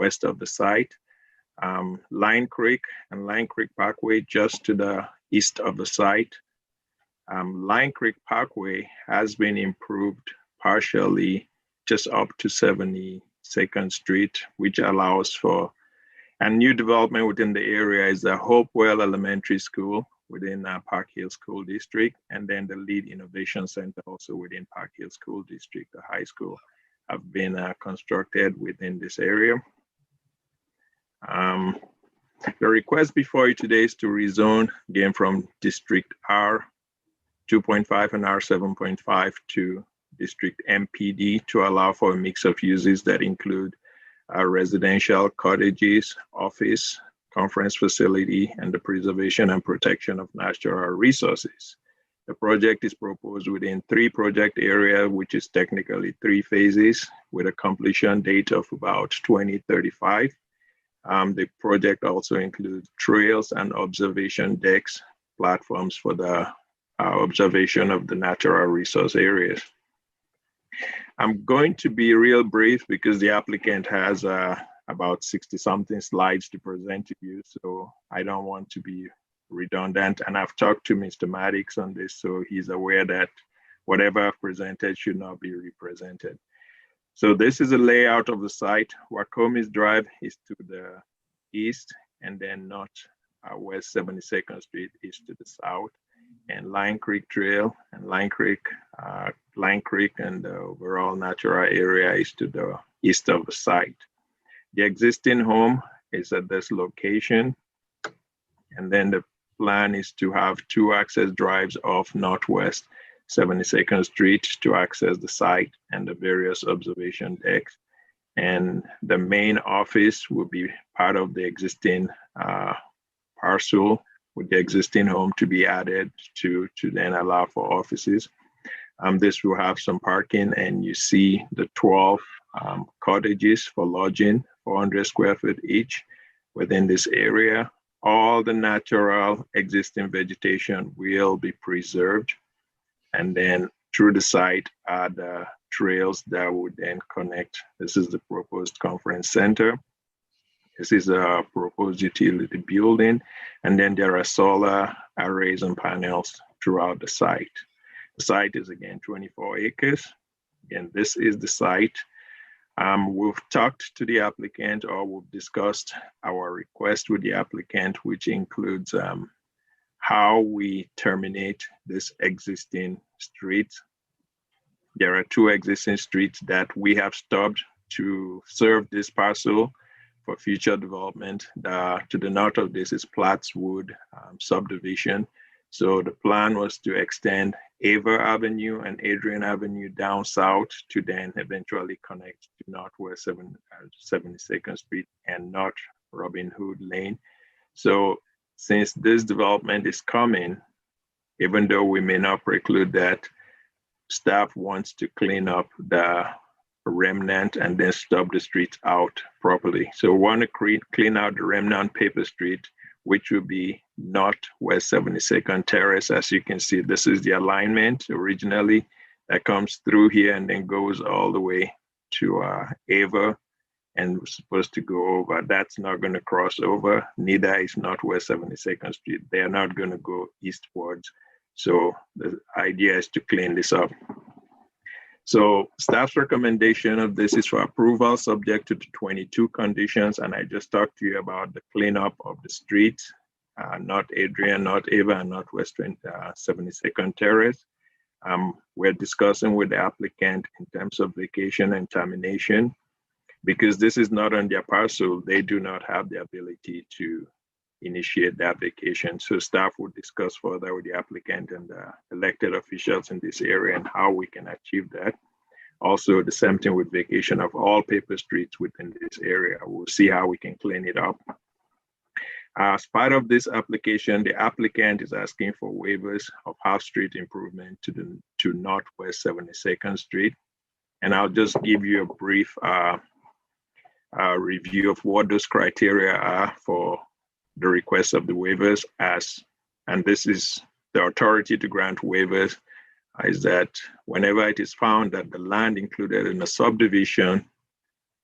west of the site. Line Creek and Line Creek Parkway just to the east of the site. Line Creek Parkway has been improved partially just up to 72nd Street, which allows for a new development within the area is the Hopewell Elementary School within Park Hill School District, and then the Lead Innovation Center also within Park Hill School District, the high school, have been constructed within this area. The request before you today is to rezone again from District R 2.5 and R 7.5 to District MPD to allow for a mix of uses that include residential, cottages, office, conference facility, and the preservation and protection of natural resources. The project is proposed within 3 project areas, which is technically 3 phases with a completion date of about 2035. The project also includes trails and observation decks, platforms for the observation of the natural resource areas. I'm going to be real brief because the applicant has about 60-something slides to present to you, so I don't want to be redundant. And I've talked to Mr. Maddox on this, so he's aware that whatever I've presented should not be represented. So this is a layout of the site. Wacomis Drive is to the east, and then West 72nd Street is to the south, and Line Creek Trail and Line Creek and the overall natural area is to the east of the site. The existing home is at this location, and then the plan is to have 2 access drives off Northwest 72nd Street to access the site and the various observation decks. And the main office will be part of the existing parcel with the existing home to be added to then allow for offices. This will have some parking, and you see the 12 cottages for lodging, 400 square feet each within this area. All the natural existing vegetation will be preserved. And then through the site are the trails that would then connect. This is the proposed conference center. This is a proposed utility building. And then there are solar arrays and panels throughout the site. The site is again 24 acres. Again, this is the site. We've talked to the applicant, or we've discussed our request with the applicant, which includes how we terminate this existing street. There are 2 existing streets that we have stopped to serve this parcel for future development. To the north of this is Plattswood subdivision. So the plan was to extend Ava Avenue and Adrian Avenue down south to then eventually connect to Northwest 72nd Street and North Robin Hood Lane. So since this development is coming, even though we may not preclude that, staff wants to clean up the remnant and then stub the streets out properly. So we want to clean out the remnant paper street, which will be Northwest 72nd Terrace. As you can see, this is the alignment originally that comes through here and then goes all the way to Ava, and we're supposed to go over. That's not going to cross over. Neither is Northwest 72nd Street. They are not going to go eastwards. So the idea is to clean this up. So staff's recommendation of this is for approval subject to the 22 conditions. And I just talked to you about the cleanup of the street, North Adrian, North Ava, and Northwest 72nd Terrace. We're discussing with the applicant in terms of vacation and termination. Because this is not on their parcel, they do not have the ability to initiate that vacation. So staff will discuss further with the applicant and the elected officials in this area and how we can achieve that. Also, the same thing with vacation of all paper streets within this area. We'll see how we can clean it up. As part of this application, the applicant is asking for waivers of half street improvement to Northwest 72nd Street. And I'll just give you a brief review of what those criteria are for the request of the waivers, and this is the authority to grant waivers, is that whenever it is found that the land included in a subdivision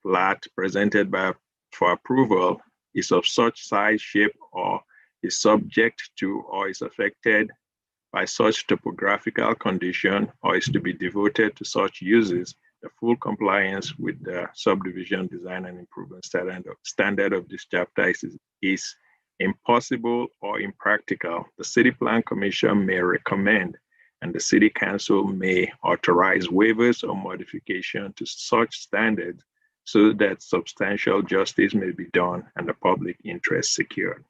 plat presented by a for approval is of such size, shape, or is subject to or is affected by such topographical condition or is to be devoted to such uses, the full compliance with the subdivision design and improvement standard of this chapter is impossible or impractical. The City Plan Commission may recommend and the City Council may authorize waivers or modification to such standards so that substantial justice may be done and the public interest secured.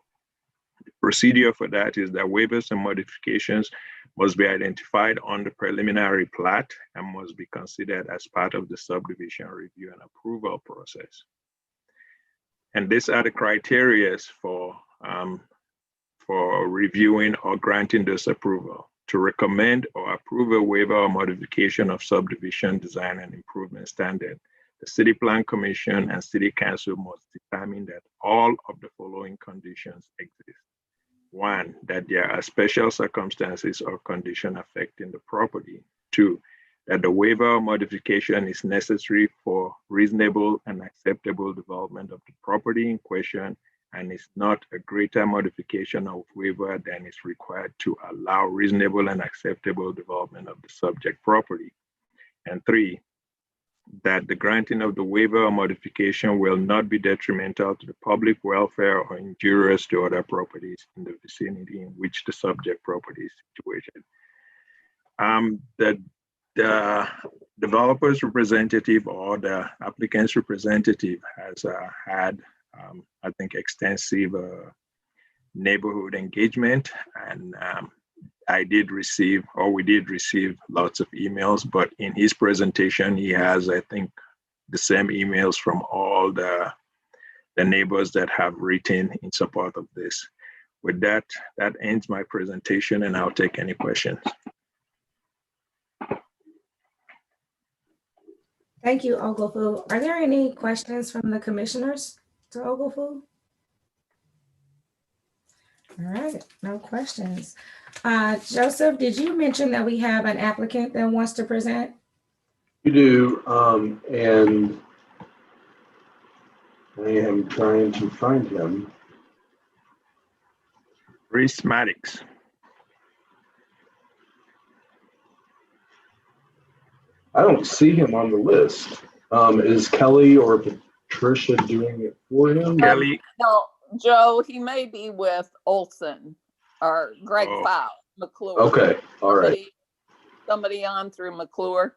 The procedure for that is that waivers and modifications must be identified on the preliminary plat and must be considered as part of the subdivision review and approval process. And these are the criteria for reviewing or granting this approval. To recommend or approve a waiver or modification of subdivision design and improvement standard, the City Plan Commission and City Council must determine that all of the following conditions exist. One, that there are special circumstances or conditions affecting the property. Two, that the waiver or modification is necessary for reasonable and acceptable development of the property in question and is not a greater modification of waiver than is required to allow reasonable and acceptable development of the subject property. And three, that the granting of the waiver or modification will not be detrimental to the public welfare or injurious to other properties in the vicinity in which the subject property is situated. The developer's representative or the applicant's representative has had, I think, extensive neighborhood engagement, and we did receive lots of emails, but in his presentation, he has, I think, the same emails from all the neighbors that have written in support of this. With that, that ends my presentation, and I'll take any questions. Thank you, Oglefu. Are there any questions from the commissioners to Oglefu? All right, no questions. Joseph, did you mention that we have an applicant that wants to present? You do, and I am trying to find him. Reese Maddox. I don't see him on the list. Is Kelly or Patricia doing it for him? Kelly. No, Joe, he may be with Olson or Greg Fowl, McClure. Okay, all right. Somebody on through McClure.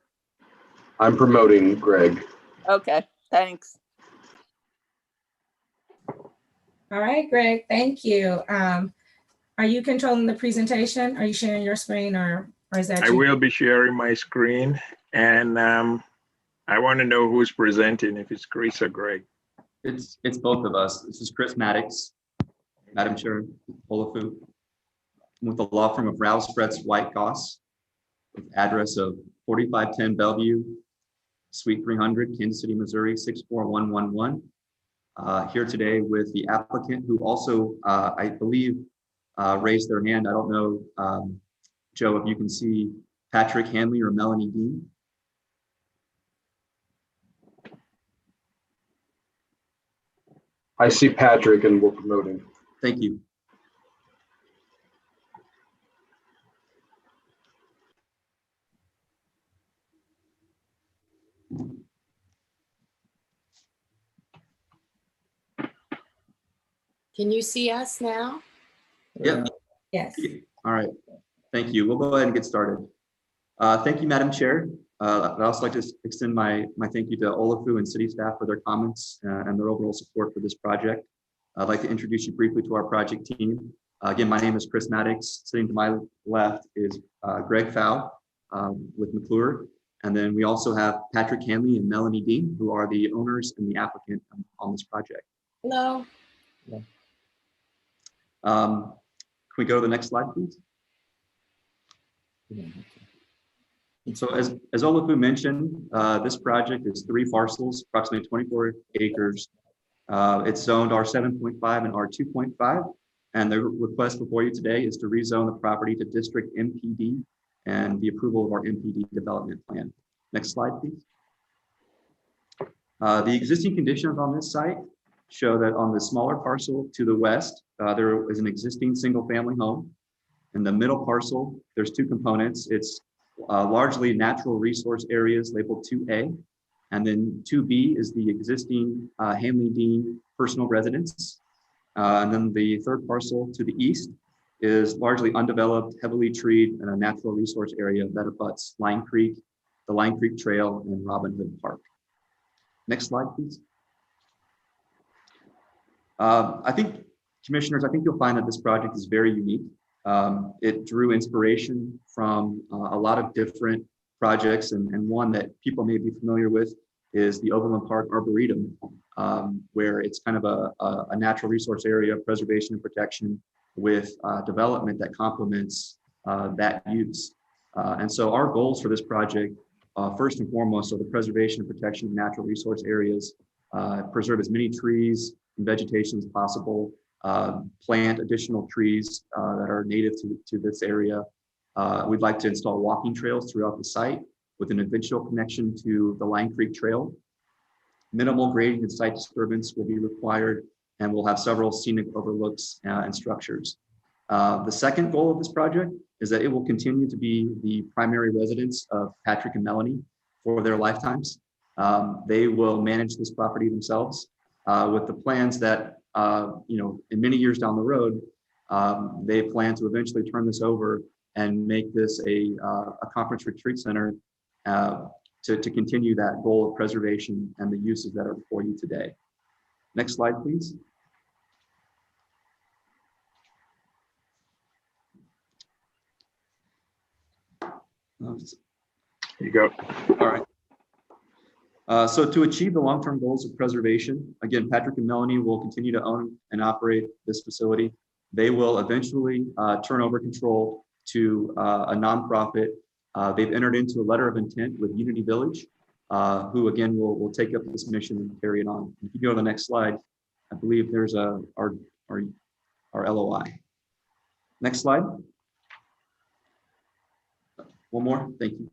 I'm promoting Greg. Okay, thanks. All right, Greg, thank you. Are you controlling the presentation? Are you sharing your screen or is that you? I will be sharing my screen, and I want to know who's presenting, if it's Chris or Greg. It's both of us. This is Chris Maddox, Madam Chair, Olafu, with the law firm of Rouse, Fretz, White, Goss, with address of 4510 Bellevue, Suite 300, Kansas City, Missouri, 64111. Here today with the applicant who also, I believe, raised their hand. I don't know, Joe, if you can see Patrick Hanley or Melanie Dean. I see Patrick and we'll promote him. Thank you. Can you see us now? Yep. Yes. All right. Thank you. We'll go ahead and get started. Thank you, Madam Chair. I'd also like to extend my thank you to Olafu and city staff for their comments and their overall support for this project. I'd like to introduce you briefly to our project team. Again, my name is Chris Maddox. Sitting to my left is Greg Fowl with McClure. And then we also have Patrick Hanley and Melanie Dean, who are the owners and the applicant on this project. Hello. Yeah. Can we go to the next slide, please? So as Olafu mentioned, this project is 3 parcels, approximately 24 acres. It's zoned R7.5 and R2.5. And the request before you today is to rezone the property to District MPD and the approval of our MPD development plan. Next slide, please. The existing conditions on this site show that on the smaller parcel to the west, there is an existing single-family home. In the middle parcel, there's two components. It's largely natural resource areas labeled 2A, and then 2B is the existing Hanley Dean personal residence. And then the third parcel to the east is largely undeveloped, heavily treed, and a natural resource area that abuts Line Creek, the Line Creek Trail, and Robin Hood Park. Next slide, please. I think, commissioners, I think you'll find that this project is very unique. It drew inspiration from a lot of different projects, and one that people may be familiar with is the Overland Park Arboretum, where it's kind of a natural resource area, preservation and protection with development that complements that use. And so our goals for this project, first and foremost, are the preservation and protection of natural resource areas, preserve as many trees and vegetation as possible, plant additional trees that are native to this area. We'd like to install walking trails throughout the site with an eventual connection to the Line Creek Trail. Minimal grading and site disturbance will be required, and we'll have several scenic overlooks and structures. The second goal of this project is that it will continue to be the primary residence of Patrick and Melanie for their lifetimes. They will manage this property themselves with the plans that, in many years down the road, they plan to eventually turn this over and make this a conference retreat center to continue that goal of preservation and the uses that are before you today. Next slide, please. Here you go. All right. So to achieve the long-term goals of preservation, again, Patrick and Melanie will continue to own and operate this facility. They will eventually turn over control to a nonprofit. They've entered into a letter of intent with Unity Village, who again will take up this mission and carry it on. If you go to the next slide, I believe there's our LOI. Next slide. One more, thank you.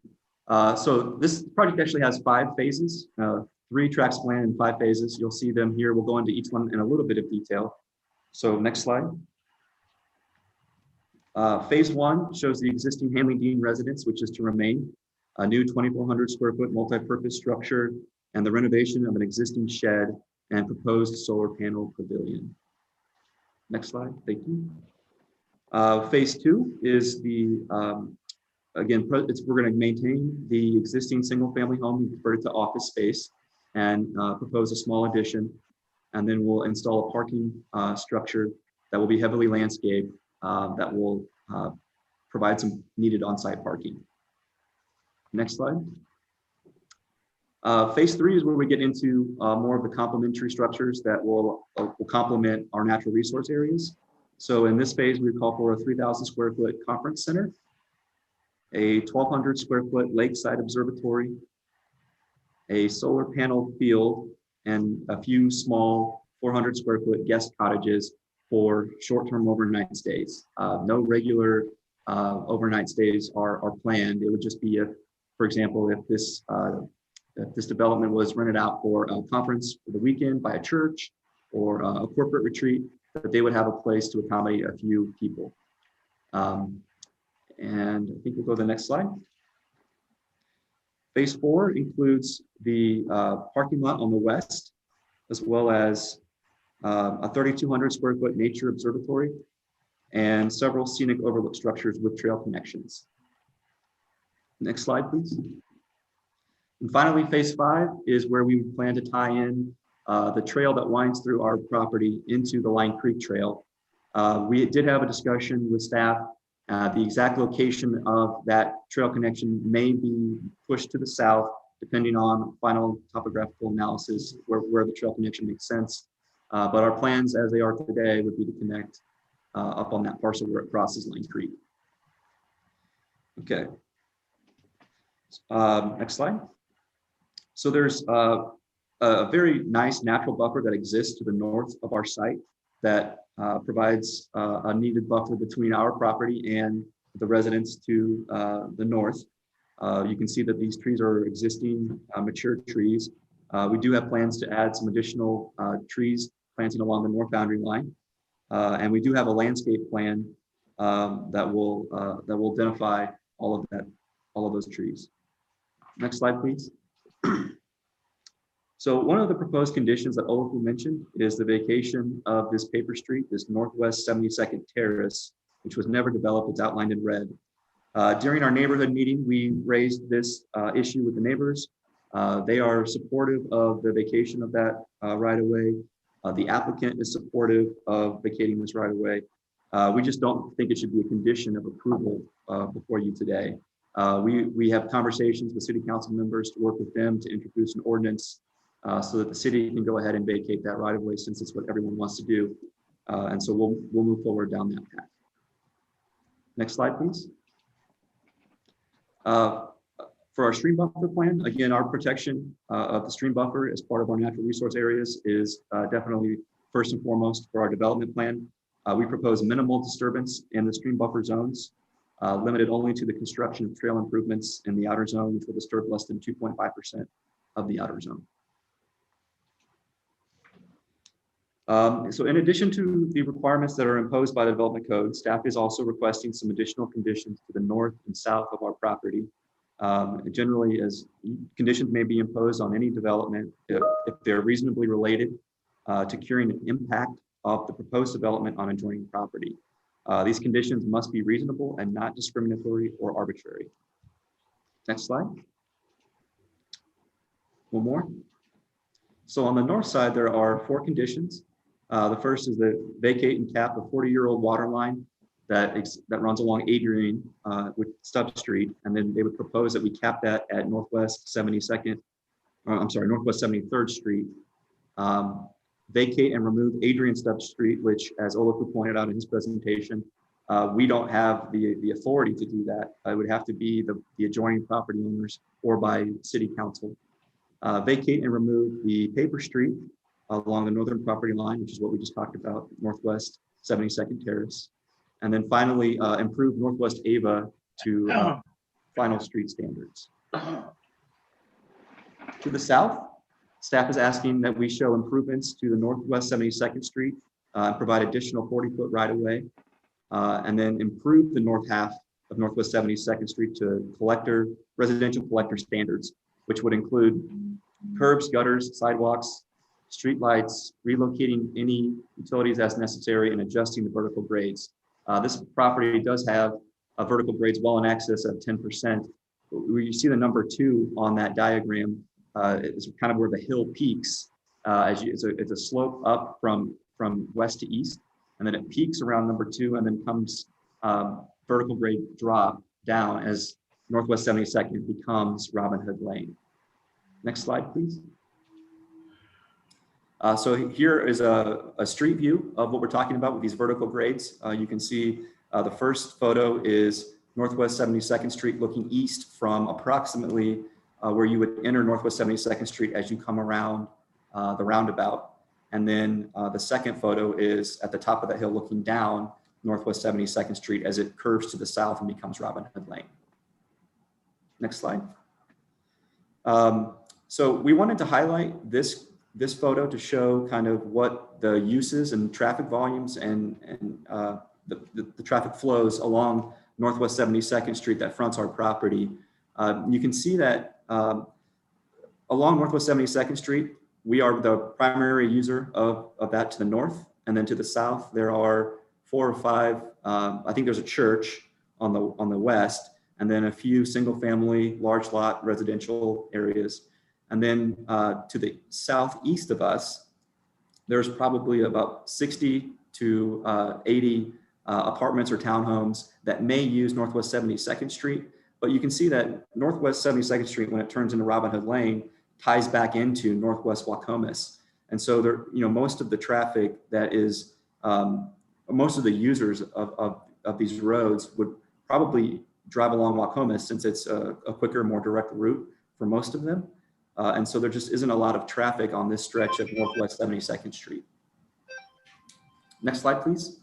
So this project actually has 5 phases, 3 tracks planned in 5 phases. You'll see them here. We'll go into each one in a little bit of detail. So next slide. Phase 1 shows the existing Hanley Dean residence, which is to remain, a new 2,400 square foot multi-purpose structure, and the renovation of an existing shed and proposed solar panel pavilion. Next slide, thank you. Phase 2 is the, again, we're going to maintain the existing single family home and convert it to office space and propose a small addition. And then we'll install a parking structure that will be heavily landscaped that will provide some needed on-site parking. Next slide. Phase 3 is where we get into more of the complementary structures that will complement our natural resource areas. So in this phase, we call for a 3,000 square foot conference center, a 1,200 square foot lakeside observatory, a solar panel field, and a few small 400 square foot guest cottages for short-term overnight stays. No regular overnight stays are planned. It would just be if, for example, if this development was rented out for a conference for the weekend by a church or a corporate retreat, that they would have a place to accommodate a few people. And I think we'll go to the next slide. Phase 4 includes the parking lot on the west, as well as a 3,200 square foot nature observatory and several scenic overlook structures with trail connections. Next slide, please. And finally, phase 5 is where we plan to tie in the trail that winds through our property into the Line Creek Trail. We did have a discussion with staff. The exact location of that trail connection may be pushed to the south, depending on final topographical analysis, where the trail connection makes sense. But our plans as they are today would be to connect up on that parcel where it crosses Line Creek. Okay. Next slide. So there's a very nice natural buffer that exists to the north of our site that provides a needed buffer between our property and the residents to the north. You can see that these trees are existing mature trees. We do have plans to add some additional trees planting along the north boundary line. And we do have a landscape plan that will identify all of those trees. Next slide, please. So one of the proposed conditions that Olafu mentioned is the vacation of this paper street, this Northwest 72nd Terrace, which was never developed. It's outlined in red. During our neighborhood meeting, we raised this issue with the neighbors. They are supportive of the vacation of that right of way. The applicant is supportive of vacating this right of way. We just don't think it should be a condition of approval before you today. We have conversations with city council members to work with them to introduce an ordinance so that the city can go ahead and vacate that right of way, since it's what everyone wants to do. And so we'll move forward down that path. Next slide, please. For our stream buffer plan, again, our protection of the stream buffer as part of our natural resource areas is definitely first and foremost for our development plan. We propose minimal disturbance in the stream buffer zones, limited only to the construction of trail improvements in the outer zone, which will disturb less than 2.5% of the outer zone. So in addition to the requirements that are imposed by the development code, staff is also requesting some additional conditions to the north and south of our property. Generally, as conditions may be imposed on any development if they're reasonably related to curing the impact of the proposed development on adjoining property. These conditions must be reasonable and not discriminatory or arbitrary. Next slide. One more. So on the north side, there are 4 conditions. The first is the vacate and cap a 40-year-old water line that runs along Adrian with Stubb Street, and then they would propose that we cap that at Northwest 73rd Street. Vacate and remove Adrian Stubb Street, which, as Olafu pointed out in his presentation, we don't have the authority to do that. It would have to be the adjoining property owners or by city council. Vacate and remove the paper street along the northern property line, which is what we just talked about, Northwest 72nd Terrace. And then finally, improve Northwest Ava to final street standards. To the south, staff is asking that we show improvements to the Northwest 72nd Street, provide additional 40-foot right-of-way, and then improve the north half of Northwest 72nd Street to residential collector standards, which would include curbs, gutters, sidewalks, street lights, relocating any utilities as necessary, and adjusting the vertical grades. This property does have vertical grades well in excess of 10%. Where you see the number 2 on that diagram is kind of where the hill peaks. It's a slope up from west to east, and then it peaks around number 2, and then comes vertical grade drop down as Northwest 72nd becomes Robin Hood Lane. Next slide, please. So here is a street view of what we're talking about with these vertical grades. You can see the first photo is Northwest 72nd Street looking east from approximately where you would enter Northwest 72nd Street as you come around the roundabout. And then the second photo is at the top of the hill looking down Northwest 72nd Street as it curves to the south and becomes Robin Hood Lane. Next slide. So we wanted to highlight this photo to show kind of what the uses and traffic volumes and the traffic flows along Northwest 72nd Street that fronts our property. You can see that along Northwest 72nd Street, we are the primary user of that to the north, and then to the south, there are 4 or 5, I think there's a church on the west, and then a few single family, large lot residential areas. And then to the southeast of us, there's probably about 60 to 80 apartments or townhomes that may use Northwest 72nd Street. But you can see that Northwest 72nd Street, when it turns into Robin Hood Lane, ties back into Northwest Wacomas. And so there, most of the traffic that is, most of the users of these roads would probably drive along Wacomas, since it's a quicker, more direct route for most of them. And so there just isn't a lot of traffic on this stretch of Northwest 72nd Street. Next slide, please.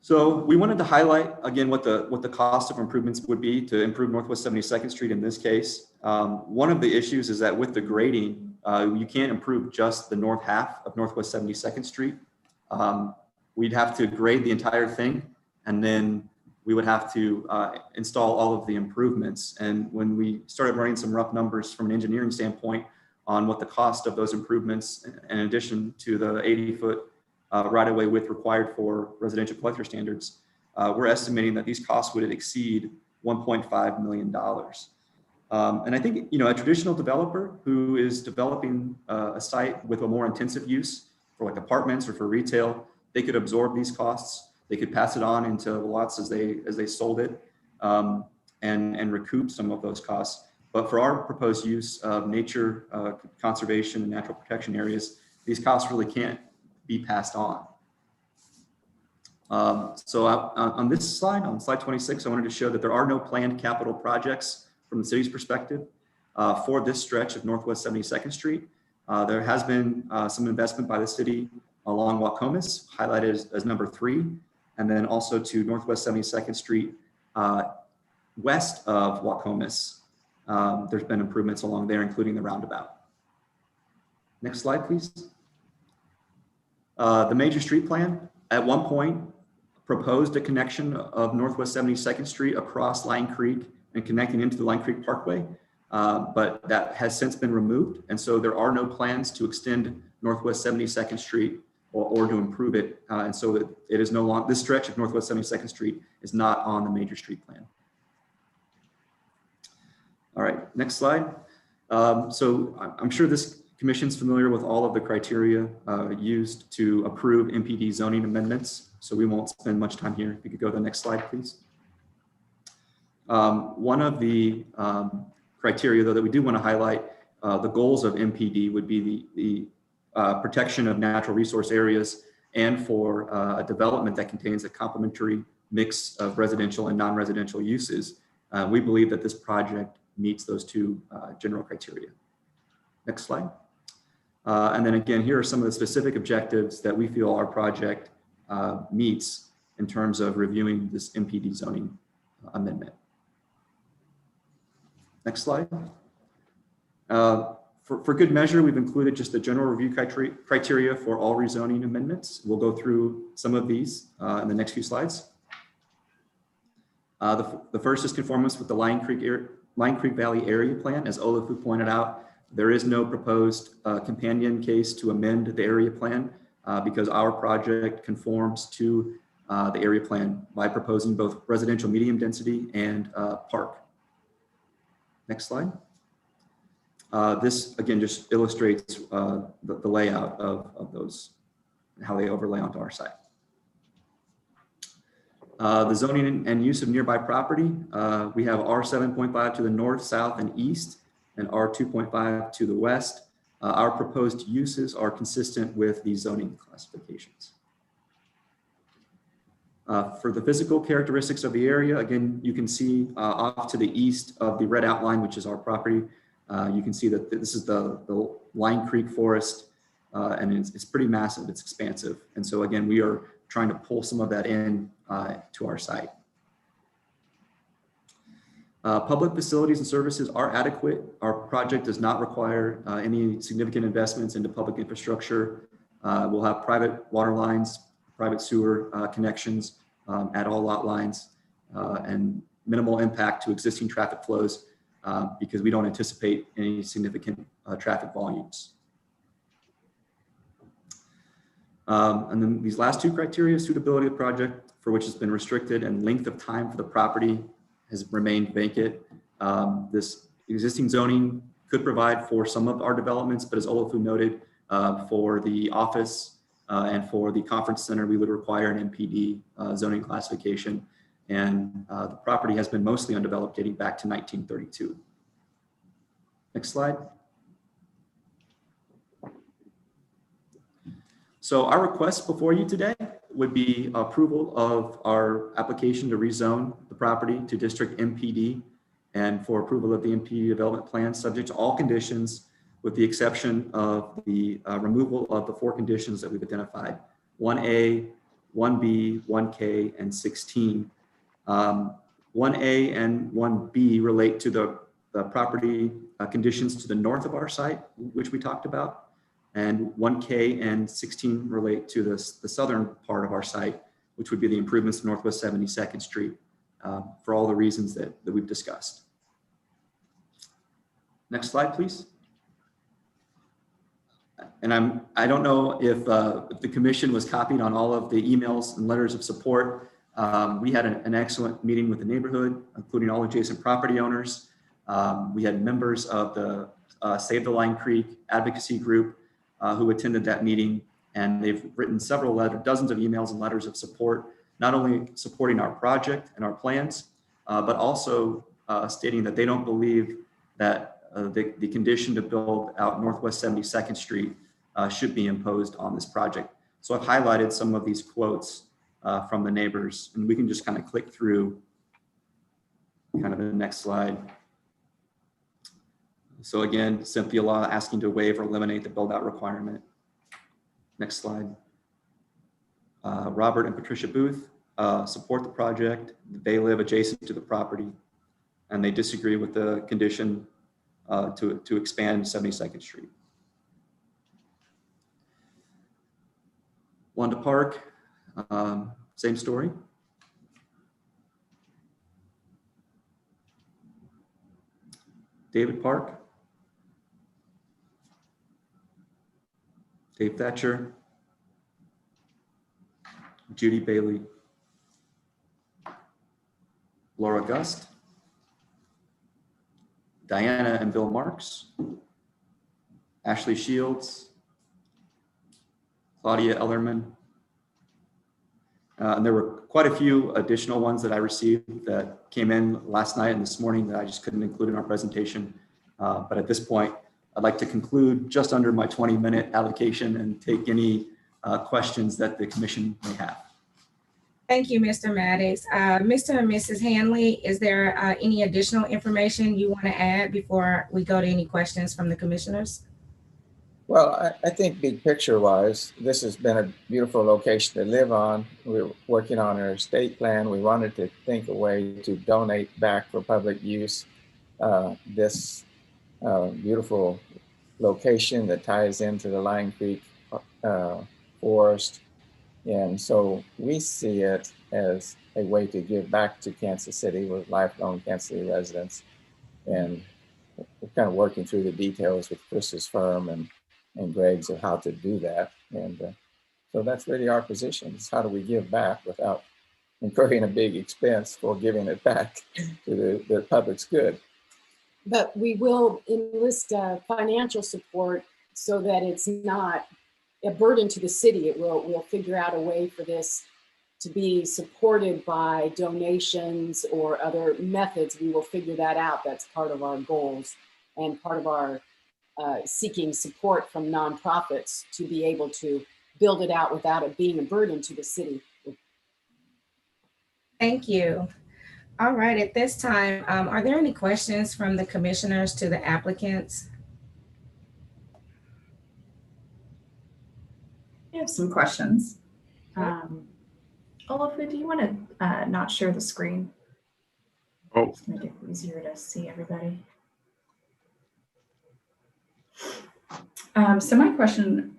So we wanted to highlight again what the cost of improvements would be to improve Northwest 72nd Street in this case. One of the issues is that with the grading, you can't improve just the north half of Northwest 72nd Street. We'd have to grade the entire thing, and then we would have to install all of the improvements. And when we started running some rough numbers from an engineering standpoint on what the cost of those improvements, in addition to the 80-foot right-of-way width required for residential collector standards, we're estimating that these costs would exceed $1.5 million. And I think, a traditional developer who is developing a site with a more intensive use for like apartments or for retail, they could absorb these costs. They could pass it on into the lots as they sold it, and recoup some of those costs. But for our proposed use of nature conservation and natural protection areas, these costs really can't be passed on. So on this slide, on slide 26, I wanted to show that there are no planned capital projects from the city's perspective for this stretch of Northwest 72nd Street. There has been some investment by the city along Waukomis, highlighted as number 3, and then also to Northwest 72nd Street west of Waukomis. There's been improvements along there, including the roundabout. Next slide, please. The major street plan at one point proposed a connection of Northwest 72nd Street across Line Creek and connecting into the Line Creek Parkway, but that has since been removed. And so there are no plans to extend Northwest 72nd Street or to improve it. And so that it is no longer, this stretch of Northwest 72nd Street is not on the major street plan. All right, next slide. So I'm sure this commission's familiar with all of the criteria used to approve MPD zoning amendments. So we won't spend much time here. If you could go to the next slide, please. One of the criteria, though, that we do want to highlight, the goals of MPD would be the protection of natural resource areas and for a development that contains a complementary mix of residential and non-residential uses. We believe that this project meets those two general criteria. Next slide. And then again, here are some of the specific objectives that we feel our project meets in terms of reviewing this MPD zoning amendment. Next slide. For good measure, we've included just the general review criteria for all rezoning amendments. We'll go through some of these in the next few slides. The first is conformance with the Line Creek Valley Area Plan. As Olafu pointed out, there is no proposed companion case to amend the area plan because our project conforms to the area plan by proposing both residential medium density and park. Next slide. This again just illustrates the layout of those, how they overlay onto our site. The zoning and use of nearby property, we have R7.5 to the north, south, and east, and R2.5 to the west. Our proposed uses are consistent with these zoning classifications. For the physical characteristics of the area, again, you can see off to the east of the red outline, which is our property, you can see that this is the Line Creek Forest, and it's pretty massive, it's expansive. And so again, we are trying to pull some of that in to our site. Public facilities and services are adequate. Our project does not require any significant investments into public infrastructure. We'll have private water lines, private sewer connections at all lot lines, and minimal impact to existing traffic flows because we don't anticipate any significant traffic volumes. And then these last two criteria, suitability of the project for which has been restricted and length of time for the property has remained vacant. This existing zoning could provide for some of our developments, but as Olafu noted, for the office and for the conference center, we would require an MPD zoning classification. And the property has been mostly undeveloped dating back to 1932. Next slide. So our request before you today would be approval of our application to rezone the property to District MPD and for approval of the MPD development plan subject to all conditions with the exception of the removal of the 4 conditions that we've identified. 1A, 1B, 1K, and 16. 1A and 1B relate to the property conditions to the north of our site, which we talked about. And 1K and 16 relate to the southern part of our site, which would be the improvements to Northwest 72nd Street, for all the reasons that we've discussed. Next slide, please. And I don't know if the commission was copied on all of the emails and letters of support. We had an excellent meeting with the neighborhood, including all adjacent property owners. We had members of the Save the Line Creek advocacy group who attended that meeting, and they've written dozens of emails and letters of support, not only supporting our project and our plans, but also stating that they don't believe that the condition to build out Northwest 72nd Street should be imposed on this project. So I've highlighted some of these quotes from the neighbors, and we can just kind of click through kind of the next slide. So again, Cynthia Law asking to waive or eliminate the build out requirement. Next slide. Robert and Patricia Booth support the project. They live adjacent to the property, and they disagree with the condition to expand 72nd Street. Wanda Park, same story. David Park, Dave Thatcher, Judy Bailey, Laura Gust, Diana and Bill Marks, Ashley Shields, Claudia Ellerman. And there were quite a few additional ones that I received that came in last night and this morning that I just couldn't include in our presentation. But at this point, I'd like to conclude just under my 20-minute allocation and take any questions that the commission may have. Thank you, Mr. Maddox. Mr. and Mrs. Hanley, is there any additional information you want to add before we go to any questions from the commissioners? Well, I think big picture wise, this has been a beautiful location to live on. We're working on our estate plan. We wanted to think a way to donate back for public use this beautiful location that ties into the Lion Creek forest. And so we see it as a way to give back to Kansas City. We're lifelong Kansas City residents. And we're kind of working through the details with Chris's firm and Greg's of how to do that. And so that's really our position, is how do we give back without incurring a big expense for giving it back to the public's good. But we will enlist financial support so that it's not a burden to the city. We'll figure out a way for this to be supported by donations or other methods. We will figure that out. That's part of our goals and part of our seeking support from nonprofits to be able to build it out without it being a burden to the city. Thank you. All right, at this time, are there any questions from the commissioners to the applicants? I have some questions. Olafu, do you want to not share the screen? Oh, Just make it easier to see everybody. So my question,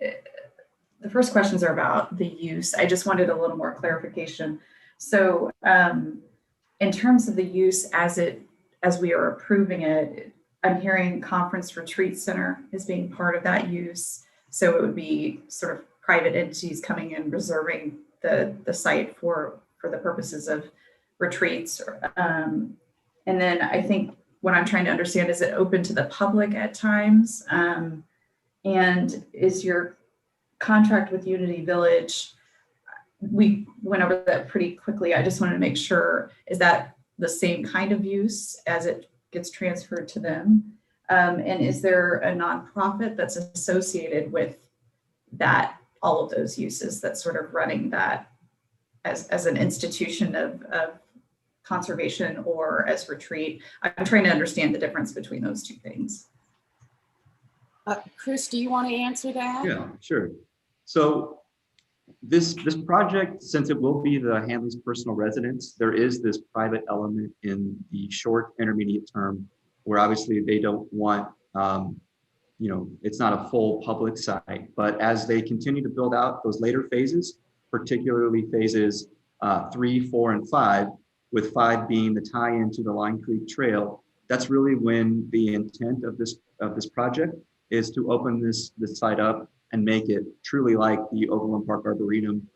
the first questions are about the use. I just wanted a little more clarification. So in terms of the use as we are approving it, I'm hearing conference retreat center is being part of that use. So it would be sort of private entities coming in, reserving the site for the purposes of retreats. And then I think what I'm trying to understand, is it open to the public at times? And is your contract with Unity Village, we went over that pretty quickly. I just wanted to make sure, is that the same kind of use as it gets transferred to them? And is there a nonprofit that's associated with that, all of those uses, that's sort of running that as an institution of conservation or as retreat? I'm trying to understand the difference between those two things. Chris, do you want to answer that? Yeah, sure. So This project, since it will be the Hanley's personal residence, there is this private element in the short intermediate term where obviously they don't want, it's not a full public site, but as they continue to build out those later phases, particularly phases 3, 4, and 5, with 5 being the tie-in to the Line Creek Trail, that's really when the intent of this project is to open this site up and make it truly like the Overland Park Arboretum,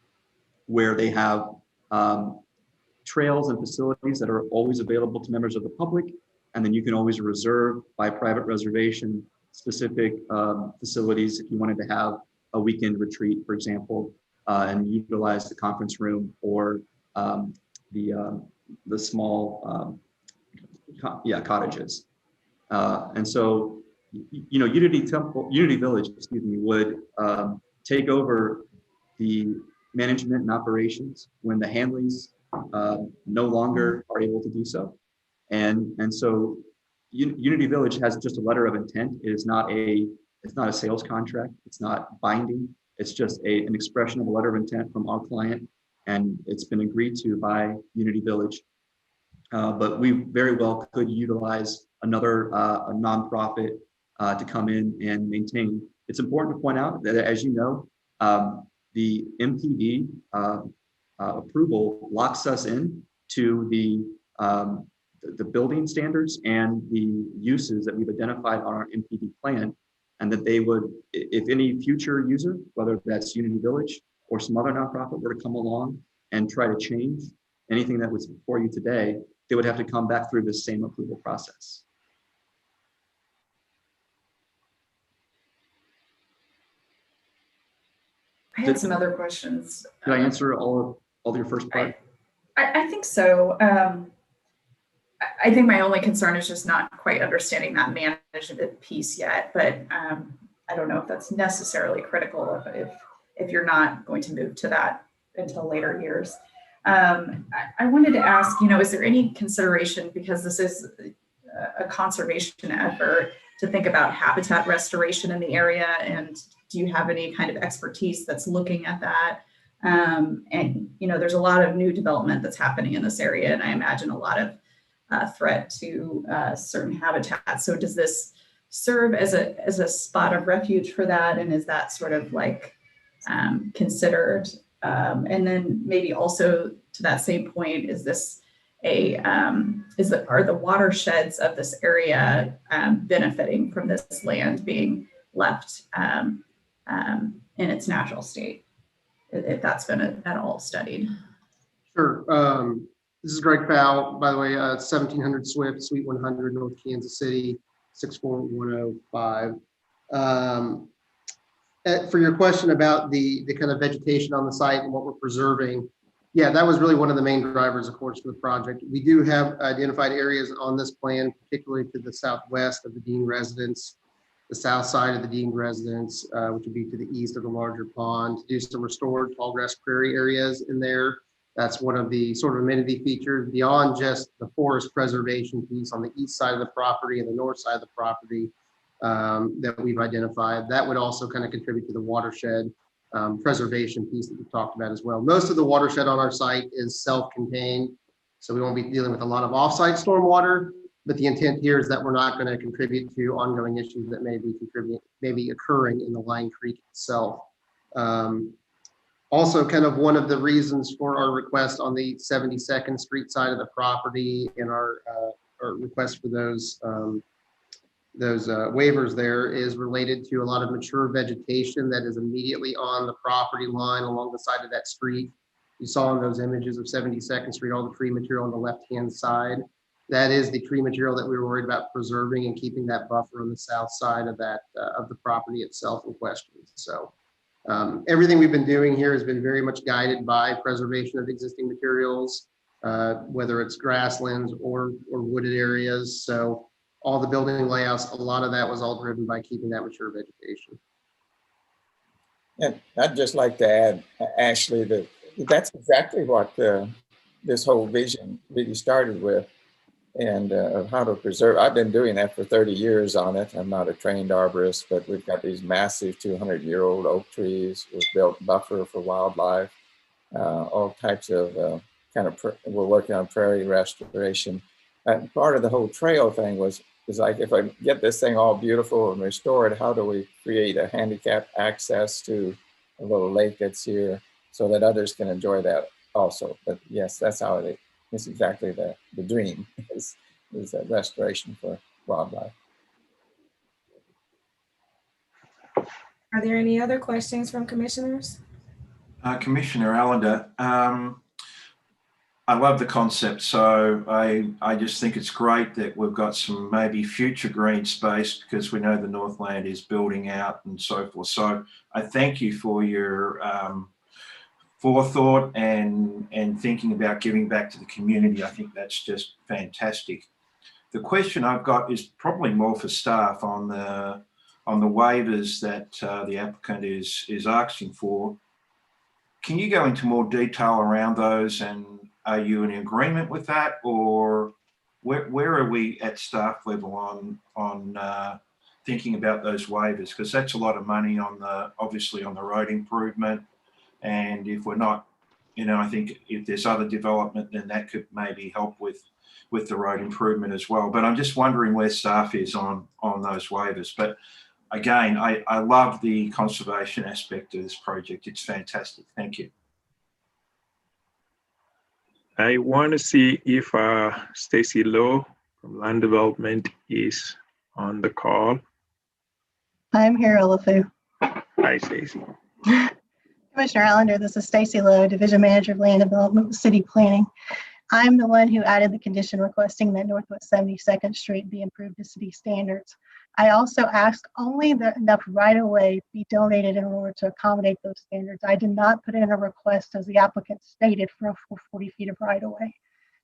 where they have trails and facilities that are always available to members of the public. And then you can always reserve by private reservation specific facilities if you wanted to have a weekend retreat, for example, and utilize the conference room or the small cottages. And so, Unity Village, would take over the management and operations when the Hanleys no longer are able to do so. And so Unity Village has just a letter of intent. It is not a sales contract. It's not binding. It's just an expression of a letter of intent from our client, and it's been agreed to by Unity Village. But we very well could utilize another a nonprofit to come in and maintain. It's important to point out that, as you know, the MPD approval locks us in to the building standards and the uses that we've identified on our MPD plan, and that they would, if any future user, whether that's Unity Village or some other nonprofit, were to come along and try to change anything that was before you today, they would have to come back through the same approval process. I had some other questions. Did I answer all of your first part? I think so. I think my only concern is just not quite understanding that management piece yet, but I don't know if that's necessarily critical if you're not going to move to that until later years. I wanted to ask, is there any consideration, because this is a conservation effort, to think about habitat restoration in the area, and do you have any kind of expertise that's looking at that? And there's a lot of new development that's happening in this area, and I imagine a lot of threat to certain habitats. So does this serve as a spot of refuge for that, and is that sort of like considered? And then maybe also to that same point, is this are the watersheds of this area benefiting from this land being left in its natural state, if that's been at all studied? Sure. This is Greg Powell, by the way, 1700 Swift, Suite 100, North Kansas City, 64105. For your question about the kind of vegetation on the site and what we're preserving, yeah, that was really one of the main drivers, of course, for the project. We do have identified areas on this plan, particularly to the southwest of the Dean residence, the south side of the Dean residence, which would be to the east of the larger pond, to do some restored tall grass prairie areas in there. That's one of the sort of amenity features beyond just the forest preservation piece on the east side of the property and the north side of the property that we've identified. That would also kind of contribute to the watershed preservation piece that we've talked about as well. Most of the watershed on our site is self-contained, so we won't be dealing with a lot of off-site stormwater, but the intent here is that we're not going to contribute to ongoing issues that may be occurring in the Line Creek itself. Also, kind of one of the reasons for our request on the 72nd Street side of the property and our request for those waivers there is related to a lot of mature vegetation that is immediately on the property line along the side of that street. You saw in those images of 72nd Street, all the tree material on the left-hand side. That is the tree material that we were worried about preserving and keeping that buffer on the south side of that of the property itself in question. So everything we've been doing here has been very much guided by preservation of existing materials, whether it's grasslands or wooded areas. So all the building layouts, a lot of that was all driven by keeping that mature vegetation. And I'd just like to add, Ashley, that that's exactly what this whole vision really started with. and of how to preserve. I've been doing that for 30 years on it. I'm not a trained arborist, but we've got these massive 200-year-old oak trees. We've built buffer for wildlife, all types of we're working on prairie restoration. And part of the whole trail thing was like, if I get this thing all beautiful and restored, how do we create a handicap access to a little lake that's here so that others can enjoy that also? But yes, that's how it's exactly the dream is a restoration for wildlife. Are there any other questions from commissioners? Commissioner Allender, I love the concept. So I just think it's great that we've got some maybe future green space, because we know the Northland is building out and so forth. So I thank you for your forethought and thinking about giving back to the community. I think that's just fantastic. The question I've got is probably more for staff on the waivers that the applicant is asking for. Can you go into more detail around those, and are you in agreement with that, or where are we at staff level on thinking about those waivers? Because that's a lot of money obviously on the road improvement, and if we're not, I think if there's other development, then that could maybe help with the road improvement as well. But I'm just wondering where staff is on those waivers. But again, I love the conservation aspect of this project. It's fantastic. Thank you. I want to see if Stacy Lowe from Land Development is on the call. I'm here, Olafu. Hi, Stacy. Commissioner Allender, this is Stacy Lowe, Division Manager of Land Development with City Planning. I'm the one who added the condition requesting that Northwest 72nd Street be improved to city standards. I also asked only that enough right-of-way be donated in order to accommodate those standards. I did not put in a request, as the applicant stated, for a full 40 feet of right-of-way.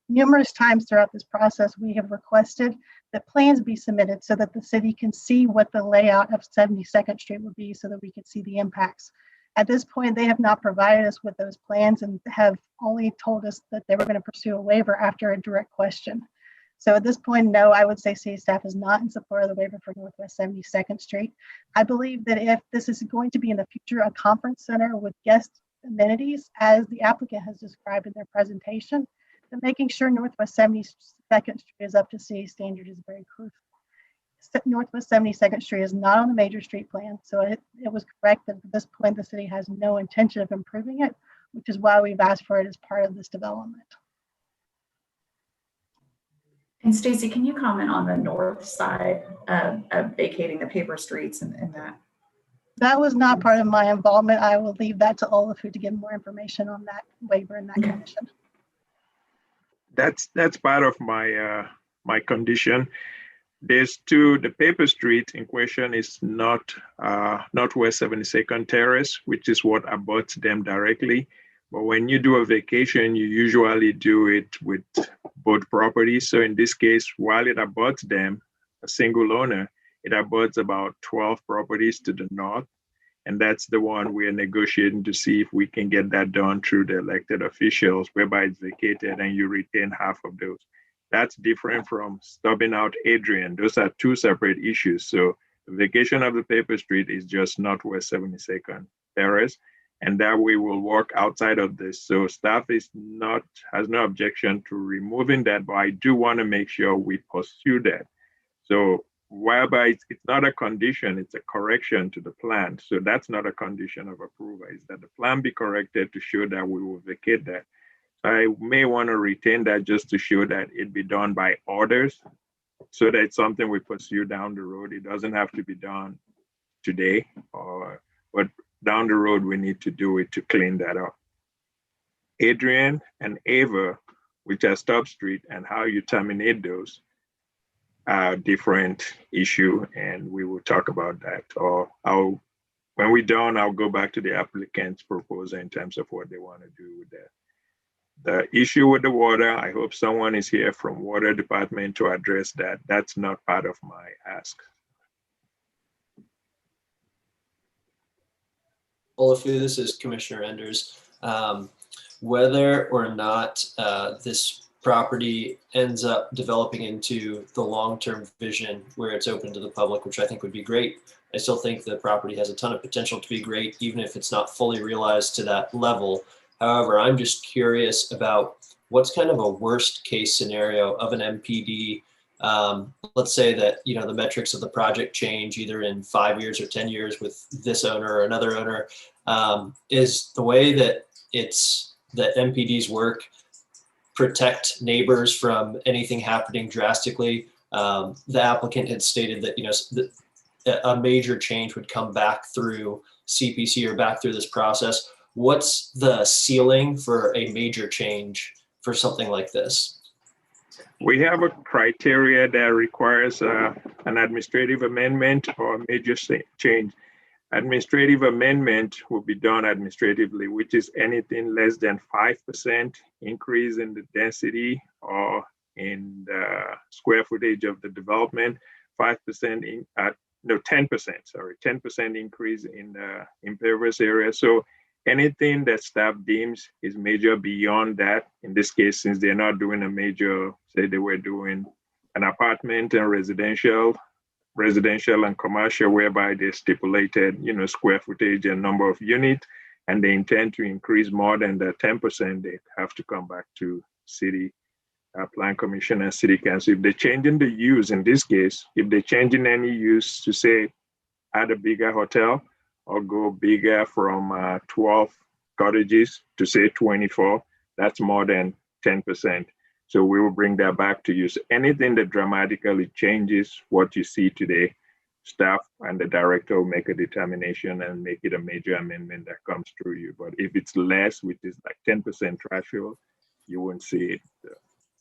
Numerous times throughout this process, we have requested that plans be submitted so that the city can see what the layout of 72nd Street would be, so that we can see the impacts. At this point, they have not provided us with those plans and have only told us that they were going to pursue a waiver after a direct question. So at this point, no, I would say city staff is not in support of the waiver for Northwest 72nd Street. I believe that if this is going to be in the future a conference center with guest amenities, as the applicant has described in their presentation, then making sure Northwest 72nd Street is up to city standard is very crucial. Northwest 72nd Street is not on the major street plan, so it was correct that at this point the city has no intention of improving it, which is why we've asked for it as part of this development. And Stacy, can you comment on the north side of vacating the paper streets and that? That was not part of my involvement. I will leave that to Olafu to give more information on that waiver and that condition. That's part of my my condition. There's the paper street in question is not Northwest 72nd Terrace, which is what abuts them directly. But when you do a vacation, you usually do it with both properties. So in this case, while it abuts them, a single owner, it abuts about 12 properties to the north. And that's the one we are negotiating to see if we can get that done through the elected officials, whereby it's vacated and you retain half of those. That's different from stubbing out Adrian. Those are two separate issues. So the vacation of the paper street is just Northwest 72nd Terrace. And that we will work outside of this. So staff has no objection to removing that, but I do want to make sure we pursue that. So whereby it's not a condition, it's a correction to the plan. So that's not a condition of approval, is that the plan be corrected to show that we will vacate that. I may want to retain that just to show that it be done by orders, so that it's something we pursue down the road. It doesn't have to be done today, but down the road, we need to do it to clean that up. Adrian and Ava, which are Stub Street, and how you terminate those are a different issue, and we will talk about that. Or when we're done, I'll go back to the applicant's proposal in terms of what they want to do with that. The issue with the water, I hope someone is here from Water Department to address that. That's not part of my ask. Olafu, this is Commissioner Enders. Whether or not this property ends up developing into the long-term vision where it's open to the public, which I think would be great. I still think the property has a ton of potential to be great, even if it's not fully realized to that level. However, I'm just curious about what's kind of a worst case scenario of an MPD. Let's say that, you know, the metrics of the project change either in 5 years or 10 years with this owner or another owner. Is the way that that MPDs work protect neighbors from anything happening drastically? The applicant had stated that, you know, a major change would come back through CPC or back through this process. What's the ceiling for a major change for something like this? We have a criteria that requires an administrative amendment or a major change. Administrative amendment will be done administratively, which is anything less than 5% increase in the density or in the square footage of the development, 5% 10% increase in the impervious area. So anything that staff deems is major beyond that, in this case, since they're not doing a major, say they were doing an apartment and residential and commercial, whereby they stipulated, you know, square footage and number of units, and they intend to increase more than the 10%, they have to come back to city plan commission and city council. If they're changing the use, in this case, if they're changing any use to say add a bigger hotel or go bigger from 12 cottages to say 24, that's more than 10%. So we will bring that back to you. So anything that dramatically changes what you see today, staff and the director will make a determination and make it a major amendment that comes through you. But if it's less, which is like 10% threshold, you won't see it.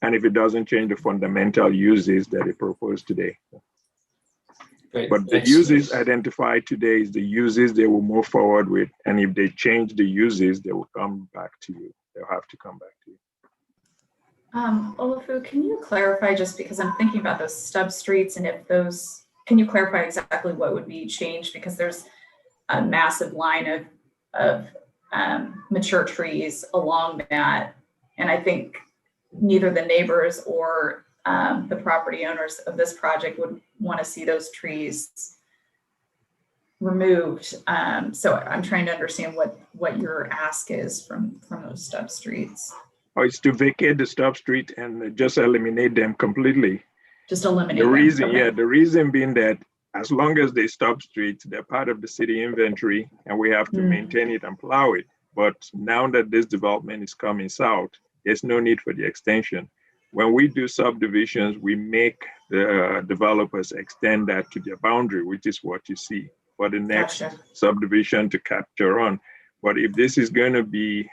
And if it doesn't change the fundamental uses that they propose today. Great. But the uses identified today is the uses they will move forward with. And if they change the uses, they will come back to you. They'll have to come back to you. Olafu, can you clarify, just because I'm thinking about those stub streets, and if those, can you clarify exactly what would be changed? Because there's a massive line of mature trees along that. And I think neither the neighbors or the property owners of this project would want to see those trees removed. So I'm trying to understand what your ask is from those stub streets. Or it's to vacate the stub street and just eliminate them completely. Just eliminate the reason, them. Okay. Yeah, the reason being that as long as they stub streets, they're part of the city inventory and we have to maintain it and plow it. But now that this development is coming south, there's no need for the extension. When we do subdivisions, we make the developers extend that to their boundary, which is what you see for the next subdivision to capture on. But if this is going to be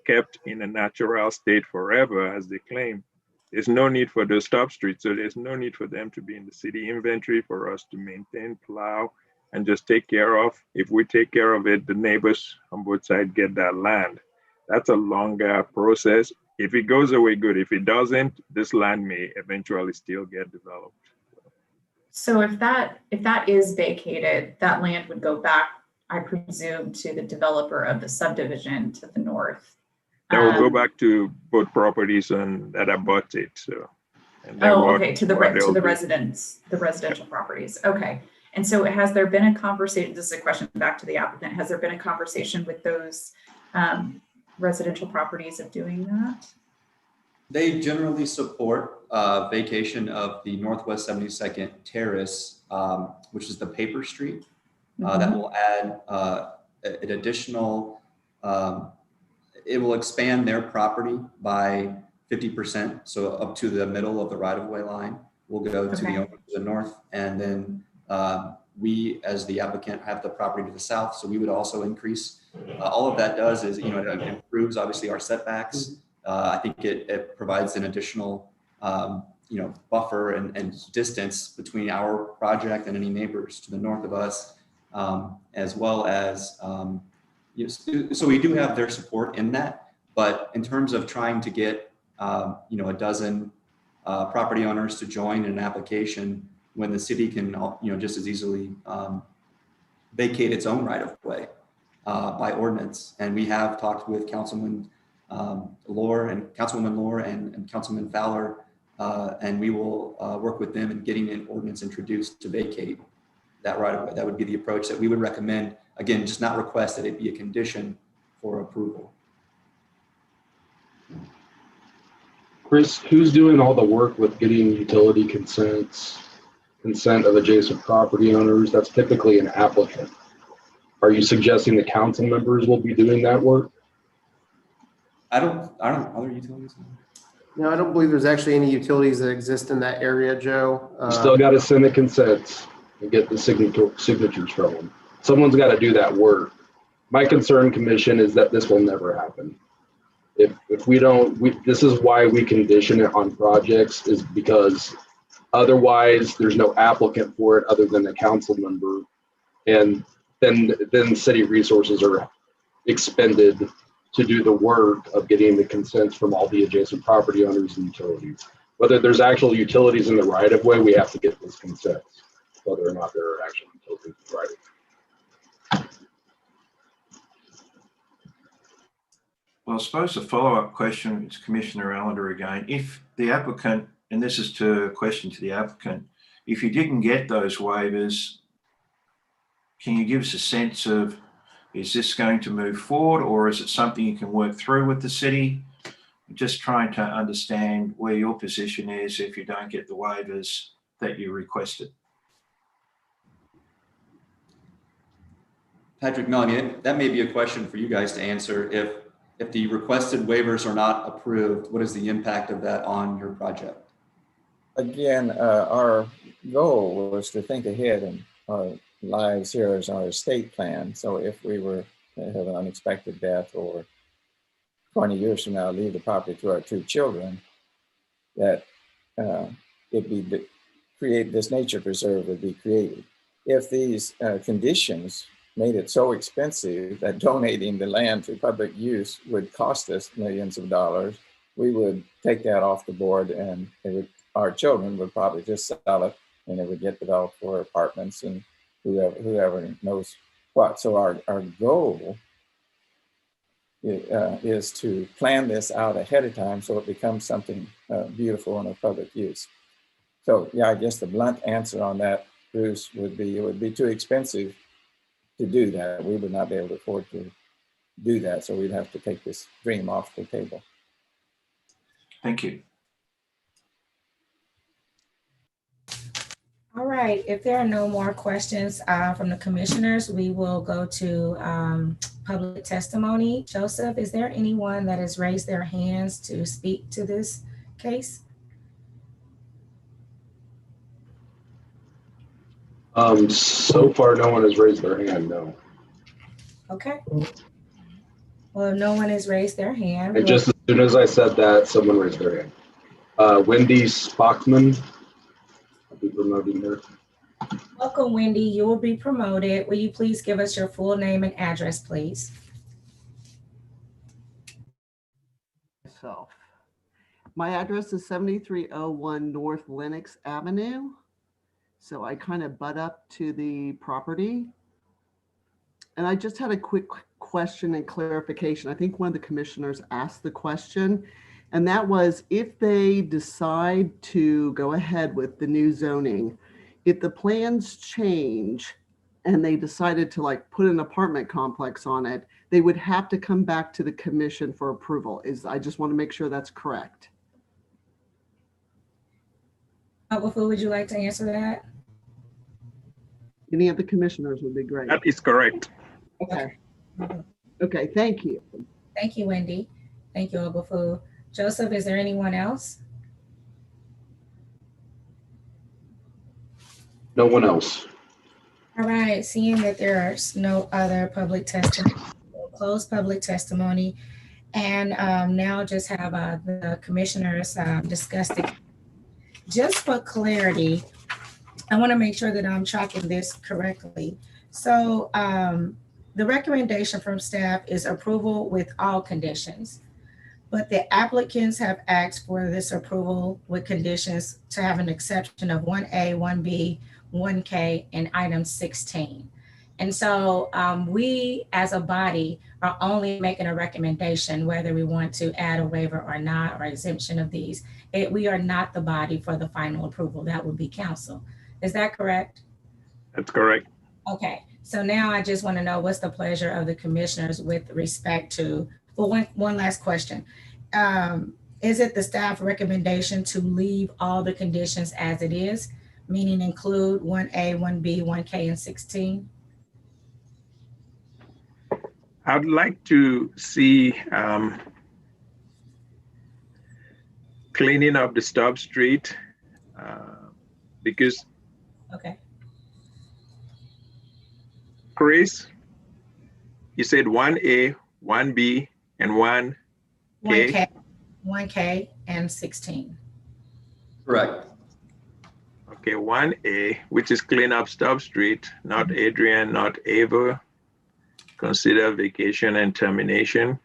kept in a natural state forever, as they claim, there's no need for those stub streets. So there's no need for them to be in the city inventory for us to maintain, plow, and just take care of. If we take care of it, the neighbors on both sides get that land. That's a longer process. If it goes away, good. If it doesn't, this land may eventually still get developed. So if that is vacated, that land would go back, I presume, to the developer of the subdivision to the north. That will go back to both properties and that abut it. So. Okay, to the residents, the residential properties. Okay. And so has there been a conversation? This is a question back to the applicant. Has there been a conversation with those residential properties of doing that? They generally support vacation of the Northwest 72nd Terrace, which is the paper street. That will add an additional, it will expand their property by 50%. So up to the middle of the right-of-way line will go to the owner to the north. And then we, as the applicant, have the property to the south. So we would also increase. All of that does is, you know, it improves obviously our setbacks. I think it provides an additional, you know, buffer and distance between our project and any neighbors to the north of us, as well as, you know, so we do have their support in that. But in terms of trying to get, you know, a dozen property owners to join in an application when the city can, you know, just as easily vacate its own right of way by ordinance. And we have talked with Councilman Lohr and Councilwoman Lohr and Councilman Fowler, and we will work with them in getting an ordinance introduced to vacate that right of way. That would be the approach that we would recommend. Again, just not request that it be a condition for approval. Chris, who's doing all the work with getting utility consent of adjacent property owners? That's typically an applicant. Are you suggesting the council members will be doing that work? I don't, other utilities? No, I don't believe there's actually any utilities that exist in that area, Joe. You still got to send the consents and get the signatures from them. Someone's got to do that work. My concern, Commission, is that this will never happen. If we don't, this is why we condition it on projects, is because otherwise there's no applicant for it other than the council member. And then city resources are expended to do the work of getting the consents from all the adjacent property owners and utilities. Whether there's actual utilities in the right of way, we have to get those consents, whether or not there are actual utilities in the right of way. Well, I suppose a follow-up question to Commissioner Allender again. If the applicant, and this is a question to the applicant, if you didn't get those waivers, can you give us a sense of, is this going to move forward, or is it something you can work through with the city? I'm just trying to understand where your position is if you don't get the waivers that you requested. Patrick, Melanie, that may be a question for you guys to answer. If the requested waivers are not approved, what is the impact of that on your project? Again, our goal was to think ahead in our lives here as our estate plan. So if we were to have an unexpected death, or 20 years from now leave the property to our 2 children, that create this nature preserve would be created. If these conditions made it so expensive that donating the land to public use would cost us millions of dollars, we would take that off the board, and our children would probably just sell it, and it would get developed for apartments and whoever knows what. So our goal is to plan this out ahead of time so it becomes something beautiful and of public use. So yeah, I guess the blunt answer on that, Bruce, would be it would be too expensive to do that. We would not be able to afford to do that. So we'd have to take this dream off the table. Thank you. All right, if there are no more questions from the commissioners, we will go to public testimony. Joseph, is there anyone that has raised their hands to speak to this case? So far, no one has raised their hand, no. Okay. Well, if no one has raised their hand. And just as soon as I said that, someone raised their hand. Wendy Spockman, I'll be promoting her. Welcome, Wendy. You will be promoted. Will you please give us your full name and address, please? My address is 7301 North Lenox Avenue. So I kind of butt up to the property. And I just had a quick question and clarification. I think one of the commissioners asked the question, and that was, if they decide to go ahead with the new zoning, if the plans change and they decided to like put an apartment complex on it, they would have to come back to the commission for approval. I just want to make sure that's correct. Would you like to answer that? Any of the commissioners would be great. That is correct. Okay. Okay, thank you. Thank you, Wendy. Thank you, Ogofu. Joseph, is there anyone else? No one else. All right, seeing that there is no other public testimony, we'll close public testimony, and now just have the commissioners discuss it. Just for clarity, I want to make sure that I'm tracking this correctly. So the recommendation from staff is approval with all conditions, but the applicants have asked for this approval with conditions to have an exception of 1A, 1B, 1K, and item 16. And so we as a body are only making a recommendation whether we want to add a waiver or not, or exemption of these. We are not the body for the final approval. That would be council. Is that correct? That's correct. Okay, so now I just want to know what's the pleasure of the commissioners with respect to, well, one last question. Is it the staff recommendation to leave all the conditions as it is, meaning include 1A, 1B, 1K, and 16? I'd like to see cleaning up the stop street because. Okay. Chris, you said 1A, 1B, and 1K? 1K and 16. Correct. Okay, 1A, which is clean up stop street, not Adrian, not Ava. Consider vacation and termination.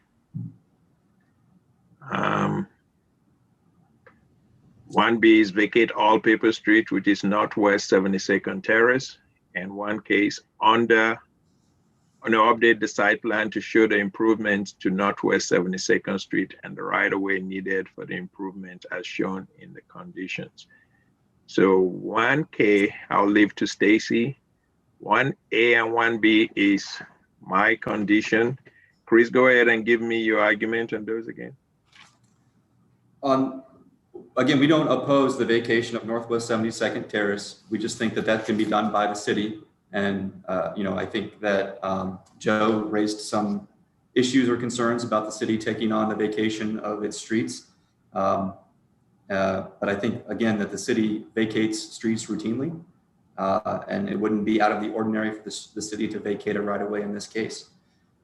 1B is vacate all paper street, which is Northwest 72nd Terrace. And 1K is update the site plan to show the improvements to Northwest 72nd Street and the right-of-way needed for the improvement as shown in the conditions. So 1K, I'll leave to Stacy. 1A and 1B is my condition. Chris, go ahead and give me your argument on those again. Again, we don't oppose the vacation of Northwest 72nd Terrace. We just think that that can be done by the city. And, I think that Joe raised some issues or concerns about the city taking on the vacation of its streets. But I think, again, that the city vacates streets routinely, and it wouldn't be out of the ordinary for the city to vacate a right-of-way in this case.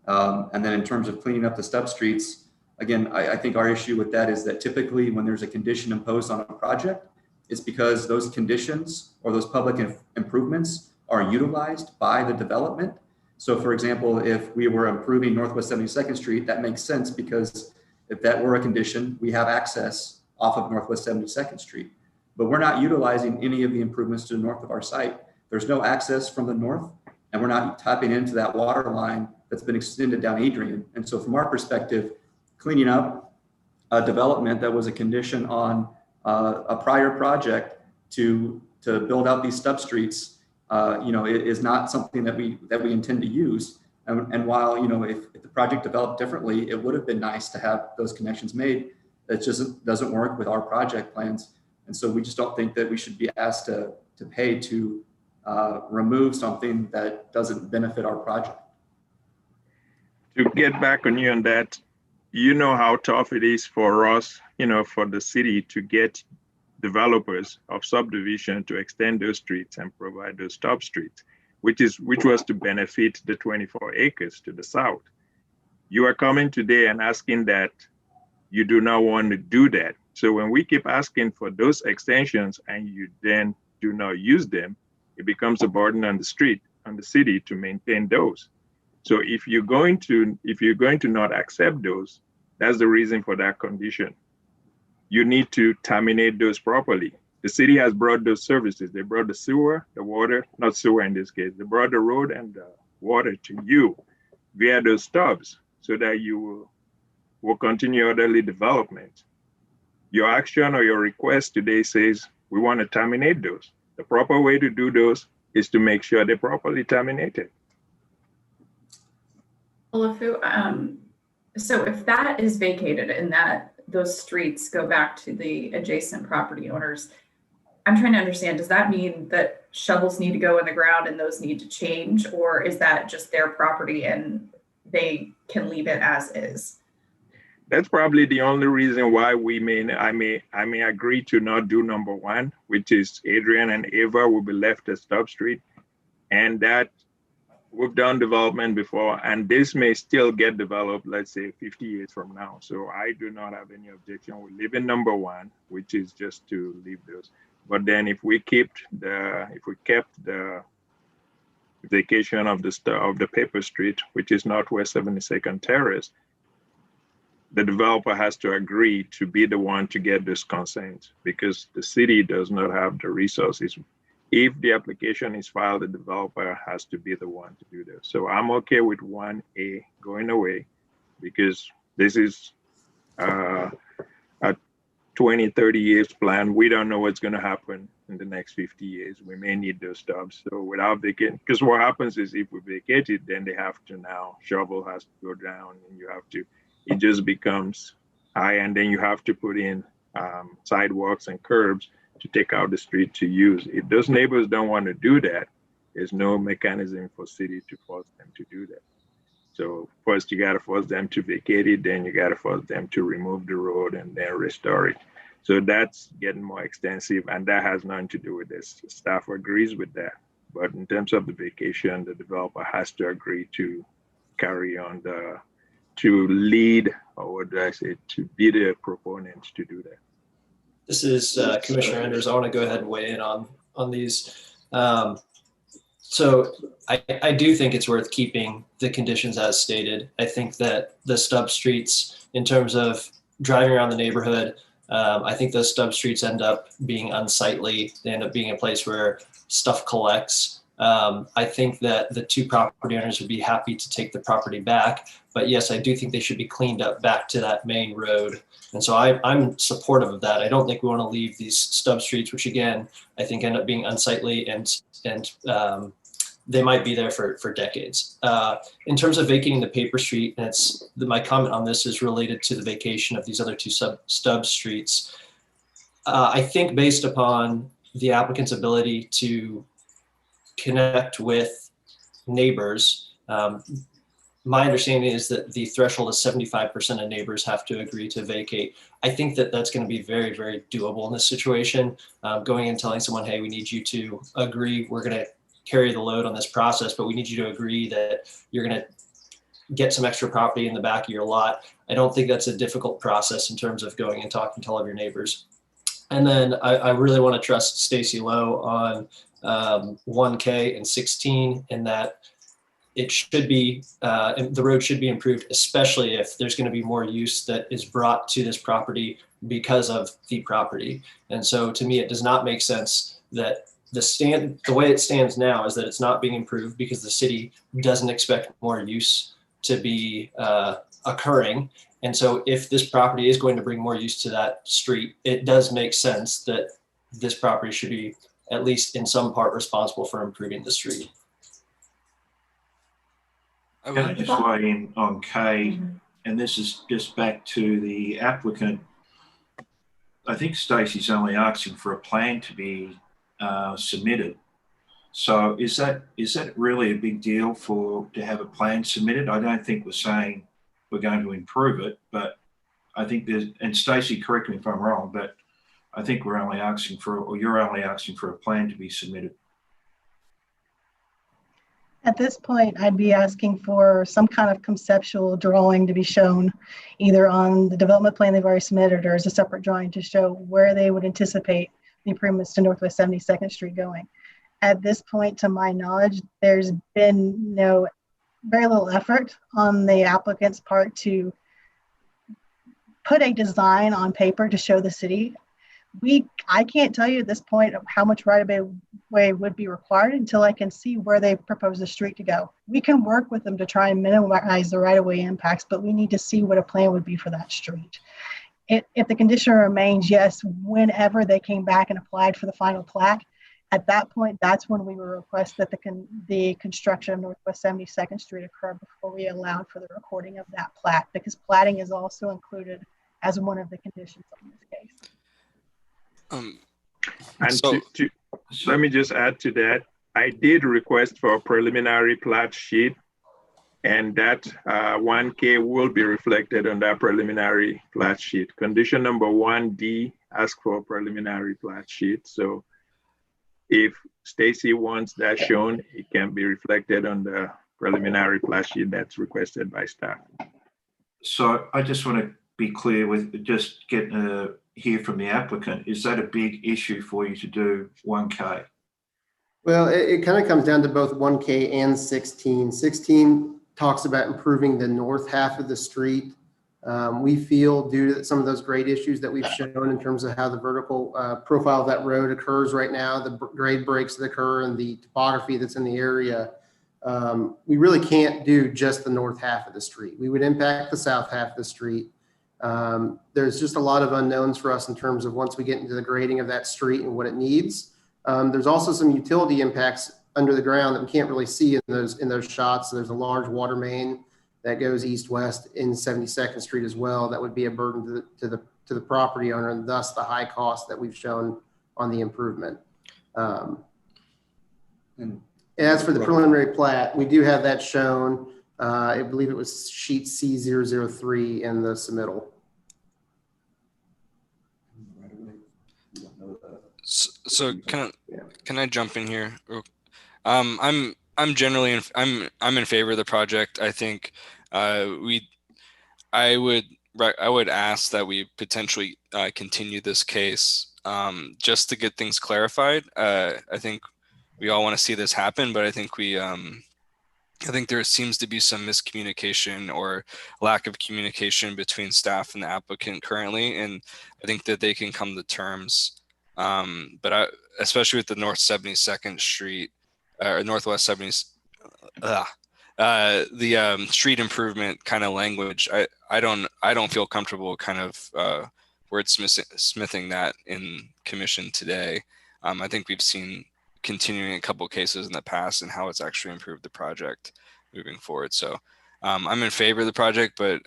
And then in terms of cleaning up the stub streets, again, I think our issue with that is that typically when there's a condition imposed on a project, it's because those conditions or those public improvements are utilized by the development. So for example, if we were improving Northwest 72nd Street, that makes sense because if that were a condition, we have access off of Northwest 72nd Street. But we're not utilizing any of the improvements to the north of our site. There's no access from the north, and we're not tapping into that water line that's been extended down Adrian. And so from our perspective, cleaning up a development that was a condition on a prior project to build out these stub streets, it is not something that we intend to use. And while, if the project developed differently, it would have been nice to have those connections made. It just doesn't work with our project plans. And so we just don't think that we should be asked to pay to remove something that doesn't benefit our project. To get back on you on that, you know how tough it is for us, for the city to get developers of subdivision to extend those streets and provide those stop streets, which was to benefit the 24 acres to the south. You are coming today and asking that you do not want to do that. So when we keep asking for those extensions and you then do not use them, it becomes a burden on the city to maintain those. So if you're going to not accept those, that's the reason for that condition. You need to terminate those properly. The city has brought those services. They brought the sewer, the water, not sewer in this case. They brought the road and the water to you via those stubs so that you will continue orderly development. Your action or your request today says we want to terminate those. The proper way to do those is to make sure they're properly terminated. Olafu, so if that is vacated and that those streets go back to the adjacent property owners, I'm trying to understand, does that mean that shovels need to go in the ground and those need to change, or is that just their property and they can leave it as is? That's probably the only reason why I may agree to not do number one, which is Adrian and Ava will be left at Stub Street, and that we've done development before, and this may still get developed, let's say 50 years from now. So I do not have any objection with leaving number one, which is just to leave those. But then if we kept the vacation of the paper street, which is Northwest 72nd Terrace, the developer has to agree to be the one to get this consent because the city does not have the resources. if the application is filed, the developer has to be the one to do that. So I'm okay with 1A going away because this is a 20, 30 years plan. We don't know what's going to happen in the next 50 years. We may need those stubs. So without vacating, because what happens is if we vacate it, then they have to now, shovel has to go down and you have to, it just becomes high, and then you have to put in sidewalks and curbs to take out the street to use. If those neighbors don't want to do that, there's no mechanism for city to force them to do that. So first you got to force them to vacate it, then you got to force them to remove the road and then restore it. So that's getting more extensive, and that has nothing to do with this. Staff agrees with that. But in terms of the vacation, the developer has to agree to carry on to lead, or what do I say, to be the proponent to do that. This is Commissioner Enders. I want to go ahead and weigh in on these. So I do think it's worth keeping the conditions as stated. I think that the stub streets, in terms of driving around the neighborhood, I think those stub streets end up being unsightly. They end up being a place where stuff collects. I think that the two property owners would be happy to take the property back. But yes, I do think they should be cleaned up back to that main road. And so I'm supportive of that. I don't think we want to leave these stub streets, which again, I think end up being unsightly and they might be there for decades. In terms of vacating the paper street, and my comment on this is related to the vacation of these other two stub streets. I think based upon the applicant's ability to connect with neighbors, my understanding is that the threshold is 75% of neighbors have to agree to vacate. I think that that's going to be very, very doable in this situation. Going and telling someone, hey, we need you to agree, we're going to carry the load on this process, but we need you to agree that you're going to get some extra property in the back of your lot. I don't think that's a difficult process in terms of going and talking to all of your neighbors. And then I really want to trust Stacy Lowe on 1K and 16 in that it should be, the road should be improved, especially if there's going to be more use that is brought to this property because of the property. And so to me, it does not make sense that the way it stands now is that it's not being improved because the city doesn't expect more use to be occurring. And so if this property is going to bring more use to that street, it does make sense that this property should be at least in some part responsible for improving the street. Can I just weigh in on K? And this is just back to the applicant. I think Stacey's only asking for a plan to be submitted. So is that really a big deal to have a plan submitted? I don't think we're saying we're going to improve it, but I think and Stacey, correct me if I'm wrong, but I think we're only asking for, or you're only asking for a plan to be submitted. At this point, I'd be asking for some kind of conceptual drawing to be shown either on the development plan they've already submitted or as a separate drawing to show where they would anticipate the improvements to Northwest 72nd Street going. At this point, to my knowledge, there's been very little effort on the applicant's part to put a design on paper to show the city. I can't tell you at this point how much right-of-way would be required until I can see where they propose the street to go. We can work with them to try and minimize the right-of-way impacts, but we need to see what a plan would be for that street. If the condition remains yes, whenever they came back and applied for the final plat, at that point, that's when we will request that the construction of Northwest 72nd Street occur before we allowed for the recording of that plat, because platting is also included as one of the conditions on this case. And let me just add to that. I did request for a preliminary plat sheet, and that 1K will be reflected on that preliminary plat sheet. Condition number 1D asks for a preliminary plat sheet. So if Stacy wants that shown, it can be reflected on the preliminary plat sheet that's requested by staff. So I just want to be clear with just getting hear from the applicant. Is that a big issue for you to do 1K? Well, it kind of comes down to both 1K and 16. 16 talks about improving the north half of the street. We feel due to some of those grade issues that we've shown in terms of how the vertical profile of that road occurs right now, the grade breaks that occur and the topography that's in the area, we really can't do just the north half of the street. We would impact the south half of the street. There's just a lot of unknowns for us in terms of once we get into the grading of that street and what it needs. There's also some utility impacts under the ground that we can't really see in those shots. So there's a large water main that goes east-west in 72nd Street as well. That would be a burden to the property owner, and thus the high cost that we've shown on the improvement. And as for the preliminary plat, we do have that shown. I believe it was sheet C003 in the submittal. So can I jump in here? I'm generally I'm in favor of the project. I think I would ask that we potentially continue this case just to get things clarified. I think we all want to see this happen, but I think I think there seems to be some miscommunication or lack of communication between staff and the applicant currently, and I think that they can come to terms. But especially with the North 72nd Street or Northwest 70s, the street improvement kind of language, I don't feel comfortable kind of wordsmithing that in commission today. I think we've seen continuing a couple of cases in the past and how it's actually improved the project moving forward. So I'm in favor of the project, but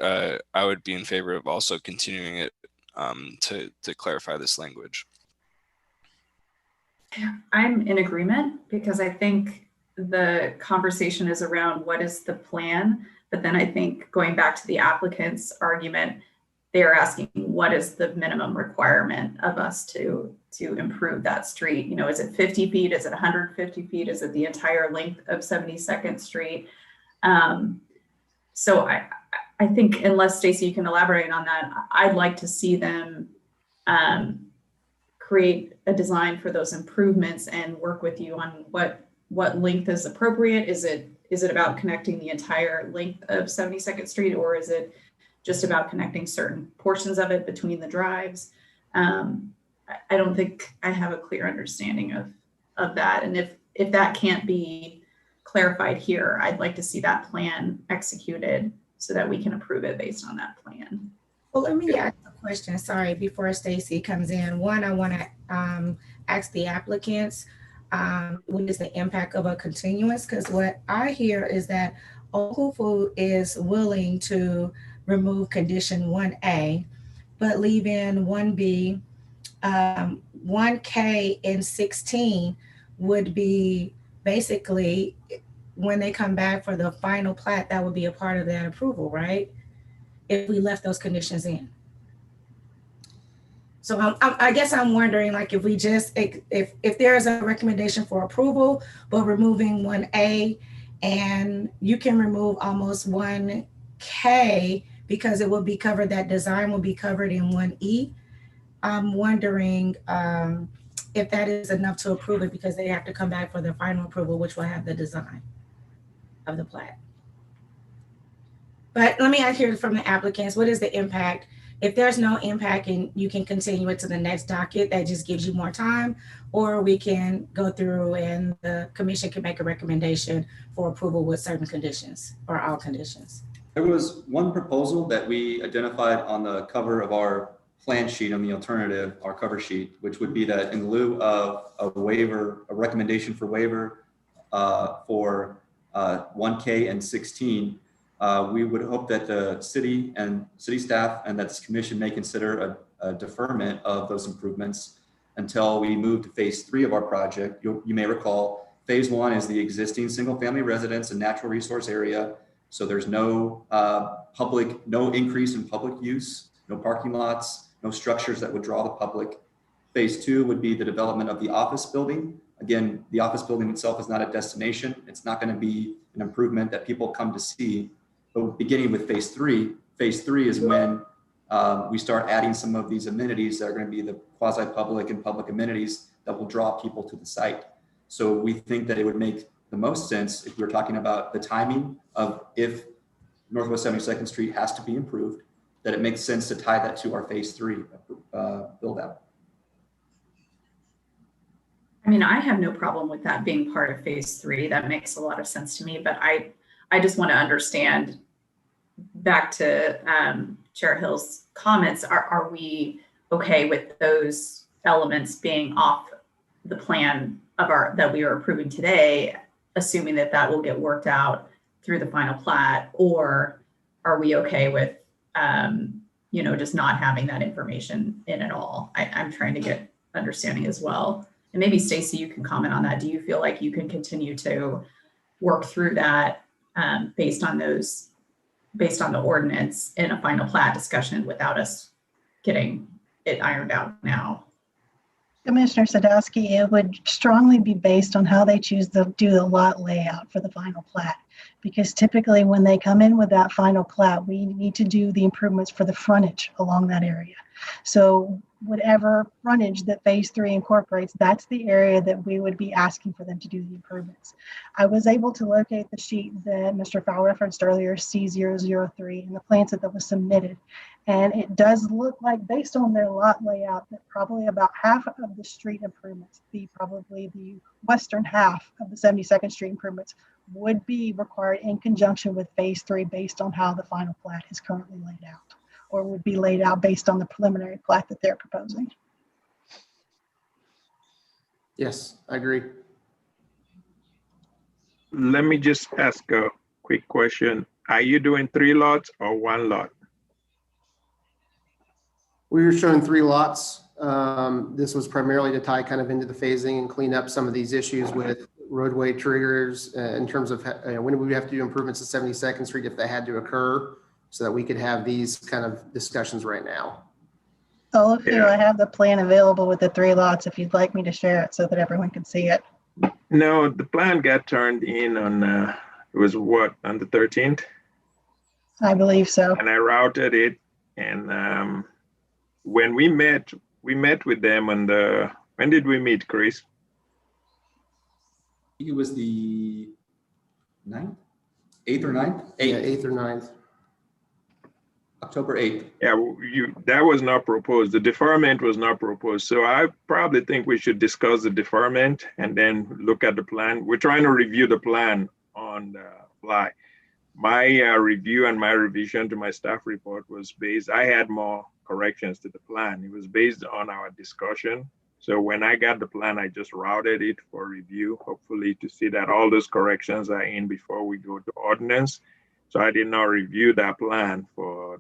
I would be in favor of also continuing it to clarify this language. I'm in agreement because I think the conversation is around what is the plan, but then I think going back to the applicant's argument, they're asking what is the minimum requirement of us to improve that street? You know, is it 50 feet? Is it 150 feet? Is it the entire length of 72nd Street? So I think, unless Stacy, you can elaborate on that, I'd like to see them create a design for those improvements and work with you on what length is appropriate. Is it about connecting the entire length of 72nd Street, or is it just about connecting certain portions of it between the drives? I don't think I have a clear understanding of that. And if that can't be clarified here, I'd like to see that plan executed so that we can approve it based on that plan. Well, let me ask a question, sorry, before Stacy comes in. One, I want to ask the applicants, what is the impact of a continuance? Because what I hear is that Okufu is willing to remove condition 1A, but leave in 1B, 1K and 16 would be basically, when they come back for the final plat, that would be a part of that approval, right? If we left those conditions in. So I guess I'm wondering, like, if we just, if there's a recommendation for approval, but removing 1A, and you can remove almost 1K because it will be covered, that design will be covered in 1E. I'm wondering if that is enough to approve it, because they have to come back for the final approval, which will have the design of the plat. But let me ask here from the applicants, what is the impact? If there's no impact and you can continue it to the next docket, that just gives you more time, or we can go through and the commission can make a recommendation for approval with certain conditions or all conditions. There was one proposal that we identified on the cover of our plan sheet on the alternative, our cover sheet, which would be that in lieu of a waiver, a recommendation for waiver for 1K and 16, we would hope that the city and city staff and that this commission may consider a deferment of those improvements until we move to phase 3 of our project. You may recall, phase 1 is the existing single family residence and natural resource area. So there's no no increase in public use, no parking lots, no structures that would draw the public. Phase 2 would be the development of the office building. Again, the office building itself is not a destination. It's not going to be an improvement that people come to see. But beginning with phase 3 is when we start adding some of these amenities that are going to be the quasi-public and public amenities that will draw people to the site. So we think that it would make the most sense if we're talking about the timing of if Northwest 72nd Street has to be improved, that it makes sense to tie that to our phase 3 build out. I mean, I have no problem with that being part of phase 3. That makes a lot of sense to me, but I just want to understand, back to Chair Hill's comments, are we okay with those elements being off the plan of that we are approving today, assuming that that will get worked out through the final plat, or are we okay with just not having that information in at all? I'm trying to get understanding as well. And maybe Stacy, you can comment on that. Do you feel like you can continue to work through that based on the ordinance in a final plat discussion without us getting it ironed out now? Commissioner Sadowski, it would strongly be based on how they choose to do the lot layout for the final plat. Because typically when they come in with that final plat, we need to do the improvements for the frontage along that area. So whatever frontage that phase 3 incorporates, that's the area that we would be asking for them to do the improvements. I was able to locate the sheet that Mr. Fowl referenced earlier, C003, and the plan set that was submitted. And it does look like, based on their lot layout, that probably about half of the street improvements, probably the western half of the 72nd Street improvements, would be required in conjunction with phase 3 based on how the final plat is currently laid out, or would be laid out based on the preliminary plat that they're proposing. Yes, I agree. Let me just ask a quick question. Are you doing 3 lots or 1 lot? We were showing 3 lots. This was primarily to tie kind of into the phasing and clean up some of these issues with roadway triggers in terms of when we have to do improvements to 72nd Street if they had to occur, so that we could have these kind of discussions right now. Oh, I have the plan available with the 3 lots if you'd like me to share it so that everyone can see it. No, the plan got turned in on, it was what, on the 13th? I believe so. And I routed it, and when we met with them on when did we meet, Chris? It was the 9th, 8th or 9th? 8th. Yeah, 8th or 9th. October 8th. Yeah, that was not proposed. The deferment was not proposed. So I probably think we should discuss the deferment and then look at the plan. We're trying to review the plan on the fly. My review and my revision to my staff report was based, I had more corrections to the plan. It was based on our discussion. So when I got the plan, I just routed it for review, hopefully to see that all those corrections are in before we go to ordinance. So I did not review that plan for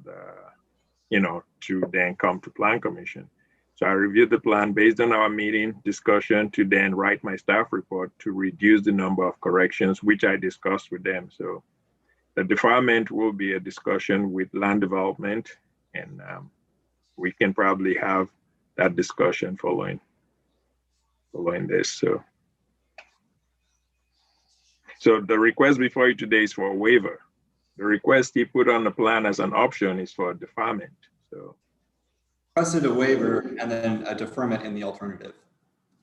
to then come to Plan Commission. So I reviewed the plan based on our meeting discussion to then write my staff report to reduce the number of corrections, which I discussed with them. So the deferment will be a discussion with land development, and we can probably have that discussion following this. So the request before you today is for a waiver. The request he put on the plan as an option is for deferment. So Requested a waiver and then a deferment in the alternative.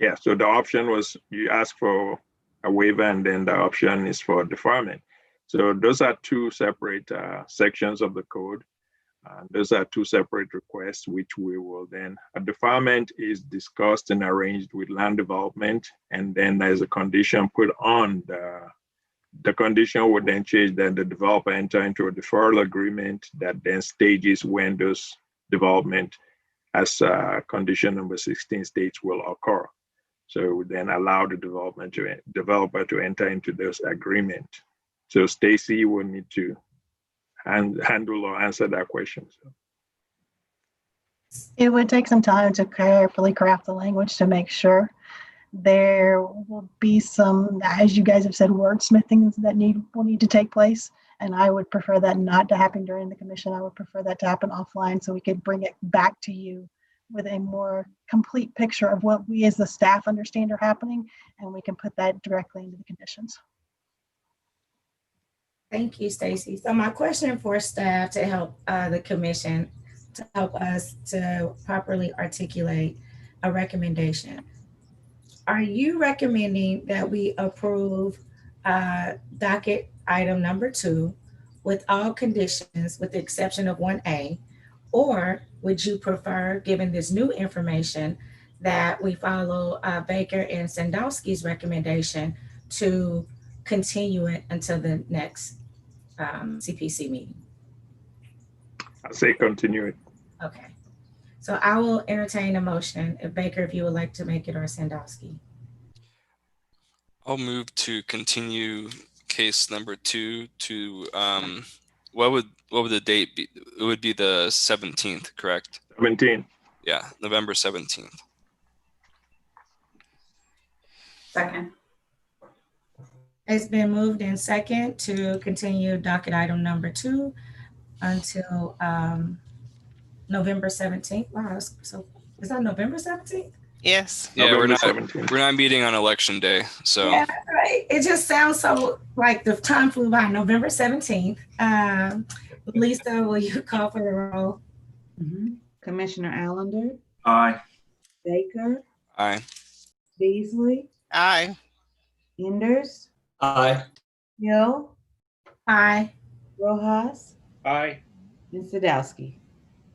Yeah, so the option was you ask for a waiver and then the option is for deferment. So those are 2 separate sections of the code. Those are 2 separate requests, which we will then, a deferment is discussed and arranged with land development, and then there's a condition put on the condition would then change that the developer enter into a deferral agreement that then stages when those development as condition number 16 states will occur. So it would then allow the developer to enter into this agreement. So Stacy will need to handle or answer that question. So. It would take some time to carefully craft the language to make sure. There will be some, as you guys have said, wordsmithing that will need to take place. And I would prefer that not to happen during the commission. I would prefer that to happen offline so we could bring it back to you with a more complete picture of what we as the staff understand are happening, and we can put that directly into the conditions. Thank you, Stacy. So my question for staff to help the commission, to help us to properly articulate a recommendation. Are you recommending that we approve docket item number 2 with all conditions with the exception of 1A? Or would you prefer, given this new information, that we follow Baker and Sandowski's recommendation to continue it until the next CPC meeting? I say continue it. Okay. So I will entertain a motion. If Baker, if you would like to make it, or Sandowski. I'll move to continue case number 2 to what would the date be? It would be the 17th, correct? 17. Yeah, November 17th. Second. It's been moved in second to continue docket item number 2 until November 17th. Wow, so is that November 17th? Yes. Yeah, November we're not meeting on election day, so Yeah, right. It just sounds so like the time flew by. November 17th. Lisa, will you call for the roll? Commissioner Allender, Aye. Baker, aye. Beasley, Aye. Enders, Aye. Hill, Aye. Rojas, Aye. and Sadowski.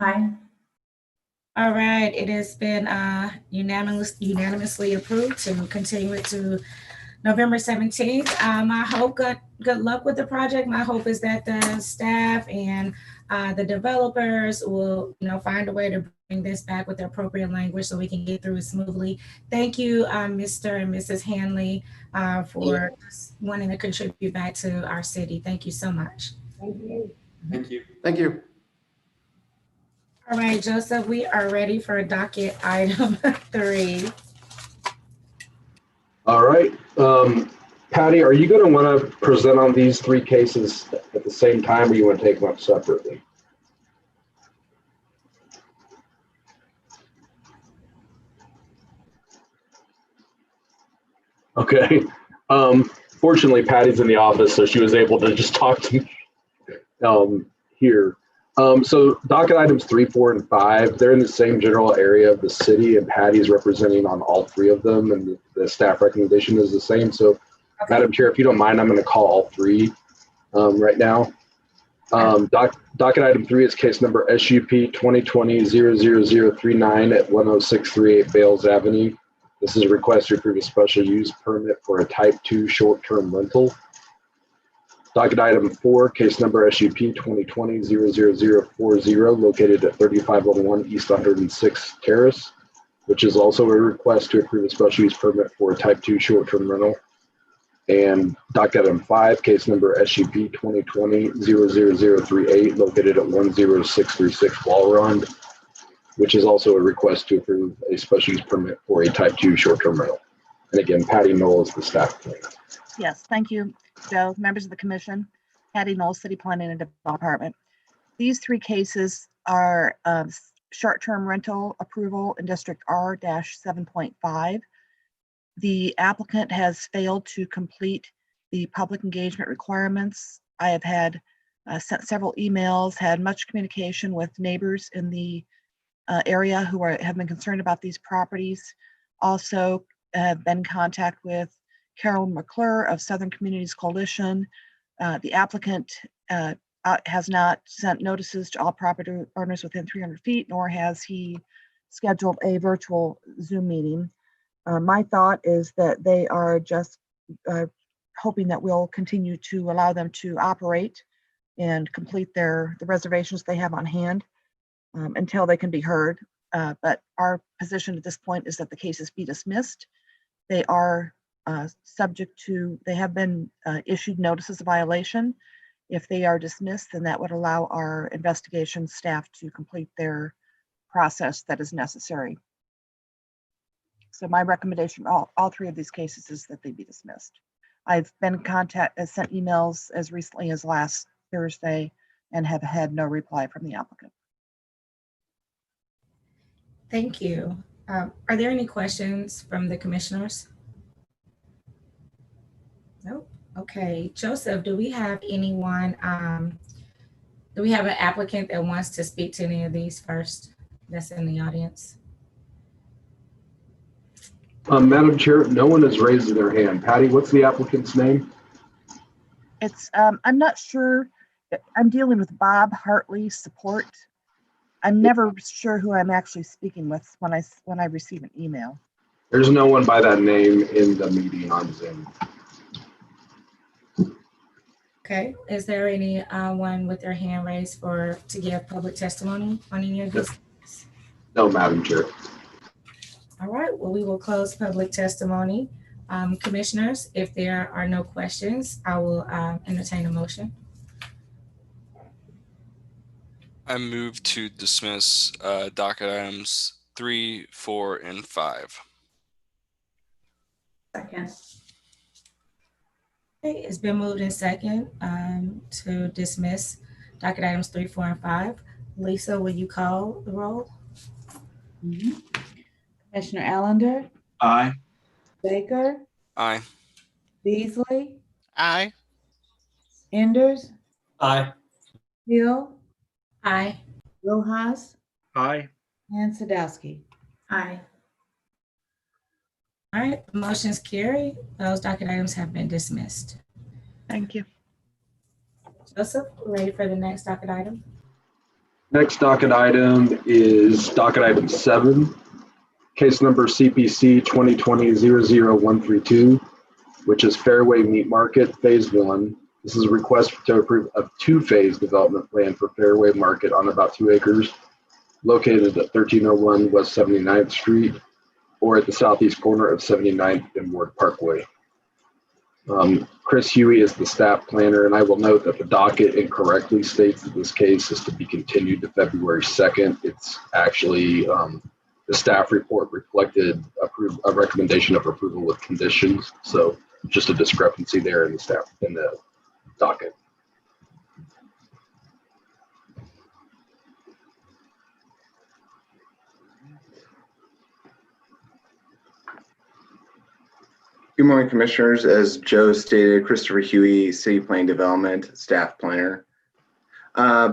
Aye. All right, it has been unanimously approved to continue it to November 17th. I hope good luck with the project. My hope is that the staff and the developers will, find a way to bring this back with the appropriate language so we can get through it smoothly. Thank you, Mr. and Mrs. Hanley, for wanting to contribute back to our city. Thank you so much. Thank you. Thank you. Thank you. All right, Joseph, we are ready for docket item 3. All right. Patty, are you going to want to present on these 3 cases at the same time, or you want to take them up separately? Okay. Fortunately, Patty's in the office, so she was able to just talk to me here. So docket items 3, 4, and 5, they're in the same general area of the city, and Patty's representing on all 3 of them, and the staff recommendation is the same. So, okay. Madam Chair, if you don't mind, I'm going to call all 3 right now. Docket item 3 is case number SUP 2020-00039 at 10638 Bales Avenue. This is a request to approve a special use permit for a type 2 short-term rental. Docket item 4, case number SUP 2020-00040, located at 3501 East 106th Terrace, which is also a request to approve a special use permit for a type 2 short-term rental. And docket item 5, case number SUP 2020-00038, located at 10636 Walrond, which is also a request to approve a special use permit for a type 2 short-term rental. And again, Patty Knoll is the staff planner. Yes, thank you, Joe, members of the commission. Patty Knoll, City Planning and Development Department. These 3 cases are short-term rental approval in District R-7.5. The applicant has failed to complete the public engagement requirements. I have had sent several emails, had much communication with neighbors in the area who have been concerned about these properties. Also have been in contact with Carolyn McClure of Southern Communities Coalition. The applicant has not sent notices to all property owners within 300 feet, nor has he scheduled a virtual Zoom meeting. My thought is that they are just hoping that we'll continue to allow them to operate and complete the reservations they have on hand until they can be heard. But our position at this point is that the cases be dismissed. They are subject to, they have been issued notices of violation. If they are dismissed, then that would allow our investigation staff to complete their process that is necessary. So my recommendation, all 3 of these cases, is that they be dismissed. I've been in contact, sent emails as recently as last Thursday, and have had no reply from the applicant. Thank you. Are there any questions from the commissioners? Nope. Okay, Joseph, do we have anyone, do we have an applicant that wants to speak to any of these first that's in the audience? Madam Chair, no one has raised their hand. Patty, what's the applicant's name? It's, I'm not sure. I'm dealing with Bob Hartley Support. I'm never sure who I'm actually speaking with when I receive an email. There's no one by that name in the meeting on Zoom. Okay, is there any one with their hand raised to give public testimony on any of this? No, Madam Chair. All right, well, we will close public testimony. Commissioners, if there are no questions, I will entertain a motion. I move to dismiss docket items 3, 4, and 5. Second. Okay, it's been moved in second to dismiss docket items 3, 4, and 5. Lisa, will you call the roll? Commissioner Allender, Aye. Baker, Aye. Beasley, Aye. Enders, Aye. Hill, Aye. Rojas, Aye. and Sadowski. Aye. All right, the motion's carried. Those docket items have been dismissed. Thank you. Joseph, ready for the next docket item? Next docket item is docket item 7, case number CPC 2020-00132, which is Fairway Meat Market Phase 1. This is a request to approve a 2-phase development plan for Fairway Market on about 2 acres, located at 1301 West 79th Street, or at the southeast corner of 79th and Ward Parkway. Chris Huey is the staff planner, and I will note that the docket incorrectly states that this case is to be continued to February 2nd. It's actually, the staff report reflected a recommendation of approval with conditions. So just a discrepancy there in the docket. Good morning, Commissioners. As Joe stated, Christopher Huey, City Planning Development, Staff Planner.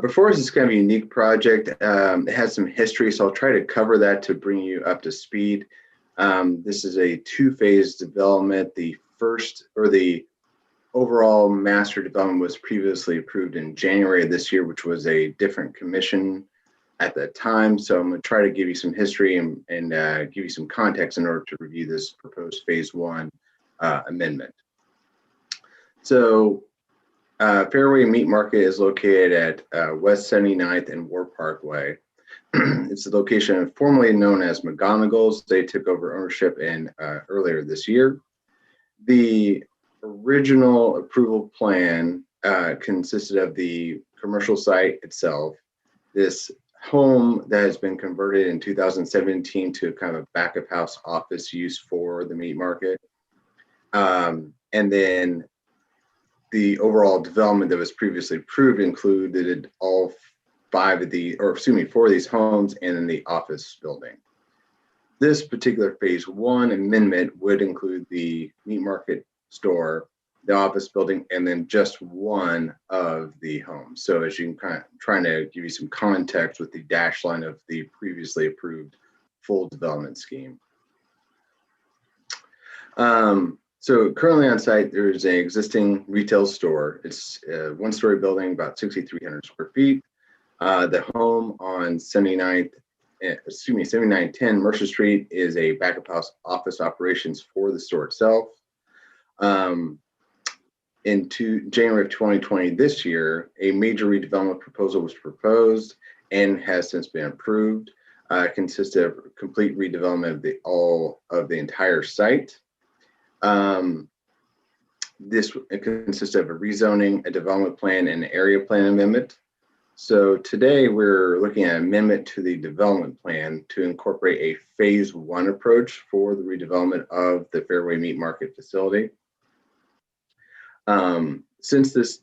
Before us is kind of a unique project. It has some history, so I'll try to cover that to bring you up to speed. This is a 2-phase development. The overall master development was previously approved in January of this year, which was a different commission at that time. So I'm going to try to give you some history and give you some context in order to review this proposed Phase 1 amendment. So Fairway Meat Market is located at West 79th and Ward Parkway. It's the location formerly known as McGonagall's. They took over ownership earlier this year. The original approval plan consisted of the commercial site itself, this home that has been converted in 2017 to kind of a back of house office use for the meat market. And then the overall development that was previously approved included all 4 of these homes and then the office building. This particular Phase 1 amendment would include the meat market store, the office building, and then just one of the homes. So as you can kind of trying to give you some context with the dash line of the previously approved full development scheme. So currently on site, there is an existing retail store. It's a 1-story building, about 6,300 square feet. The home on 7910 Mercer Street is a back of house office operations for the store itself. Into January of 2020, this year, a major redevelopment proposal was proposed and has since been approved. It consists of complete redevelopment of the entire site. This consists of a rezoning, a development plan, and an area plan amendment. So today we're looking at an amendment to the development plan to incorporate a Phase 1 approach for the redevelopment of the Fairway Meat Market facility. Since this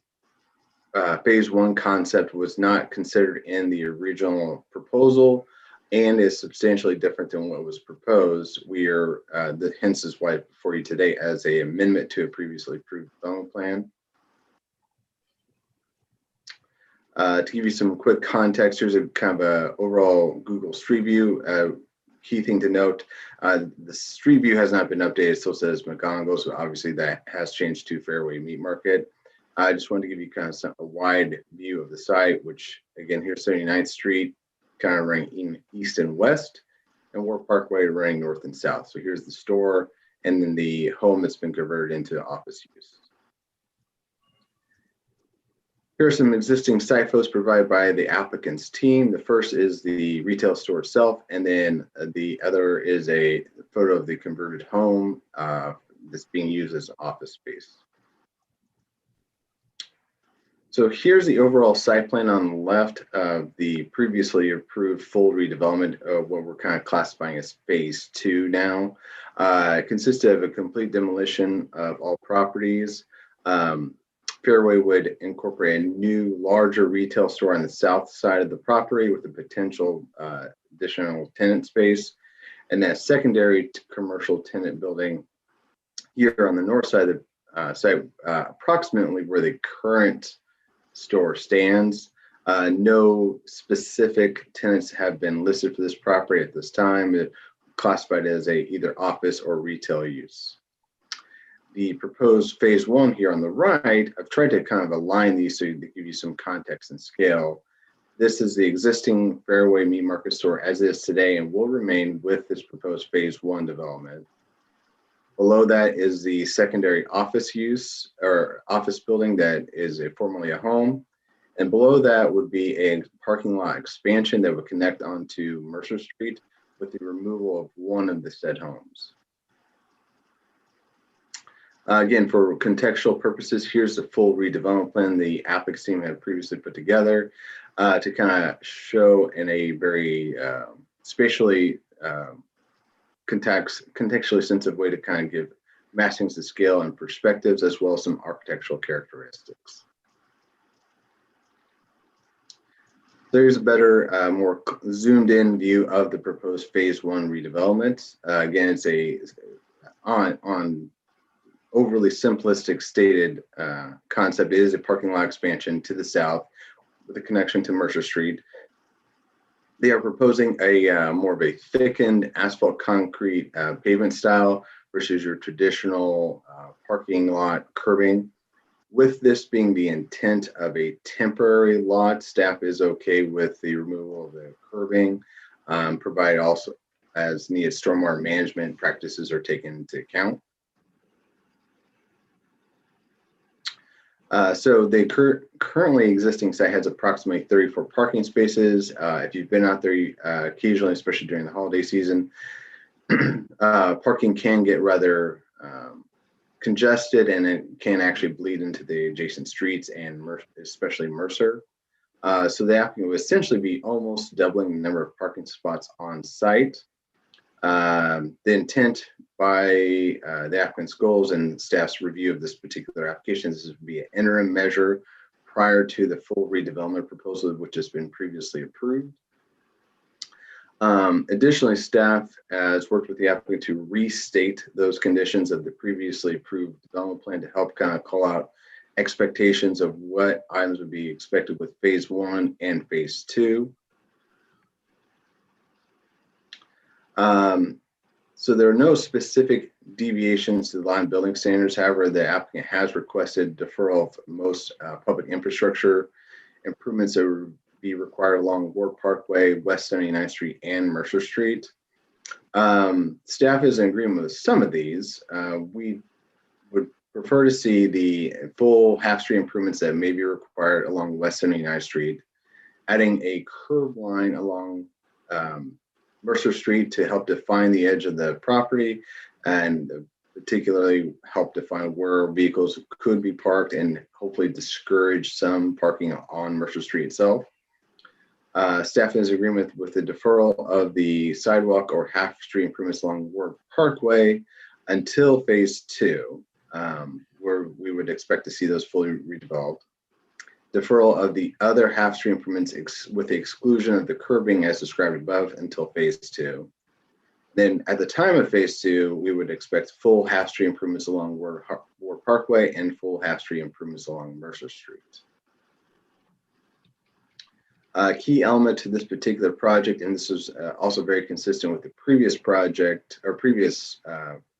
Phase 1 concept was not considered in the original proposal and is substantially different than what was proposed, we are, hence is why before you today as an amendment to a previously approved development plan. To give you some quick context, here's a kind of a overall Google Street View. Key thing to note, the Street View has not been updated, still says McGonagall, so obviously that has changed to Fairway Meat Market. I just wanted to give you kind of a wide view of the site, which again, here's 79th Street. kind of running east and west, and War Parkway running north and south. So here's the store, and then the home that's been converted into office use. Here are some existing site photos provided by the applicant's team. The first is the retail store itself, and then the other is a photo of the converted home that's being used as office space. So here's the overall site plan on the left of the previously approved full redevelopment of what we're kind of classifying as phase 2 now. It consisted of a complete demolition of all properties. Fairway would incorporate a new, larger retail store on the south side of the property with a potential additional tenant space, and that secondary commercial tenant building here on the north side of the site, approximately where the current store stands. No specific tenants have been listed for this property at this time. It classified as either office or retail use. The proposed phase 1 here on the right, I've tried to kind of align these so to give you some context and scale. This is the existing Fairway Meat Market store as is today and will remain with this proposed phase 1 development. Below that is the secondary office use or office building that is formerly a home. And below that would be a parking lot expansion that would connect onto Mercer Street with the removal of one of the said homes. Again, for contextual purposes, here's the full redevelopment plan the applicant team had previously put together to kind of show in a very spatially contextually sensitive way to kind of give massings to scale and perspectives, as well as some architectural characteristics. There's a better, more zoomed in view of the proposed phase 1 redevelopment. Again, it's on overly simplistic stated concept. It is a parking lot expansion to the south with a connection to Mercer Street. They are proposing a more of a thickened asphalt concrete pavement style versus your traditional parking lot curbing. With this being the intent of a temporary lot, staff is okay with the removal of the curbing, provided also as needed stormwater management practices are taken into account. So the currently existing site has approximately 34 parking spaces. If you've been out there occasionally, especially during the holiday season, parking can get rather congested, and it can actually bleed into the adjacent streets and especially Mercer. So the applicant would essentially be almost doubling the number of parking spots on site. The intent by the applicant's goals and staff's review of this particular application, this would be an interim measure prior to the full redevelopment proposal, which has been previously approved. Additionally, staff has worked with the applicant to restate those conditions of the previously approved development plan to help kind of call out expectations of what items would be expected with phase 1 and phase 2. So there are no specific deviations to the line building standards. However, the applicant has requested deferral of most public infrastructure improvements that would be required along War Parkway, West 79th Street, and Mercer Street. Staff is in agreement with some of these. We would prefer to see the full half-street improvements that may be required along West 79th Street, adding a curb line along Mercer Street to help define the edge of the property and particularly help define where vehicles could be parked and hopefully discourage some parking on Mercer Street itself. Staff is in agreement with the deferral of the sidewalk or half-street improvements along War Parkway until phase 2, where we would expect to see those fully redeveloped. Deferral of the other half-street improvements with the exclusion of the curbing as described above until phase 2. Then at the time of phase 2, we would expect full half-street improvements along War Parkway and full half-street improvements along Mercer Street. A key element to this particular project, and this is also very consistent with the previous project or previous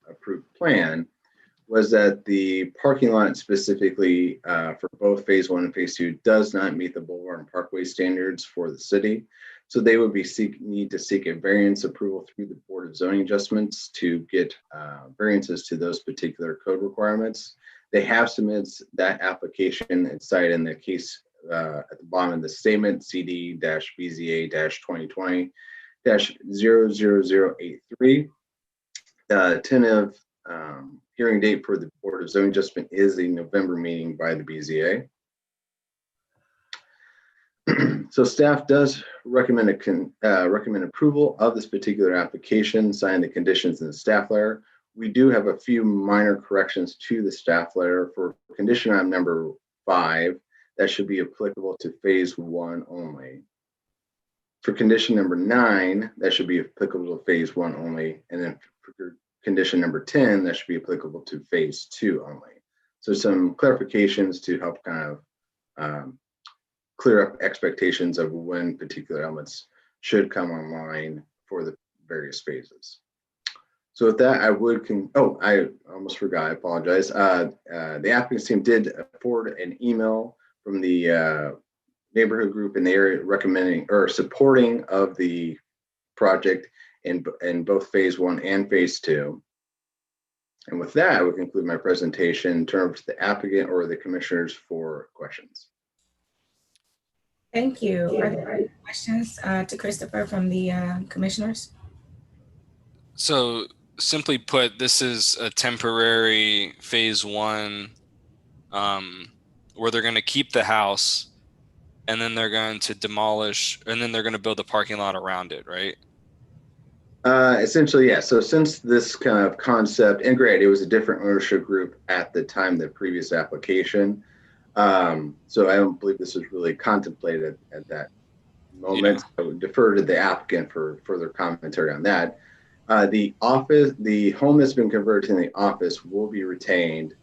approved plan, was that the parking lot specifically for both phase 1 and phase 2 does not meet the Boulevard and Parkway standards for the city. So they would be need to seek a variance approval through the Board of Zoning Adjustments to get variances to those particular code requirements. They have submitted that application. It's cited in the case at the bottom of the statement, CD-BZA-2020-00083. Tentative hearing date for the Board of Zoning Adjustment is a November meeting by the BZA. So staff does recommend approval of this particular application, sign the conditions in the staff letter. We do have a few minor corrections to the staff letter. For condition item number 5, that should be applicable to phase 1 only. For condition number 9, that should be applicable to phase 1 only. And then for condition number 10, that should be applicable to phase 2 only. So some clarifications to help kind of clear up expectations of when particular elements should come online for the various phases. So with that, I almost forgot, I apologize. The applicants team did forward an email from the neighborhood group in the area recommending or supporting of the project in both phase 1 and phase 2. And with that, I would conclude my presentation, turn over to the applicant or the commissioners for questions. Thank you. Are there any questions to Christopher from the commissioners? So simply put, this is a temporary phase 1 where they're going to keep the house and then they're going to demolish and then they're going to build a parking lot around it, right? Essentially, yeah. So since this kind of concept, and granted, it was a different ownership group at the time, the previous application. So I don't believe this was really contemplated at that moment. Yeah. I would defer to the applicant for further commentary on that. The home that's been converted to the office will be retained.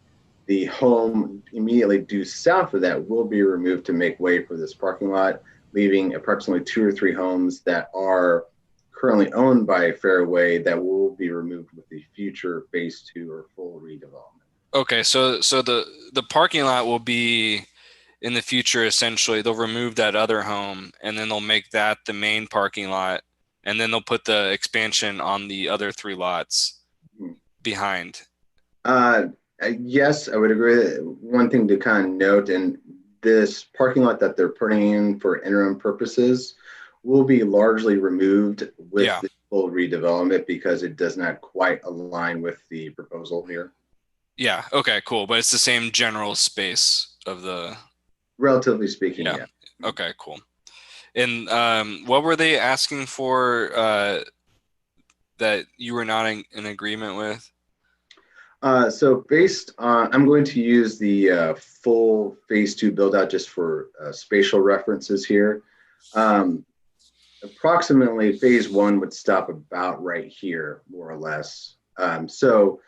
The home immediately due south of that will be removed to make way for this parking lot, leaving approximately 2 or 3 homes that are currently owned by Fairway that will be removed with the future phase 2 or full redevelopment. Okay, so the parking lot will be in the future. Essentially, they'll remove that other home and then they'll make that the main parking lot, and then they'll put the expansion on the other 3 lots behind. Yes, I would agree. One thing to kind of note, and this parking lot that they're putting in for interim purposes will be largely removed with the full redevelopment because it does not quite align with the proposal here. Yeah. Okay, cool. But it's the same general space of the. Relatively speaking, yeah. Okay, cool. And what were they asking for that you were not in agreement with? So based on, I'm going to use the full phase 2 build out just for spatial references here. Approximately phase 1 would stop about right here, more or less. So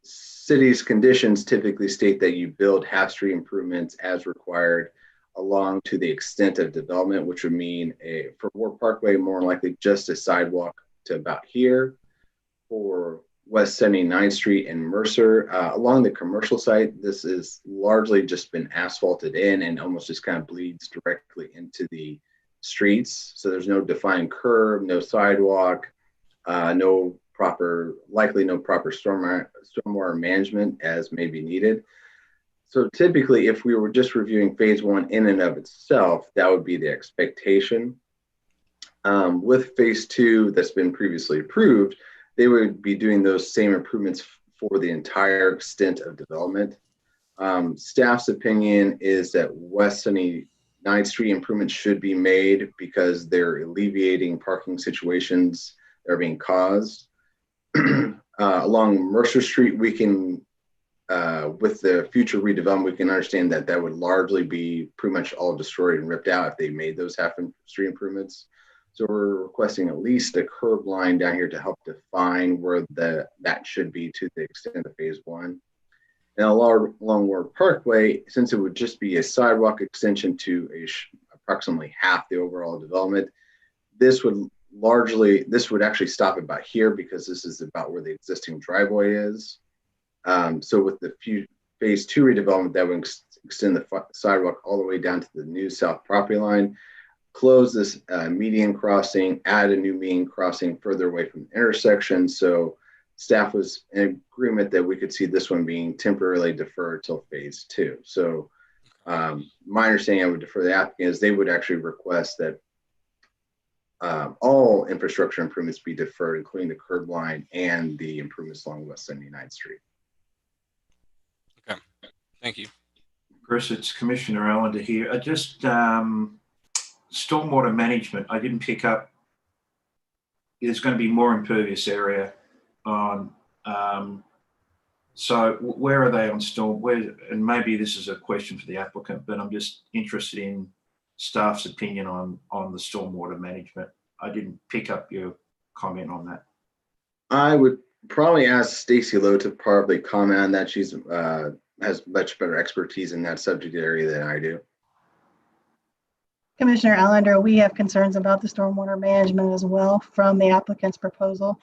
city's conditions typically state that you build half-street improvements as required along to the extent of development, which would mean for War Parkway, more likely just a sidewalk to about here. For West 79th Street and Mercer, along the commercial site, this has largely just been asphalted in and almost just kind of bleeds directly into the streets. So there's no defined curb, no sidewalk, no proper stormwater management as may be needed. So typically, if we were just reviewing phase 1 in and of itself, that would be the expectation. With phase 2 that's been previously approved, they would be doing those same improvements for the entire extent of development. Staff's opinion is that West 79th Street improvements should be made because they're alleviating parking situations that are being caused. Along Mercer Street, we can, with the future redevelopment, we can understand that that would largely be pretty much all destroyed and ripped out if they made those half-street improvements. So we're requesting at least a curb line down here to help define where that should be to the extent of phase 1. And along War Parkway, since it would just be a sidewalk extension to approximately half the overall development, this would actually stop about here because this is about where the existing driveway is. So with the phase 2 redevelopment, that would extend the sidewalk all the way down to the new south property line. close this median crossing, add a new median crossing further away from the intersection. So staff was in agreement that we could see this one being temporarily deferred till phase 2. So my understanding, I would defer the applicant is they would actually request that all infrastructure improvements be deferred, including the curb line and the improvements along West 79th Street. Okay, thank you. Chris, it's Commissioner Allender here. I just, stormwater management, I didn't pick up, there's going to be more impervious area on, so where are they on storm, and maybe this is a question for the applicant, but I'm just interested in staff's opinion on the stormwater management. I didn't pick up your comment on that. I would probably ask Stacy Lowe to probably comment on that. She's has much better expertise in that subject area than I do. Commissioner Allender, we have concerns about the stormwater management as well from the applicant's proposal.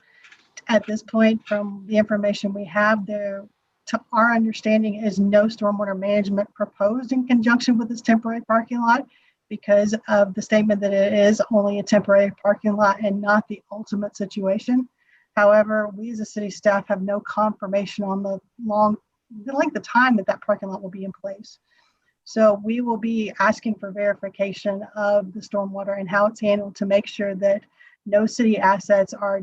At this point, from the information we have there, to our understanding is no stormwater management proposed in conjunction with this temporary parking lot because of the statement that it is only a temporary parking lot and not the ultimate situation. However, we as a city staff have no confirmation on the length of time that parking lot will be in place. So we will be asking for verification of the stormwater and how it's handled to make sure that no city assets are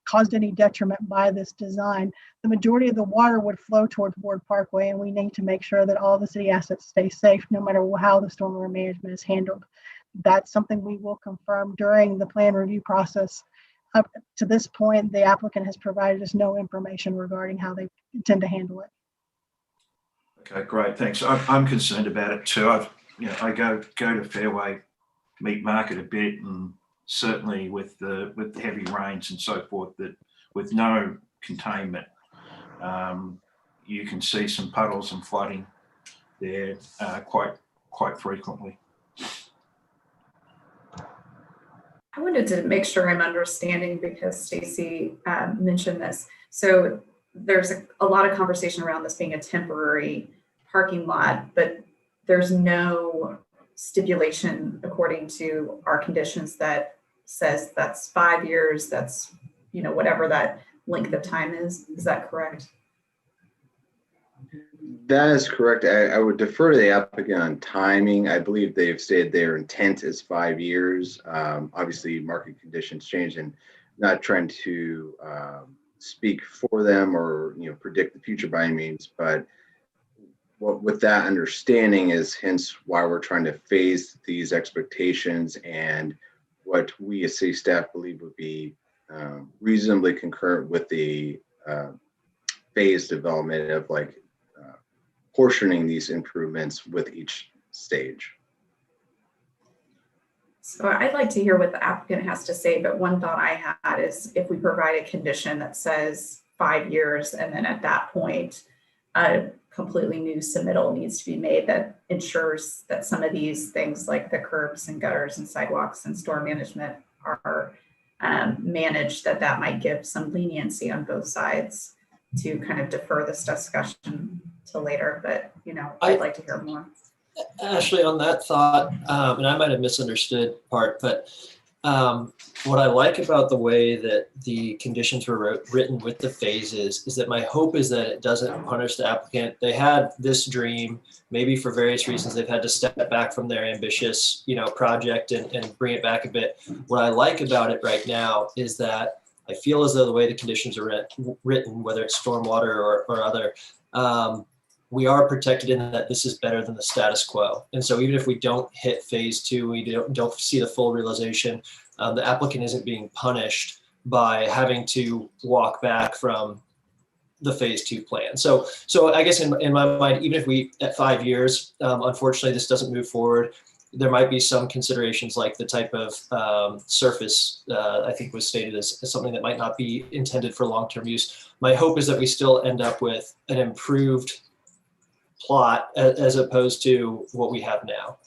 caused any detriment by this design. The majority of the water would flow towards Ward Parkway, and we need to make sure that all the city assets stay safe no matter how the stormwater management is handled. That's something we will confirm during the plan review process. Up to this point, the applicant has provided us no information regarding how they intend to handle it. Okay, great, thanks. I'm concerned about it too. I go to Fairway Meat Market a bit, and certainly with the heavy rains and so forth, that with no containment, you can see some puddles and flooding there quite frequently. I wanted to make sure I'm understanding because Stacy mentioned this. So there's a lot of conversation around this being a temporary parking lot, but there's no stipulation according to our conditions that says that's 5 years, that's, whatever that length of time is. Is that correct? That is correct. I would defer to the applicant on timing. I believe they've stated their intent is 5 years. Obviously, market conditions change, and not trying to speak for them or predict the future by any means. But with that understanding is hence why we're trying to phase these expectations and what we as city staff believe would be reasonably concurrent with the phase development of portioning these improvements with each stage. So I'd like to hear what the applicant has to say, but one thought I had is if we provide a condition that says 5 years, and then at that point, a completely new submittal needs to be made that ensures that some of these things like the curbs and gutters and sidewalks and storm management are managed, that might give some leniency on both sides to kind of defer this discussion to later, but I'd like to hear more. Ashley, on that thought, and I might have misunderstood part, but what I like about the way that the conditions were written with the phases is that my hope is that it doesn't punish the applicant. They had this dream, maybe for various reasons they've had to step back from their ambitious, project and bring it back a bit. What I like about it right now is that I feel as though the way the conditions are written, whether it's stormwater or other, we are protected in that this is better than the status quo. And so even if we don't hit phase 2, we don't see the full realization, the applicant isn't being punished by having to walk back from the phase 2 plan. So I guess in my mind, even if we at 5 years, unfortunately, this doesn't move forward, there might be some considerations like the type of surface I think was stated as something that might not be intended for long-term use. My hope is that we still end up with an improved plot as opposed to what we have now.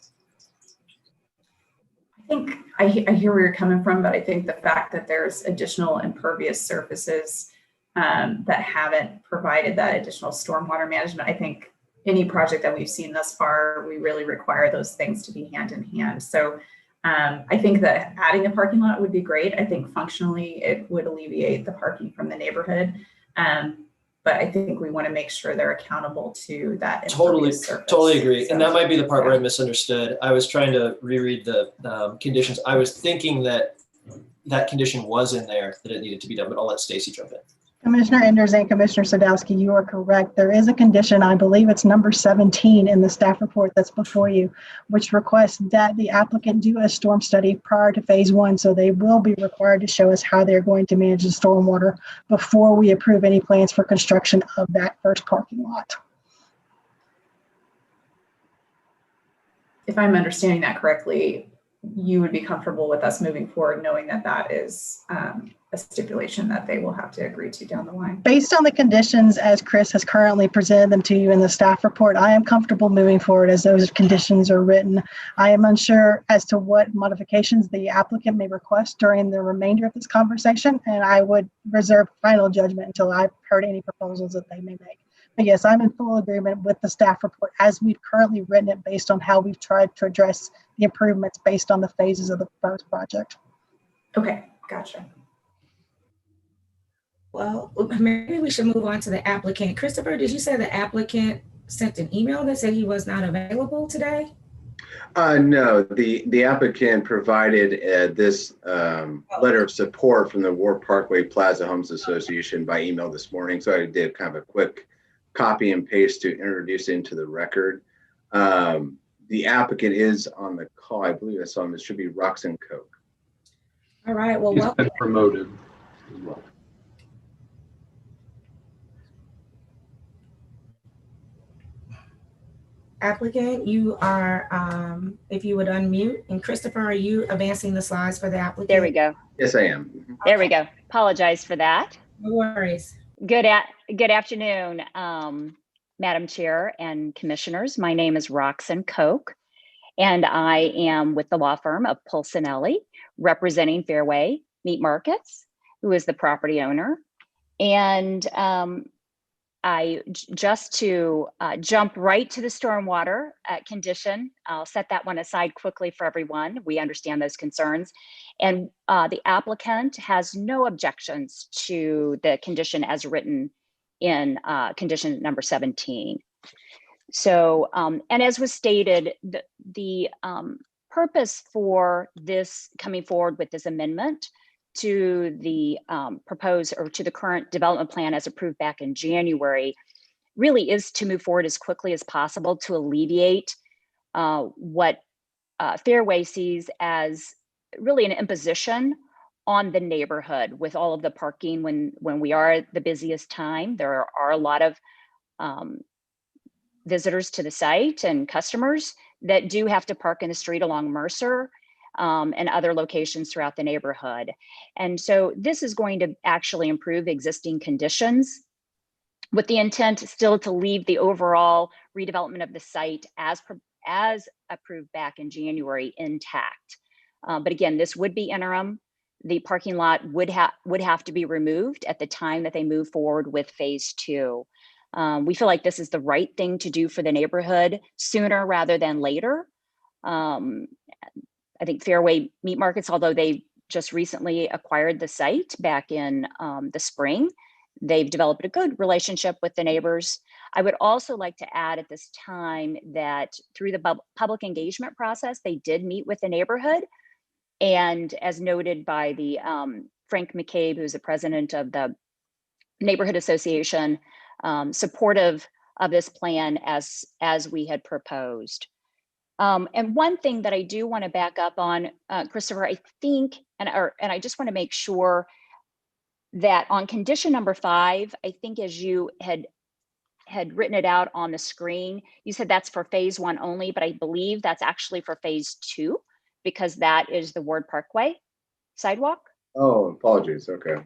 I think I hear where you're coming from, but I think the fact that there's additional impervious surfaces that haven't provided that additional stormwater management, I think any project that we've seen thus far, we really require those things to be hand in hand. So I think that adding a parking lot would be great. I think functionally it would alleviate the parking from the neighborhood. But I think we want to make sure they're accountable to that. Totally agree. And that might be the part where I yeah. misunderstood. I was trying to reread the conditions. I was thinking that that condition was in there, that it needed to be done, but I'll let Stacy jump in. Commissioner Enders and Commissioner Sadowski, you are correct. There is a condition, I believe it's number 17 in the staff report that's before you, which requests that the applicant do a storm study prior to phase 1. So they will be required to show us how they're going to manage the stormwater before we approve any plans for construction of that first parking lot. If I'm understanding that correctly, you would be comfortable with us moving forward, knowing that that is a stipulation that they will have to agree to down the line. Based on the conditions as Chris has currently presented them to you in the staff report, I am comfortable moving forward as those conditions are written. I am unsure as to what modifications the applicant may request during the remainder of this conversation, and I would reserve final judgment until I've heard any proposals that they may make. But yes, I'm in full agreement with the staff report as we've currently written it based on how we've tried to address the improvements based on the phases of the proposed project. Okay, gotcha. Well, maybe we should move on to the applicant. Christopher, did you say the applicant sent an email that said he was not available today? No, the applicant provided this letter of support from the War Parkway Plaza Homes Association by email this morning. So I did kind of a quick copy and paste to introduce into the record. The applicant is on the call. I believe I saw him. It should be Roxanne Koch. All right. Well, He's welcome. been promoted as well. Applicant, you are, if you would unmute, and Christopher, are you advancing the slides for the applicant? There we go. Yes, I am. There we go. Apologize for that. No worries. Good afternoon, Madam Chair and Commissioners. My name is Roxanne Koch, and I am with the law firm of Pulcinelli, representing Fairway Meat Markets, who is the property owner. And just to jump right to the stormwater condition, I'll set that one aside quickly for everyone. We understand those concerns. And the applicant has no objections to the condition as written in condition number 17. So, and as was stated, the purpose for this coming forward with this amendment to the proposed or to the current development plan as approved back in January really is to move forward as quickly as possible to alleviate what Fairway sees as really an imposition on the neighborhood with all of the parking when we are at the busiest time. There are a lot of visitors to the site and customers that do have to park in the street along Mercer and other locations throughout the neighborhood. And so this is going to actually improve existing conditions with the intent still to leave the overall redevelopment of the site as approved back in January intact. But again, this would be interim. The parking lot would have to be removed at the time that they move forward with phase 2. We feel like this is the right thing to do for the neighborhood sooner rather than later. I think Fairway Meat Markets, although they just recently acquired the site back in the spring, they've developed a good relationship with the neighbors. I would also like to add at this time that through the public engagement process, they did meet with the neighborhood. And as noted by the Frank McCabe, who's the president of the Neighborhood Association, supportive of this plan as we had proposed. And one thing that I do want to back up on, Christopher, I think, and I just want to make sure that on condition number 5, I think as you had written it out on the screen, you said that's for phase 1 only, but I believe that's actually for phase 2 because that is the Ward Parkway sidewalk. Oh, apologies. Okay.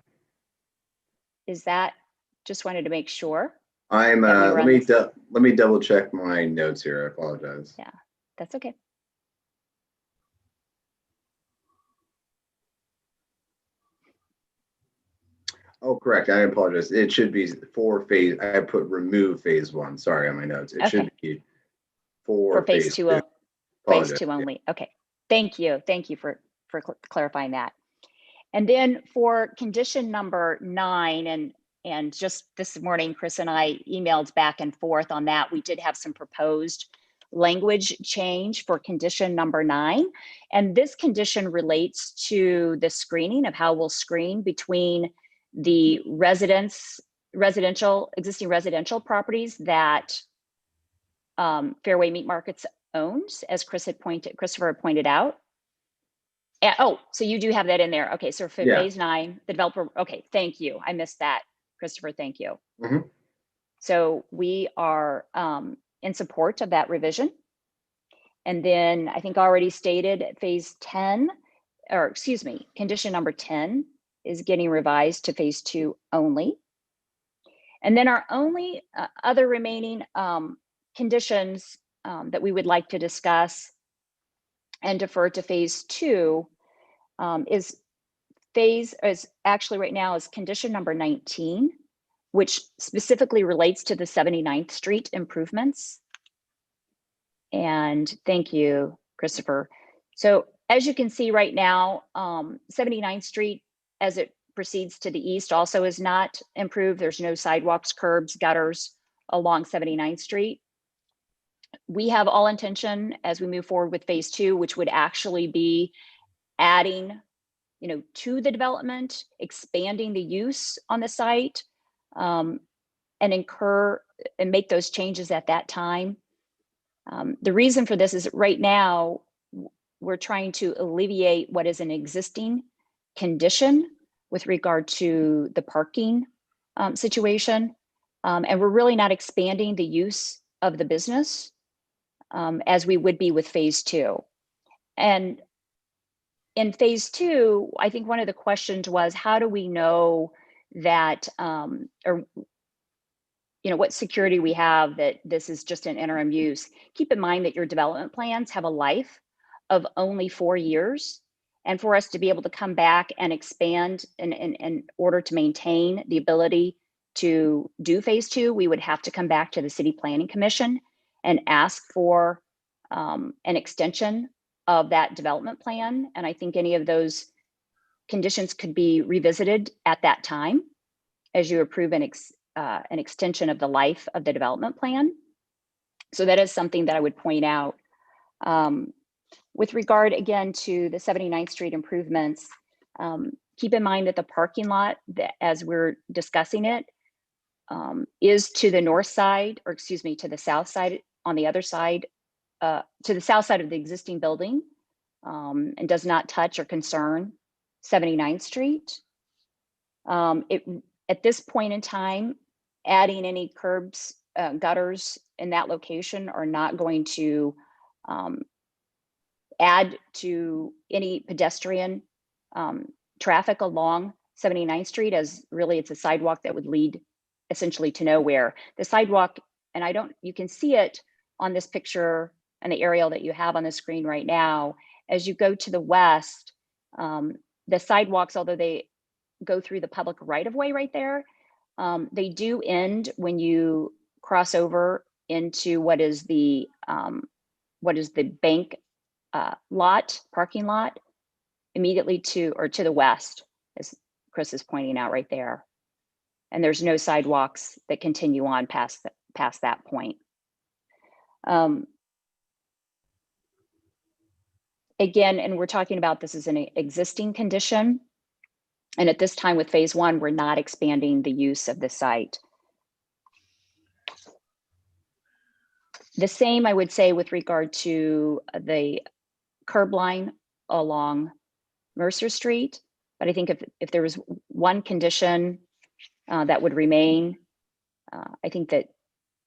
Is that, just wanted to make sure. I'm let me double check my notes here. I apologize. Yeah, that's okay. Oh, correct. I apologize. It should be for phase. I put remove phase 1. Sorry on my notes. It should be for phase 2. Phase 2 only. Okay. Thank you for clarifying that. And then for condition number 9, and just this morning, Chris and I emailed back and forth on that. We did have some proposed language change for condition number 9. And this condition relates to the screening of how we'll screen between the existing residential properties that Fairway Meat Markets owns, as Christopher had pointed out. Oh, so you do have that in there. Okay, so for phase 9, the developer, okay, thank you. I missed that, Christopher, thank you. Mhm. So we are in support of that revision. And then I think already stated phase 10, or excuse me, condition number 10 is getting revised to phase 2 only. And then our only other remaining conditions that we would like to discuss and defer to phase 2 is actually right now is condition number 19, which specifically relates to the 79th Street improvements. And thank you, Christopher. So as you can see right now, 79th Street, as it proceeds to the east, also is not improved. There's no sidewalks, curbs, gutters along 79th Street. We have all intention as we move forward with phase 2, which would actually be adding, to the development, expanding the use on the site, and make those changes at that time. The reason for this is right now we're trying to alleviate what is an existing condition with regard to the parking situation, and we're really not expanding the use of the business as we would be with phase 2. And in phase 2, I think one of the questions was, how do we know that, what security we have that this is just an interim use? Keep in mind that your development plans have a life of only 4 years. And for us to be able to come back and expand in order to maintain the ability to do phase 2, we would have to come back to the City Planning Commission and ask for an extension of that development plan. And I think any of those conditions could be revisited at that time as you approve an extension of the life of the development plan. So that is something that I would point out. With regard again to the 79th Street improvements, keep in mind that the parking lot, as we're discussing it, is to the north side, or excuse me, to the south side, on the other side, to the south side of the existing building, and does not touch or concern 79th Street. At this point in time, adding any curbs, gutters in that location are not going to add to any pedestrian traffic along 79th Street, as really it's a sidewalk that would lead essentially to nowhere. The sidewalk, and you can see it on this picture and the aerial that you have on the screen right now. As you go to the west, the sidewalks, although they go through the public right-of-way right there, they do end when you cross over into what is the bank parking lot immediately to the west, as Chris is pointing out right there. And there's no sidewalks that continue on past that point. Again, and we're talking about this as an existing condition. And at this time with phase 1, we're not expanding the use of the site. The same I would say with regard to the curb line along Mercer Street. But I think if there was one condition that would remain, I think that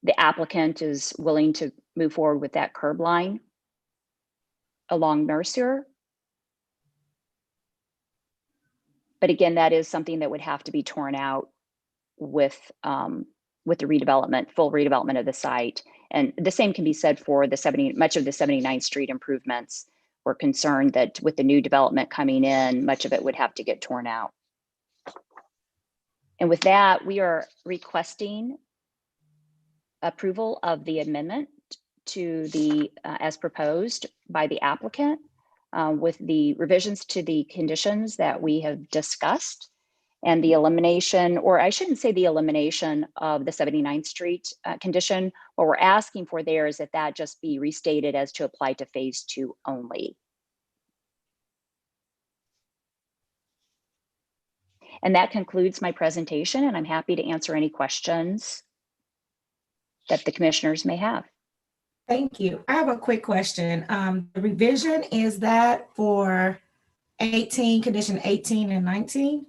the applicant is willing to move forward with that curb line along Mercer. But again, that is something that would have to be torn out with the redevelopment, full redevelopment of the site. And the same can be said for much of the 79th Street improvements. We're concerned that with the new development coming in, much of it would have to get torn out. And with that, we are requesting approval of the amendment to the as proposed by the applicant. with the revisions to the conditions that we have discussed and the elimination, or I shouldn't say the elimination of the 79th Street condition. What we're asking for there is that that just be restated as to apply to phase 2 only. And that concludes my presentation, and I'm happy to answer any questions that the commissioners may have. Thank you. I have a quick question. The revision, is that for 18, condition 18 and 19?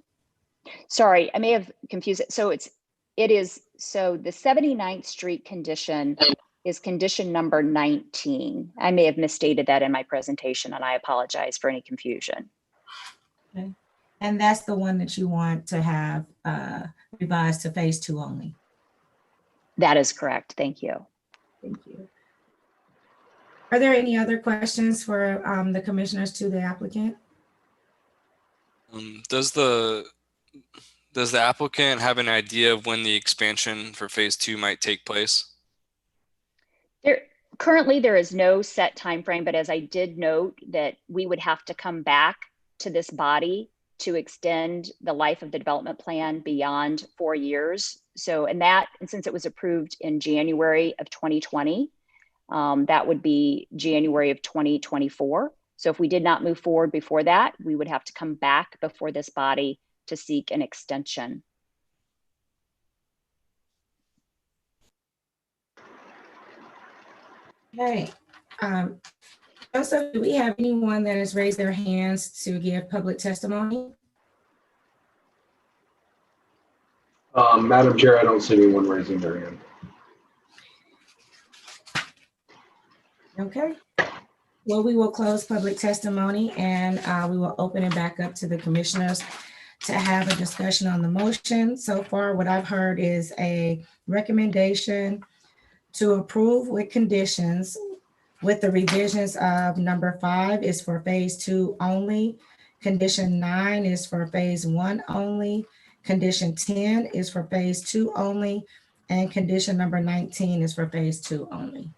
Sorry, I may have confused it. So the 79th Street condition is condition number 19. I may have misstated that in my presentation, and I apologize for any confusion. Okay. And that's the one that you want to have revised to phase 2 only? That is correct. Thank you. Thank you. Are there any other questions for the commissioners to the applicant? Does the applicant have an idea of when the expansion for phase 2 might take place? Currently, there is no set time frame, but as I did note that we would have to come back to this body to extend the life of the development plan beyond 4 years. So, and since it was approved in January of 2020, that would be January of 2024. So if we did not move forward before that, we would have to come back before this body to seek an extension. Okay. Joseph, do we have anyone that has raised their hands to give public testimony? Madam Chair, I don't see anyone raising their hand. Okay. Well, we will close public testimony and we will open it back up to the commissioners to have a discussion on the motion. So far, what I've heard is a recommendation to approve with conditions, with the revisions of number 5 is for phase 2 only. Condition 9 is for phase 1 only. Condition 10 is for phase 2 only. And condition number 19 is for phase 2 only.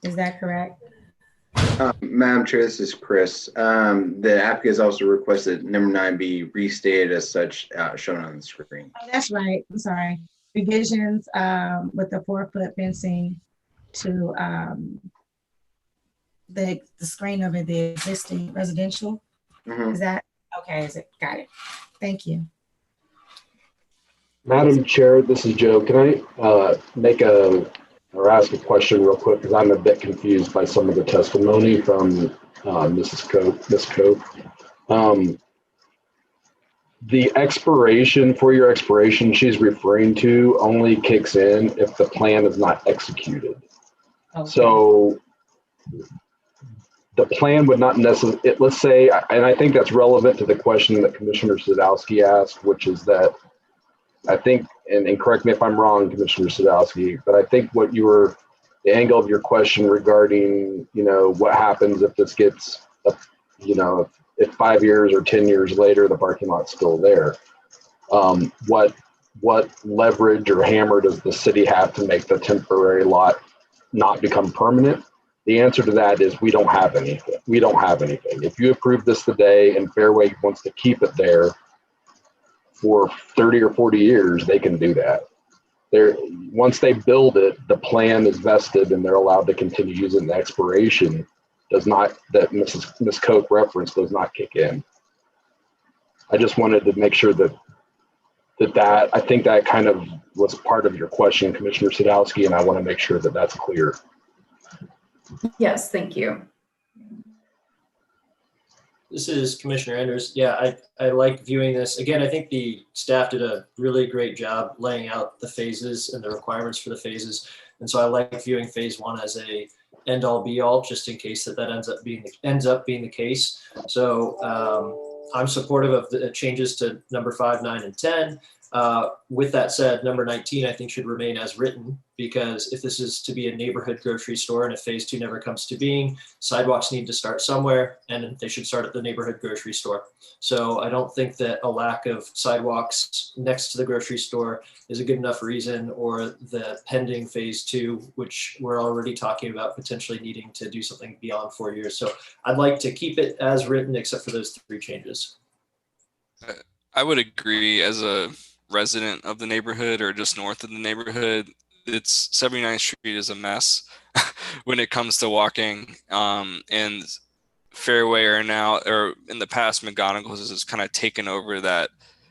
Is that correct? Madam Chair, this is Chris. The applicant has also requested number 9 be restated as such, shown on the screen. Oh, that's right. I'm sorry. Revisions with the 4-foot fencing to the screen of the existing residential. Is that okay? Is it? Got it. Thank you. Madam Chair, this is Joe. Can I ask a question real quick, because I'm a bit confused by some of the testimony from Ms. Cope. The expiration, 4-year expiration she's referring to only kicks in if the plan is not executed. Okay. So the plan would not necessarily, let's say, and I think that's relevant to the question that Commissioner Sadowski asked, which is that I think, and correct me if I'm wrong, Commissioner Sadowski, but I think what you were, the angle of your question regarding, what happens if this gets, if 5 years or 10 years later, the parking lot's still there. What leverage or hammer does the city have to make the temporary lot not become permanent? The answer to that is we don't have anything. We don't have anything. If you approve this today and Fairway wants to keep it there for 30 or 40 years, they can do that. Once they build it, the plan is vested and they're allowed to continue using the expiration. Does not, that Ms. Cope reference does not kick in. I just wanted to make sure that I think that kind of was part of your question, Commissioner Sadowski, and I want to make sure that that's clear. Yes, thank you. This is Commissioner Enders. Yeah, I like viewing this. Again, I think the staff did a really great job laying out the phases and the requirements for the phases. And so I like viewing phase 1 as a end all be all, just in case that ends up being the case. So I'm supportive of the changes to number 5, 9, and 10. With that said, number 19, I think should remain as written, because if this is to be a neighborhood grocery store and if phase 2 never comes to being, sidewalks need to start somewhere, and they should start at the neighborhood grocery store. So I don't think that a lack of sidewalks next to the grocery store is a good enough reason, or the pending phase 2, which we're already talking about potentially needing to do something beyond 4 years. So I'd like to keep it as written, except for those 3 changes. I would agree. As a resident of the neighborhood, or just north of the neighborhood, it's 79th Street is a mess when it comes to walking. And Fairway are now, or in the past, McGonagall's has kind of taken over that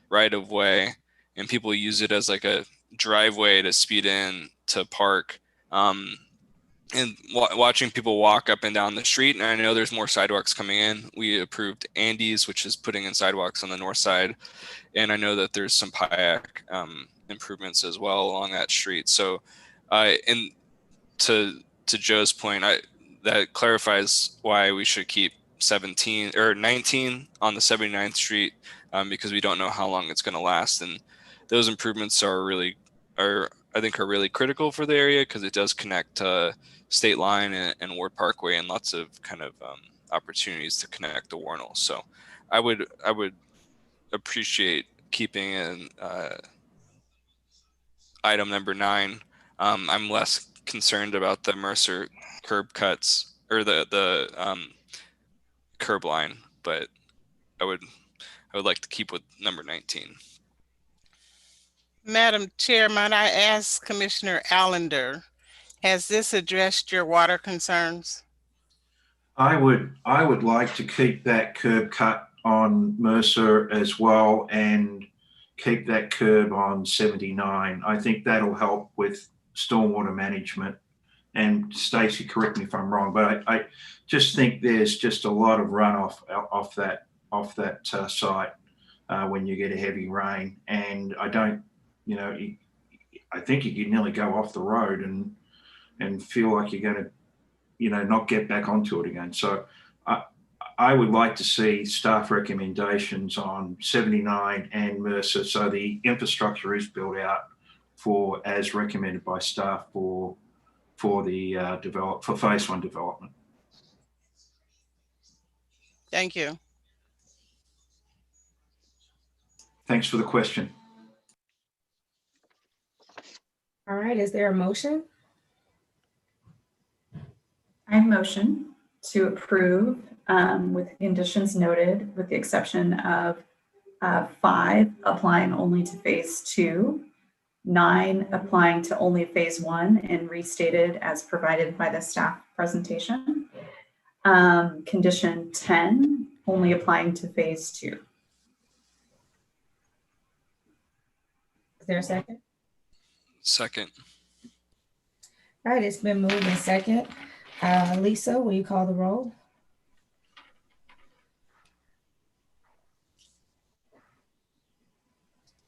right of way, and people use it as like a driveway to speed in to park. And watching people walk up and down the street, and I know there's more sidewalks coming in. We approved Andy's, which is putting in sidewalks on the north side, and I know that there's some Payak improvements as well along that street. So, and to Joe's point, that clarifies why we should keep 17 or 19 on the 79th Street, because we don't know how long it's going to last, and those improvements I think are really critical for the area, because it does connect to State Line and Ward Parkway, and lots of kind of opportunities to connect to Warnell. So I would appreciate keeping in item number 9. I'm less concerned about the Mercer curb cuts, or the curb line, but I would like to keep with number 19. Madam Chair, might I ask Commissioner Allender, has this addressed your water concerns? I would like to keep that curb cut on Mercer as well, and keep that curb on 79. I think that'll help with stormwater management. And Stacey, correct me if I'm wrong, but I just think there's just a lot of runoff off that site when you get a heavy rain, and I don't, I think you can nearly go off the road and feel like you're going to, not get back onto it again. So I would like to see staff recommendations on 79 and Mercer, so the infrastructure is built out for as recommended by staff for the for phase 1 development. Thank you. Thanks for the question. All right, is there a motion? I motion to approve with conditions noted, with the exception of 5 applying only to phase 2, 9 applying to only phase 1 and restated as provided by the staff presentation. Condition 10 only applying to phase 2. Is there a second? Second. All right, it's been moved and second. Lisa, will you call the roll?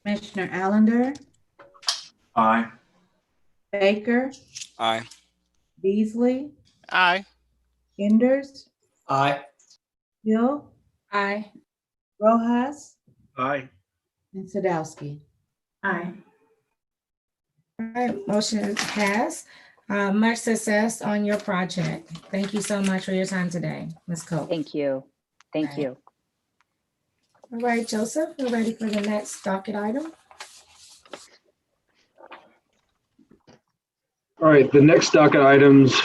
Commissioner Allender, Aye. Baker, Aye. Beasley, Aye. Enders, Aye. Hill, Aye. Rojas, Aye. and Sadowski. Aye. All right, motion passed. Much success on your project. Thank you so much for your time today, Ms. Cope. Thank you. Thank you. All right, Joseph, we're ready for the next docket item. All right, the next docket items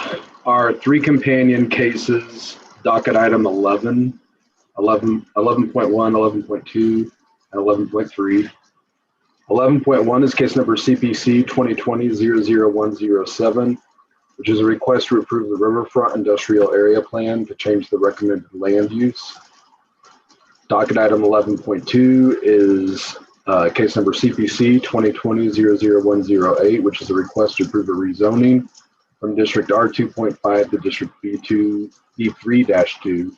are 3 companion cases, docket item 11, 11.1, 11.2, and 11.3. 11.1 is case number CPC 2020-00107, which is a request to approve the Riverfront Industrial Area Plan to change the recommended land use. Docket item 11.2 is case number CPC 2020-00108, which is a request to approve a rezoning from District R2.5 to District B3-2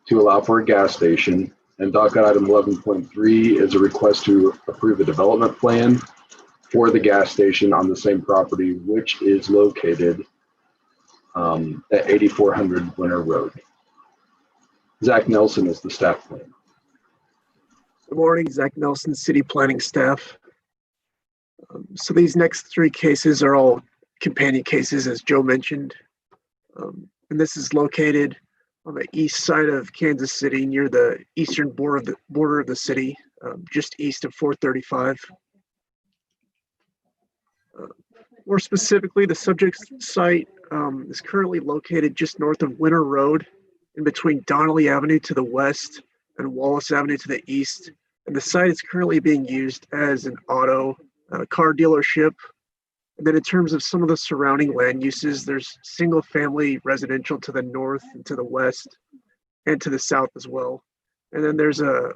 to allow for a gas station. And docket item 11.3 is a request to approve a development plan for the gas station on the same property, which is located at 8400 Winter Road. Zach Nelson is the staff plan. Good morning, Zach Nelson, City Planning staff. So these next three cases are all companion cases, as Joe mentioned. And this is located on the east side of Kansas City, near the eastern border of the city, just east of 435. More specifically, the subject site is currently located just north of Winter Road, in between Donnelly Avenue to the west and Wallace Avenue to the east. And the site is currently being used as an auto car dealership. And then in terms of some of the surrounding land uses, there's single family residential to the north and to the west and to the south as well. And then there's a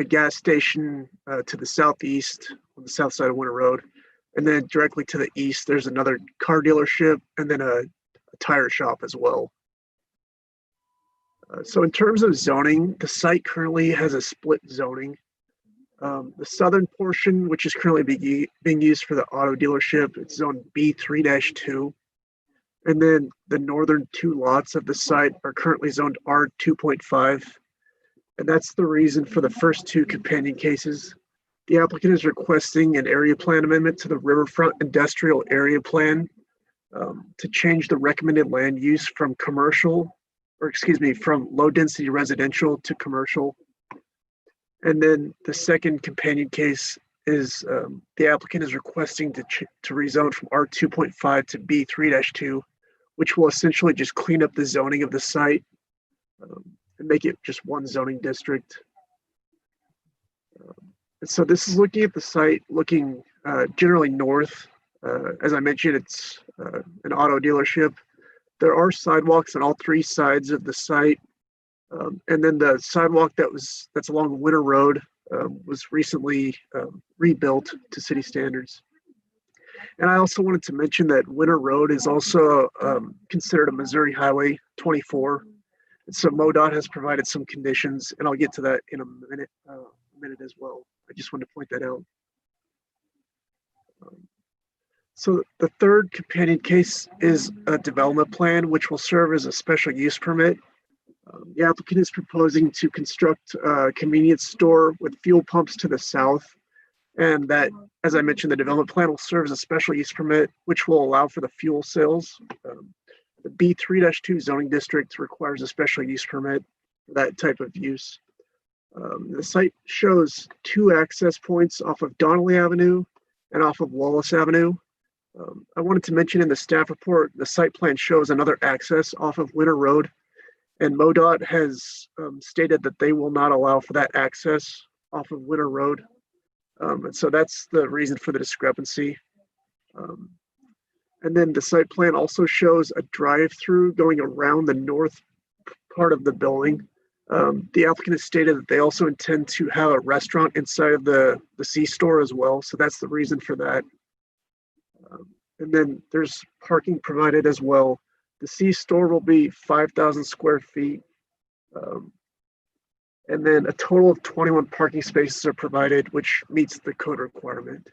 gas station to the southeast on the south side of Winter Road. And then directly to the east, there's another car dealership and then a tire shop as well. So in terms of zoning, the site currently has a split zoning. The southern portion, which is currently being used for the auto dealership, it's zoned B3-2. And then the northern two lots of the site are currently zoned R2.5. And that's the reason for the first two companion cases. The applicant is requesting an area plan amendment to the Riverfront Industrial Area Plan to change the recommended land use from from low density residential to commercial. And then the second companion case is the applicant is requesting to rezone from R2.5 to B3-2, which will essentially just clean up the zoning of the site and make it just one zoning district. And so this is looking at the site, looking generally north. As I mentioned, it's an auto dealership. There are sidewalks on all three sides of the site. And then the sidewalk that's along Winter Road was recently rebuilt to city standards. And I also wanted to mention that Winter Road is also considered a Missouri Highway 24. And so MoDOT has provided some conditions, and I'll get to that in a minute as well. I just wanted to point that out. So the third companion case is a development plan, which will serve as a special use permit. The applicant is proposing to construct a convenience store with fuel pumps to the south. And that, as I mentioned, the development plan will serve as a special use permit, which will allow for the fuel sales. The B3-2 zoning district requires a special use permit for that type of use. The site shows two access points off of Donnelly Avenue and off of Wallace Avenue. I wanted to mention in the staff report, the site plan shows another access off of Winter Road, and MoDOT has stated that they will not allow for that access off of Winter Road. And so that's the reason for the discrepancy. And then the site plan also shows a drive-through going around the north part of the building. The applicant has stated that they also intend to have a restaurant inside of the C-store as well. So that's the reason for that. And then there's parking provided as well. The C-store will be 5,000 square feet. And then a total of 21 parking spaces are provided, which meets the code requirement.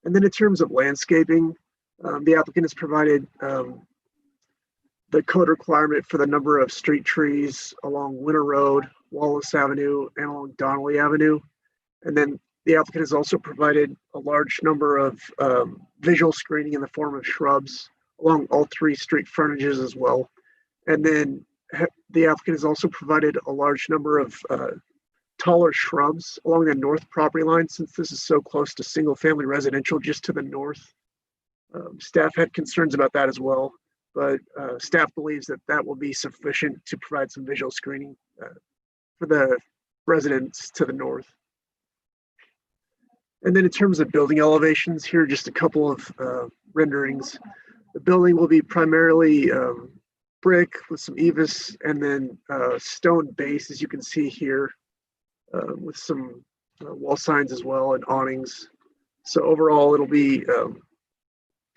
And then in terms of landscaping, the applicant has provided the code requirement for the number of street trees along Winter Road, Wallace Avenue, and along Donnelly Avenue. And then the applicant has also provided a large number of visual screening in the form of shrubs along all three street frontages as well. And then the applicant has also provided a large number of taller shrubs along the north property line, since this is so close to single family residential just to the north. Staff had concerns about that as well, but staff believes that that will be sufficient to provide some visual screening for the residents to the north. And then in terms of building elevations, here are just a couple of renderings. The building will be primarily brick with some EVIS and then stone base, as you can see here, with some wall signs as well and awnings. So overall, it'll be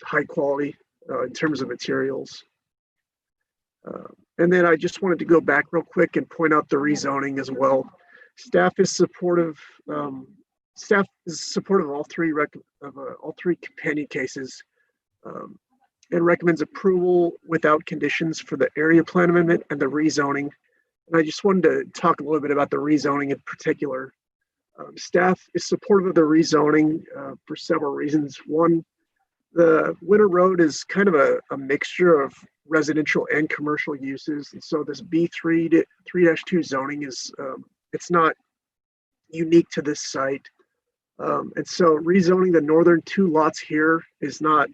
high quality in terms of materials. And then I just wanted to go back real quick and point out the rezoning as well. Staff is supportive. Staff is supportive of all three companion cases and recommends approval without conditions for the area plan amendment and the rezoning. And I just wanted to talk a little bit about the rezoning in particular. Staff is supportive of the rezoning for several reasons. One, the Winter Road is kind of a mixture of residential and commercial uses. And so this B3 to 3-2 zoning is, it's not unique to this site. And so rezoning the northern 2 lots here is not,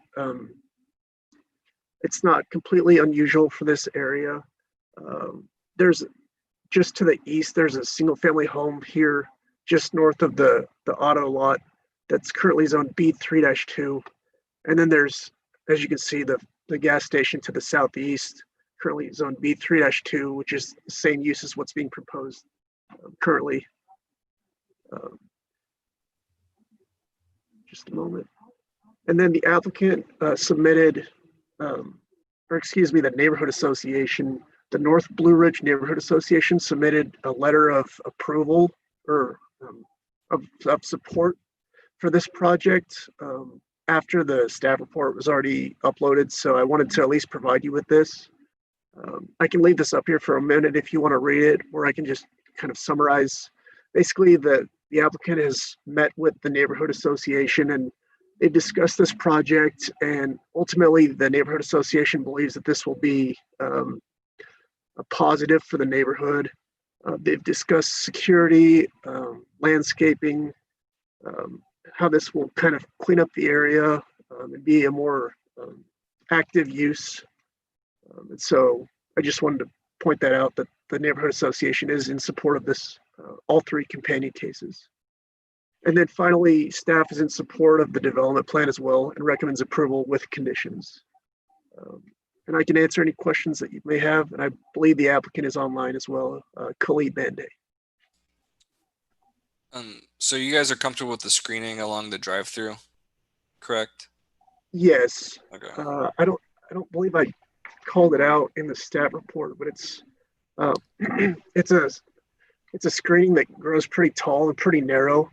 it's not completely unusual for this area. There's just to the east, there's a single family home here just north of the auto lot that's currently zoned B3-2. And then there's, as you can see, the gas station to the southeast, currently zoned B3-2, which is the same use as what's being proposed currently. Just a moment. And then the applicant submitted, or excuse me, the neighborhood association, the North Blue Ridge Neighborhood Association submitted a letter of approval or of support for this project after the staff report was already uploaded. So I wanted to at least provide you with this. I can leave this up here for a minute if you want to read it, or I can just kind of summarize. Basically, the applicant has met with the neighborhood association and they discussed this project, and ultimately the neighborhood association believes that this will be a positive for the neighborhood. They've discussed security, landscaping, how this will kind of clean up the area and be a more active use. And so I just wanted to point that out, that the neighborhood association is in support of this, all 3 companion cases. And then finally, staff is in support of the development plan as well and recommends approval with conditions. And I can answer any questions that you may have. And I believe the applicant is online as well, Khalid Bande. So you guys are comfortable with the screening along the drive-through, correct? Yes. Okay. I don't believe I called it out in the staff report, but it's it's a screening that grows pretty tall and pretty narrow.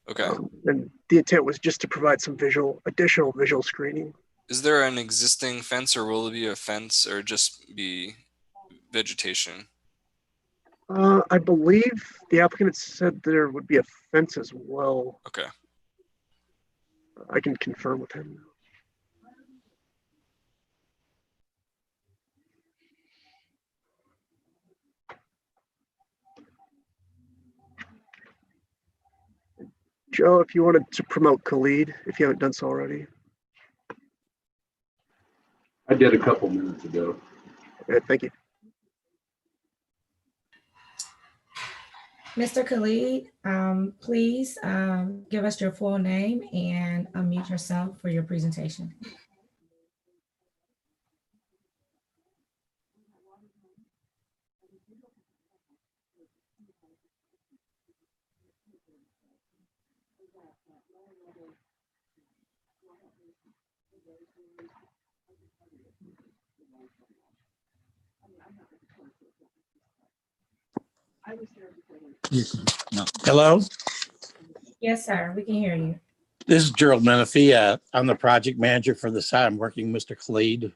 Okay. And the intent was just to provide some additional visual screening. Is there an existing fence, or will it be a fence, or just be vegetation? I believe the applicant said there would be a fence as well. Okay. I can confirm with him. Joe, if you wanted to promote Khalid, if you haven't done so already. I did a couple minutes ago. Okay, thank you. Mr. Khalid, please give us your full name and unmute yourself for your presentation. No. Hello? Yes, sir, we can hear you. This is Gerald Menifee. I'm the project manager for the site. I'm working with Mr. Khalid.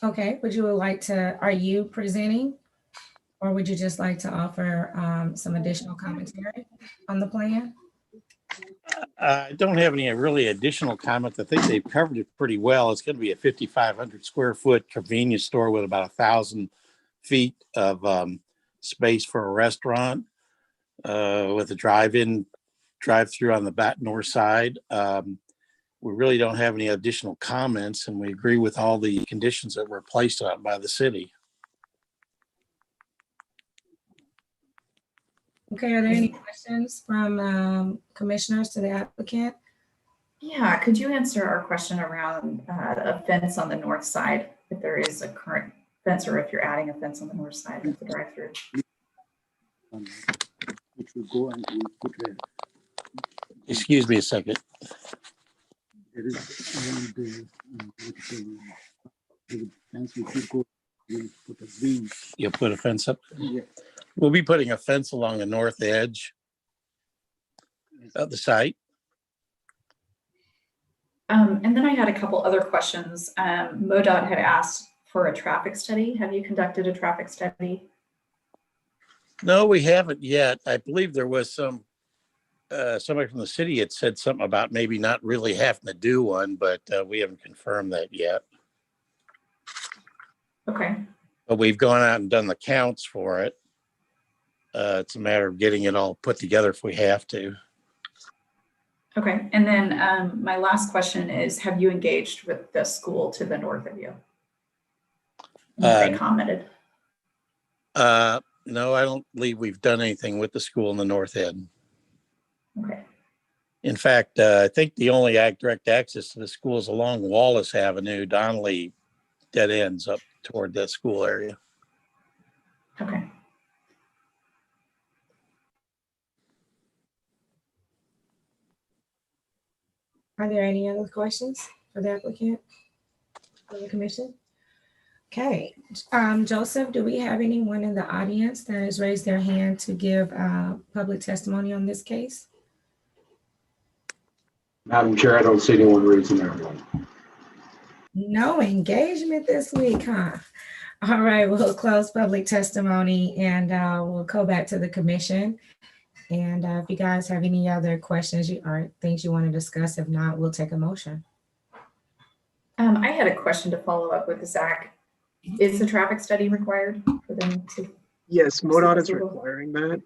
Okay, would you like to, are you presenting? Or would you just like to offer some additional commentary on the plan? I don't have any really additional comments. I think they've covered it pretty well. It's going to be a 5,500 square foot convenience store with about 1,000 feet of space for a restaurant with a drive-through on the back north side. We really don't have any additional comments, and we agree with all the conditions that were placed on by the city. Okay, are there any questions from commissioners to the applicant? Yeah, could you answer our question around a fence on the north side, if there is a current fence or if you're adding a fence on the north side of the drive-through? Excuse me a second. There is one the fence which will go, we'll put a green. You'll put a fence up? Yeah. We'll be putting a fence along the north edge of the site. And then I had a couple other questions. MoDOT had asked for a traffic study. Have you conducted a traffic study? No, we haven't yet. I believe there was somebody from the city had said something about maybe not really having to do one, but we haven't confirmed that yet. Okay. But we've gone out and done the counts for it. It's a matter of getting it all put together if we have to. Okay. And then my last question is, have you engaged with the school to the north of you? Have they commented? No, I don't believe we've done anything with the school in the north end. Okay. In fact, I think the only direct access to the school is along Wallace Avenue. Donnelly dead ends up toward that school area. Okay. Are there any other questions for the applicant or the commission? Okay, Joseph, do we have anyone in the audience that has raised their hand to give public testimony on this case? Madam Chair, I don't see anyone raising their hand. No engagement this week, huh? All right, we'll close public testimony and we'll go back to the commission. And if you guys have any other questions or things you want to discuss, if not, we'll take a motion. I had a question to follow up with Zach. Is the traffic study required for them to? Yes, MoDOT is requiring that.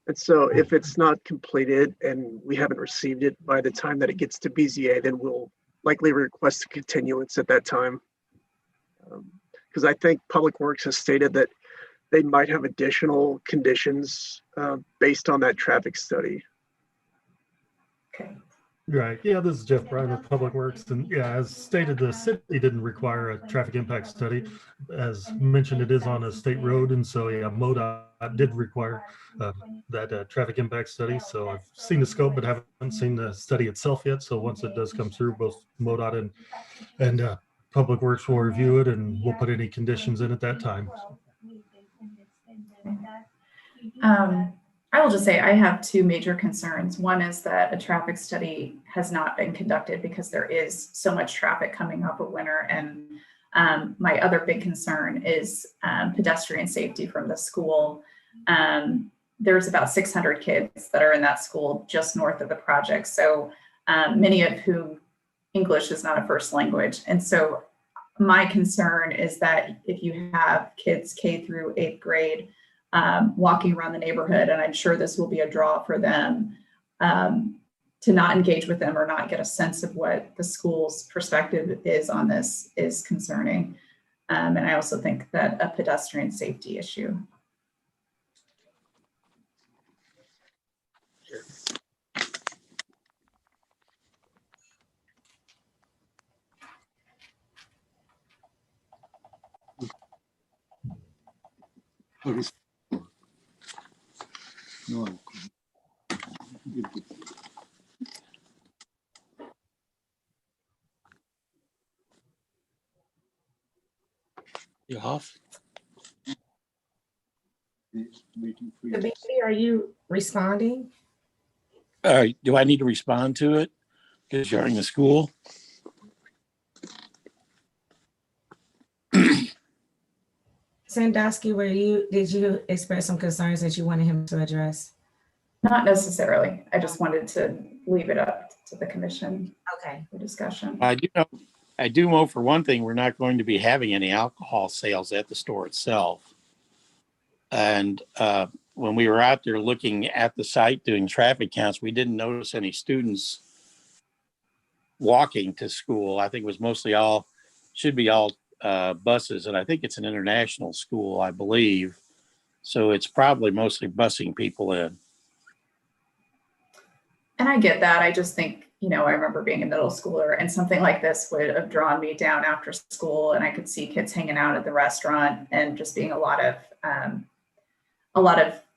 And so if it's not completed and we haven't received it by the time that it gets to BZA, then we'll likely request a continuance at that time. Because I think Public Works has stated that they might have additional conditions based on that traffic study. Okay. Right. Yeah, this is Jeff Bryan with Public Works. And yeah, as stated, the city didn't require a traffic impact study. As mentioned, it is on a state road. And so, yeah, MoDOT did require that traffic impact study. So I've seen the scope, but haven't seen the study itself yet. So once it does come through, both MoDOT and Public Works will review it, and we'll put any conditions in at that time. I will just say I have two major concerns. One is that a traffic study has not been conducted because there is so much traffic coming up of winter. And my other big concern is pedestrian safety from the school. There's about 600 kids that are in that school just north of the project. So many of whom English is not a first language. And so my concern is that if you have kids K through 8th grade walking around the neighborhood, and I'm sure this will be a draw for them, to not engage with them or not get a sense of what the school's perspective is on this is concerning. And I also think that a pedestrian safety issue. No. You off? Baby, are you responding? Do I need to respond to it because you're in the school? Sandusky, did you express some concerns that you wanted him to address? Not necessarily. I just wanted to leave it up to the commission. Okay. For discussion. I do know for one thing, we're not going to be having any alcohol sales at the store itself. And when we were out there looking at the site doing traffic counts, we didn't notice any students walking to school. I think it was mostly should be all buses. And I think it's an international school, I believe. So it's probably mostly busing people in. And I get that. I just think, I remember being a middle schooler and something like this would have drawn me down after school, and I could see kids hanging out at the restaurant and just being a lot of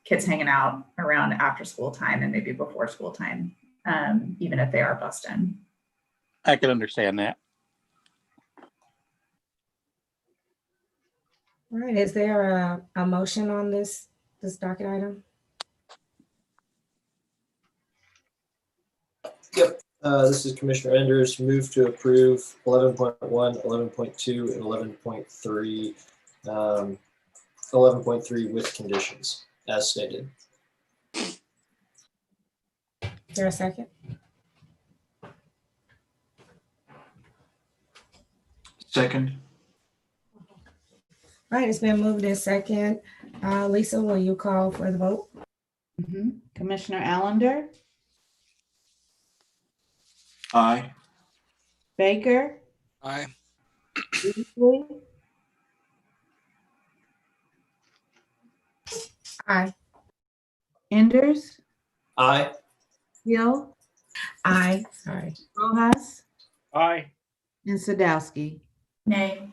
kids hanging out around after school time and maybe before school time, even if they are bussed in. I can understand that. All right, is there a motion on this docket item? Yep. This is Commissioner Enders. Move to approve 11.1, 11.2, and 11.3. 11.3 with conditions as stated. Is there a second? Second. All right, it's been moved in second. Lisa, will you call for the vote? Commissioner Allender, Aye. Baker, Aye. Beasley, Aye. Enders, Aye. Hill, Aye. Sorry. Rojas, Aye. and Sadowski. Nay.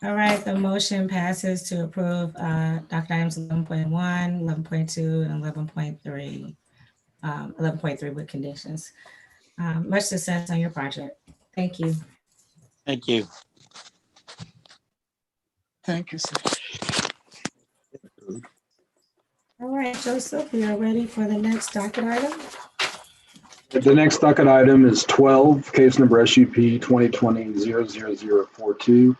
All right, the motion passes to approve docket items 11.1, 11.2, and 11.3. 11.3 with conditions. Much success on your project. Thank you. Thank you. Thank you, sir. All right, Joseph, we are ready for the next docket item. The next docket item is 12, case number SUP 2020-00042.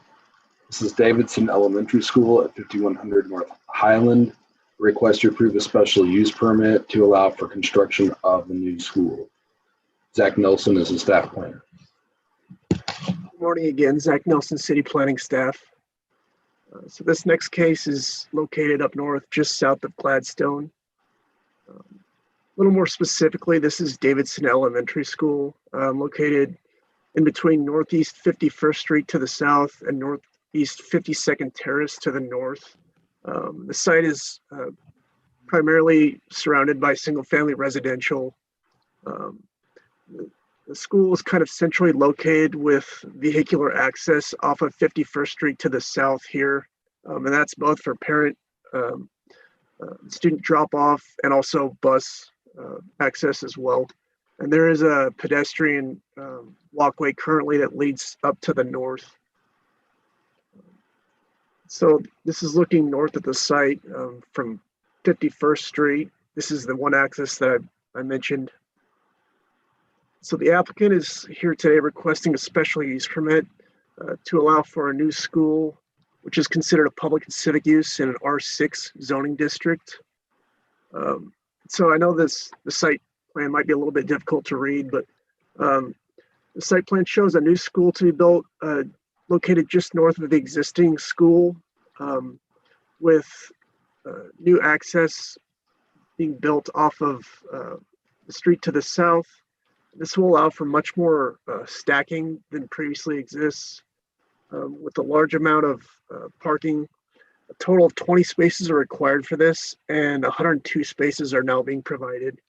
This is Davidson Elementary School at 5100 North Highland. Request to approve a special use permit to allow for construction of the new school. Zach Nelson is the staff planner. Good morning again, Zach Nelson, City Planning staff. So this next case is located up north, just south of Gladstone. A little more specifically, this is Davidson Elementary School, located in between Northeast 51st Street to the south and Northeast 52nd Terrace to the north. The site is primarily surrounded by single-family residential. The school is kind of centrally located with vehicular access off of 51st Street to the south here. And that's both for parent student drop-off and also bus access as well. And there is a pedestrian walkway currently that leads up to the north. So this is looking north at the site from 51st Street. This is the one access that I mentioned. So the applicant is here today requesting a special use permit to allow for a new school, which is considered a public and civic use in an R6 zoning district. So I know the site plan might be a little bit difficult to read, but the site plan shows a new school to be built located just north of the existing school with new access being built off of the street to the south. This will allow for much more stacking than previously exists with a large amount of parking. A total of 20 spaces are required for this and 102 spaces are now being provided.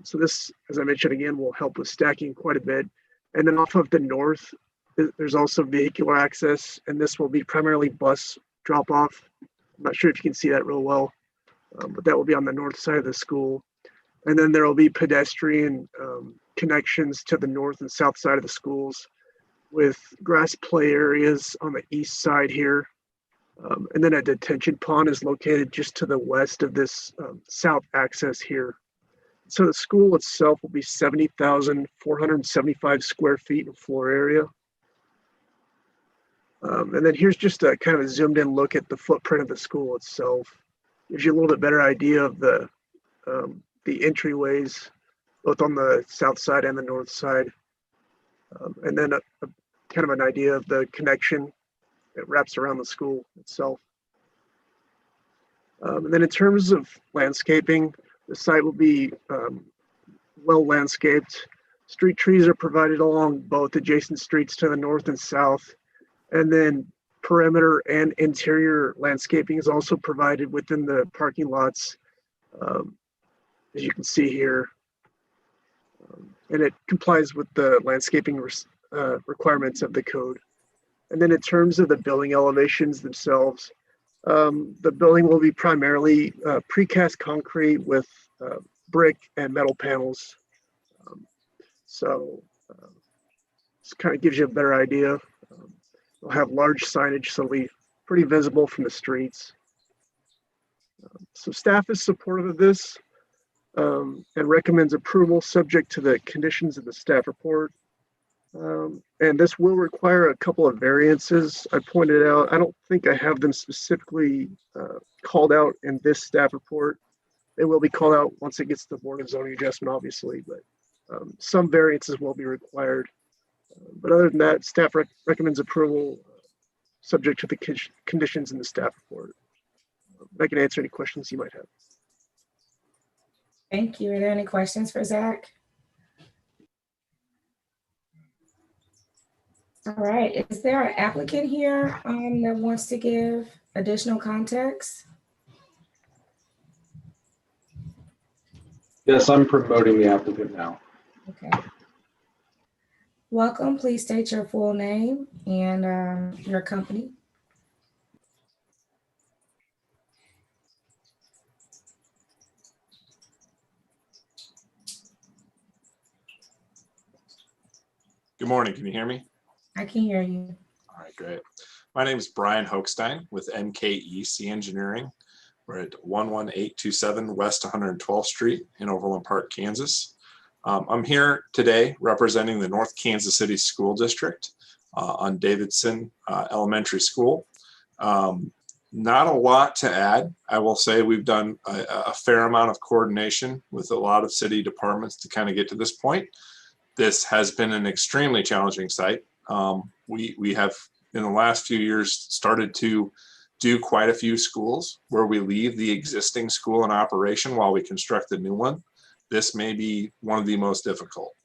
So this, as I mentioned again, will help with stacking quite a bit. And then off of the north, there's also vehicular access, and this will be primarily bus drop-off. I'm not sure if you can see that real well, but that will be on the north side of the school. And then there will be pedestrian connections to the north and south side of the schools with grass play areas on the east side here. And then a detention pond is located just to the west of this south access here. So the school itself will be 70,475 square feet in floor area. And then here's just a kind of a zoomed in look at the footprint of the school itself. Gives you a little bit better idea of the entryways, both on the south side and the north side. And then a kind of an idea of the connection that wraps around the school itself. And then in terms of landscaping, the site will be well landscaped. Street trees are provided along both adjacent streets to the north and south. And then perimeter and interior landscaping is also provided within the parking lots, as you can see here. And it complies with the landscaping requirements of the code. And then in terms of the building elevations themselves, the building will be primarily precast concrete with brick and metal panels. So this kind of gives you a better idea. We'll have large signage, so it'll be pretty visible from the streets. So staff is supportive of this. and recommends approval subject to the conditions of the staff report. And this will require a couple of variances. I pointed out, I don't think I have them specifically called out in this staff report. They will be called out once it gets to the Board of Zoning Adjustment, obviously, but some variances will be required. But other than that, staff recommends approval subject to the conditions in the staff report. I can answer any questions you might have. Thank you. Are there any questions for Zach? All right, is there an applicant here that wants to give additional context? Yes, I'm promoting the applicant now. Okay. Welcome, please state your full name and your company. Good morning, can you hear me? I can hear you. All right, great. My name is Brian Hochstein with NKEC Engineering. We're at 11827 West 112th Street in Overland Park, Kansas. I'm here today representing the North Kansas City School District on Davidson Elementary School. Not a lot to add. I will say we've done a fair amount of coordination with a lot of city departments to kind of get to this point. This has been an extremely challenging site. We have, in the last few years, started to do quite a few schools where we leave the existing school in operation while we construct the new one. This may be one of the most difficult.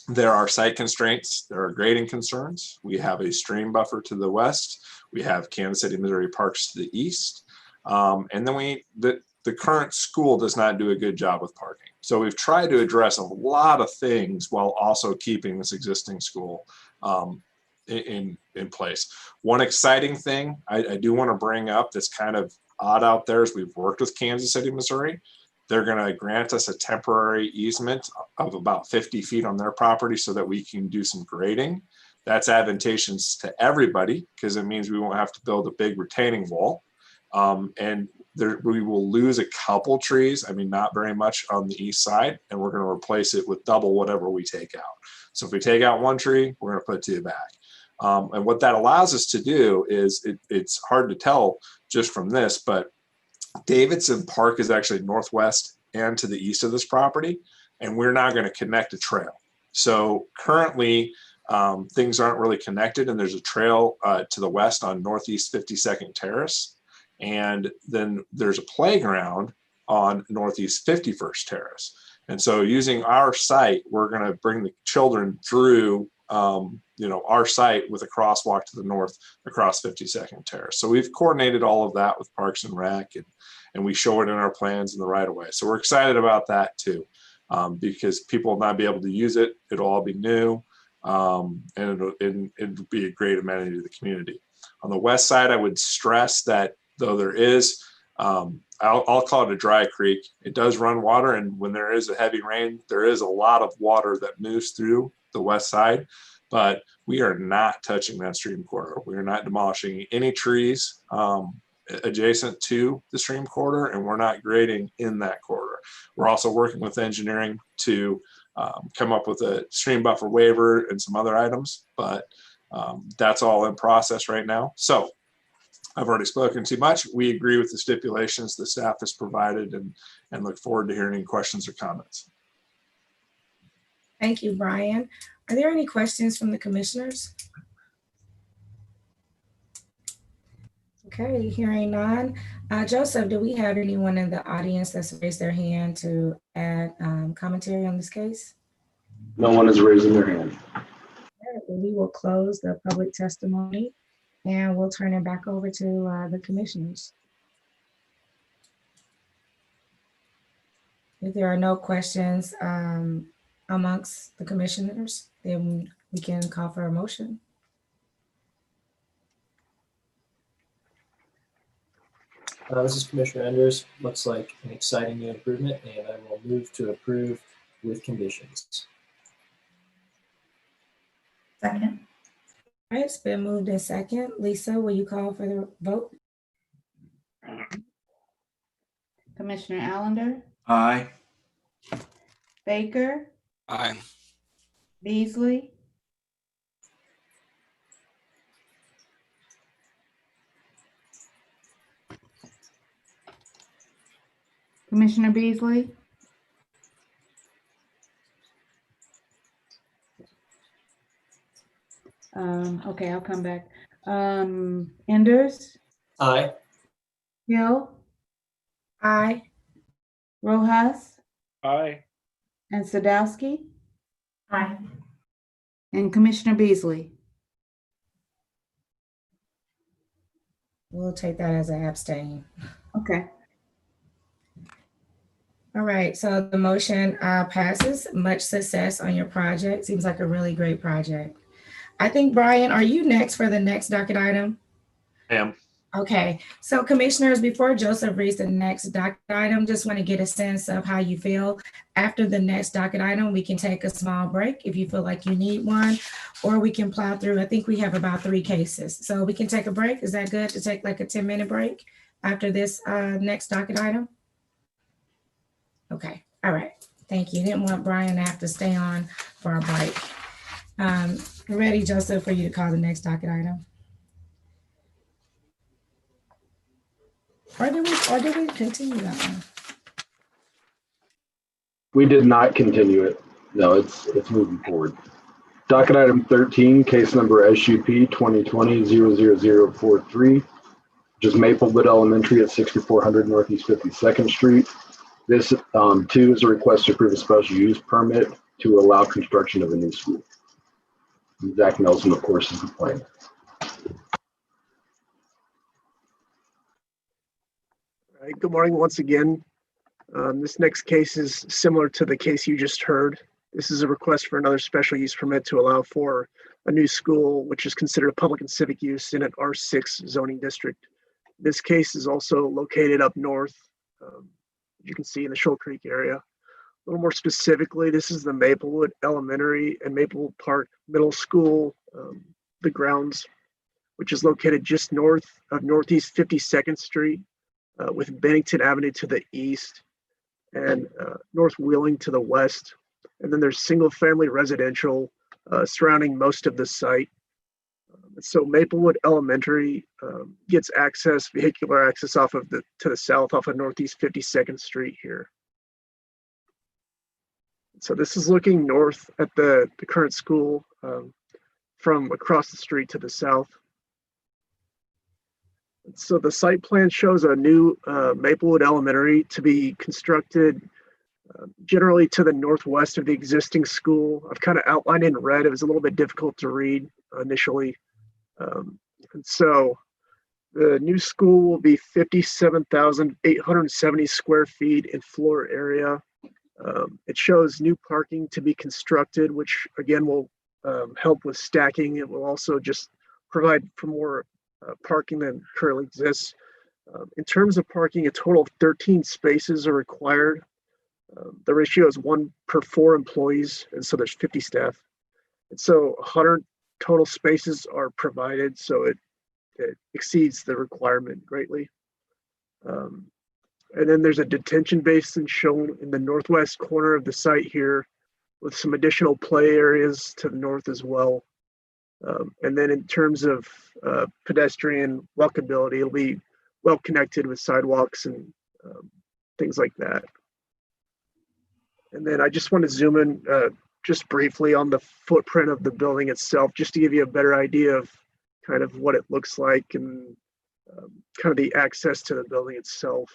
There are site constraints, there are grading concerns. We have a stream buffer to the west. We have Kansas City, Missouri parks to the east. And then the current school does not do a good job with parking. So we've tried to address a lot of things while also keeping this existing school in place. One exciting thing I do want to bring up that's kind of odd out there is we've worked with Kansas City, Missouri. They're going to grant us a temporary easement of about 50 feet on their property so that we can do some grading. That's advantageous to everybody because it means we won't have to build a big retaining wall. And we will lose a couple trees, I mean, not very much on the east side, and we're going to replace it with double whatever we take out. So if we take out one tree, we're going to put two back. And what that allows us to do is, it's hard to tell just from this, but Davidson Park is actually northwest and to the east of this property, and we're now going to connect a trail. So currently, things aren't really connected, and there's a trail to the west on Northeast 52nd Terrace. And then there's a playground on Northeast 51st Terrace. And so using our site, we're going to bring the children through our site with a crosswalk to the north across 52nd Terrace. So we've coordinated all of that with Parks and Rec, and we show it in our plans in the right of way. So we're excited about that too, because people will not be able to use it. It'll all be new, and it'll be a great amenity to the community. On the west side, I would stress that though there is, I'll call it a dry creek. It does run water, and when there is a heavy rain, there is a lot of water that moves through the west side, but we are not touching that stream corridor. We are not demolishing any trees adjacent to the stream corridor, and we're not grading in that corridor. We're also working with engineering to come up with a stream buffer waiver and some other items, but that's all in process right now. So I've already spoken too much. We agree with the stipulations the staff has provided and look forward to hearing any questions or comments. Thank you, Brian. Are there any questions from the commissioners? Okay, hearing none. Joseph, do we have anyone in the audience that's raised their hand to add commentary on this case? No one is raising their hand. All right, well, we will close the public testimony and we'll turn it back over to the commissioners. If there are no questions amongst the commissioners, then we can call for a motion. This is Commissioner Enders. Looks like an exciting new improvement, and I will move to approve with conditions. Second. All right, it's been moved in second. Lisa, will you call for the vote? Commissioner Allender? Aye. Baker, Aye. Beasley, Commissioner Beasley, okay, I'll come back. Enders, Aye. Hill, Aye. Rojas, Aye. and Sadowski, Aye. and Commissioner Beasley. We'll take that as an abstain. Okay. All right, so the motion passes. Much success on your project. Seems like a really great project. I think, Brian, are you next for the next docket item? I am. Okay, so commissioners, before Joseph reads the next docket item, just want to get a sense of how you feel. After the next docket item, we can take a small break if you feel like you need one, or we can plow through. I think we have about 3 cases. So we can take a break. Is that good to take like a 10-minute break after this next docket item? Okay, all right, thank you. Didn't want Brian to have to stay on for our break. Ready, Joseph, for you to call the next docket item? Or did we continue that one? We did not continue it. No, it's moving forward. Docket item 13, case number SUP 2020-00043, which is Maplewood Elementary at 6400 Northeast 52nd Street. This too is a request to approve a special use permit to allow construction of a new school. Zach Nelson, of course, is the planner. All right, good morning once again. This next case is similar to the case you just heard. This is a request for another special use permit to allow for a new school, which is considered a public and civic use in an R6 zoning district. This case is also located up north, you can see in the Shoal Creek area. A little more specifically, this is the Maplewood Elementary and Maplewood Park Middle School, the grounds, which is located just north of Northeast 52nd Street, with Bennington Avenue to the east and North Wheeling to the west. And then there's single family residential surrounding most of the site. So Maplewood Elementary gets access, vehicular access off of to the south off of Northeast 52nd Street here. So this is looking north at the current school from across the street to the south. So the site plan shows a new Maplewood Elementary to be constructed generally to the northwest of the existing school. I've kind of outlined in red. It was a little bit difficult to read initially. And so the new school will be 57,870 square feet in floor area. It shows new parking to be constructed, which again will help with stacking. It will also just provide for more parking than currently exists. In terms of parking, a total of 13 spaces are required. The ratio is 1 per 4 employees, and so there's 50 staff. And so 100 total spaces are provided, so it exceeds the requirement greatly. And then there's a detention basin shown in the northwest corner of the site here with some additional play areas to the north as well. And then in terms of pedestrian walkability, it'll be well connected with sidewalks and things like that. And then I just want to zoom in just briefly on the footprint of the building itself, just to give you a better idea of kind of what it looks like and kind of the access to the building itself.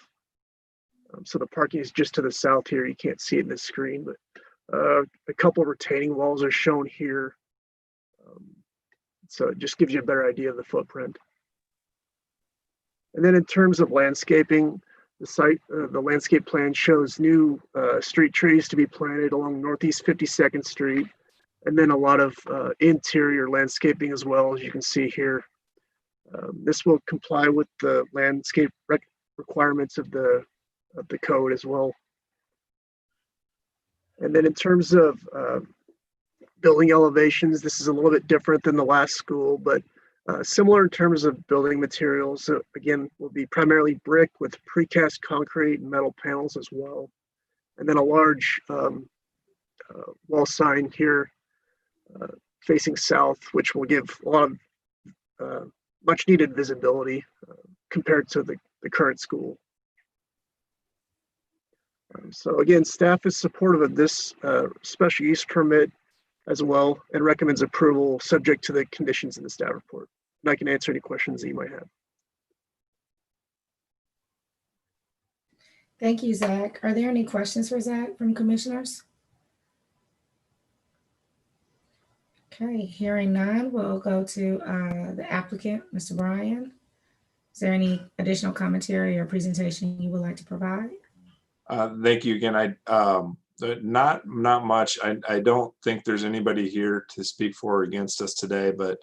So the parking is just to the south here. You can't see it in the screen, but a couple of retaining walls are shown here. So it just gives you a better idea of the footprint. And then in terms of landscaping, the site, the landscape plan shows new street trees to be planted along Northeast 52nd Street, and then a lot of interior landscaping as well, as you can see here. This will comply with the landscape requirements of the code as well. And then in terms of building elevations, this is a little bit different than the last school, but similar in terms of building materials. Again, will be primarily brick with precast concrete and metal panels as well. and then a large wall sign here facing south, which will give a lot of much needed visibility compared to the current school. So again, staff is supportive of this special use permit as well and recommends approval subject to the conditions in the staff report. And I can answer any questions that you might have. Thank you, Zach. Are there any questions for Zach from commissioners? Okay, hearing none, we'll go to the applicant, Mr. Bryan. Is there any additional commentary or presentation you would like to provide? Thank you again. Not much. I don't think there's anybody here to speak for or against us today, but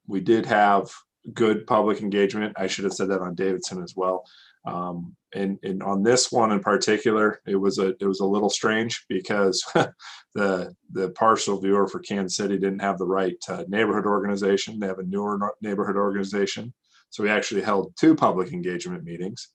we did have good public engagement. I should have said that on Davidson as well. And on this one in particular, it was a little strange because the parcel viewer for Kansas City didn't have the right neighborhood organization. They have a newer neighborhood organization. So we actually held 2 public engagement meetings.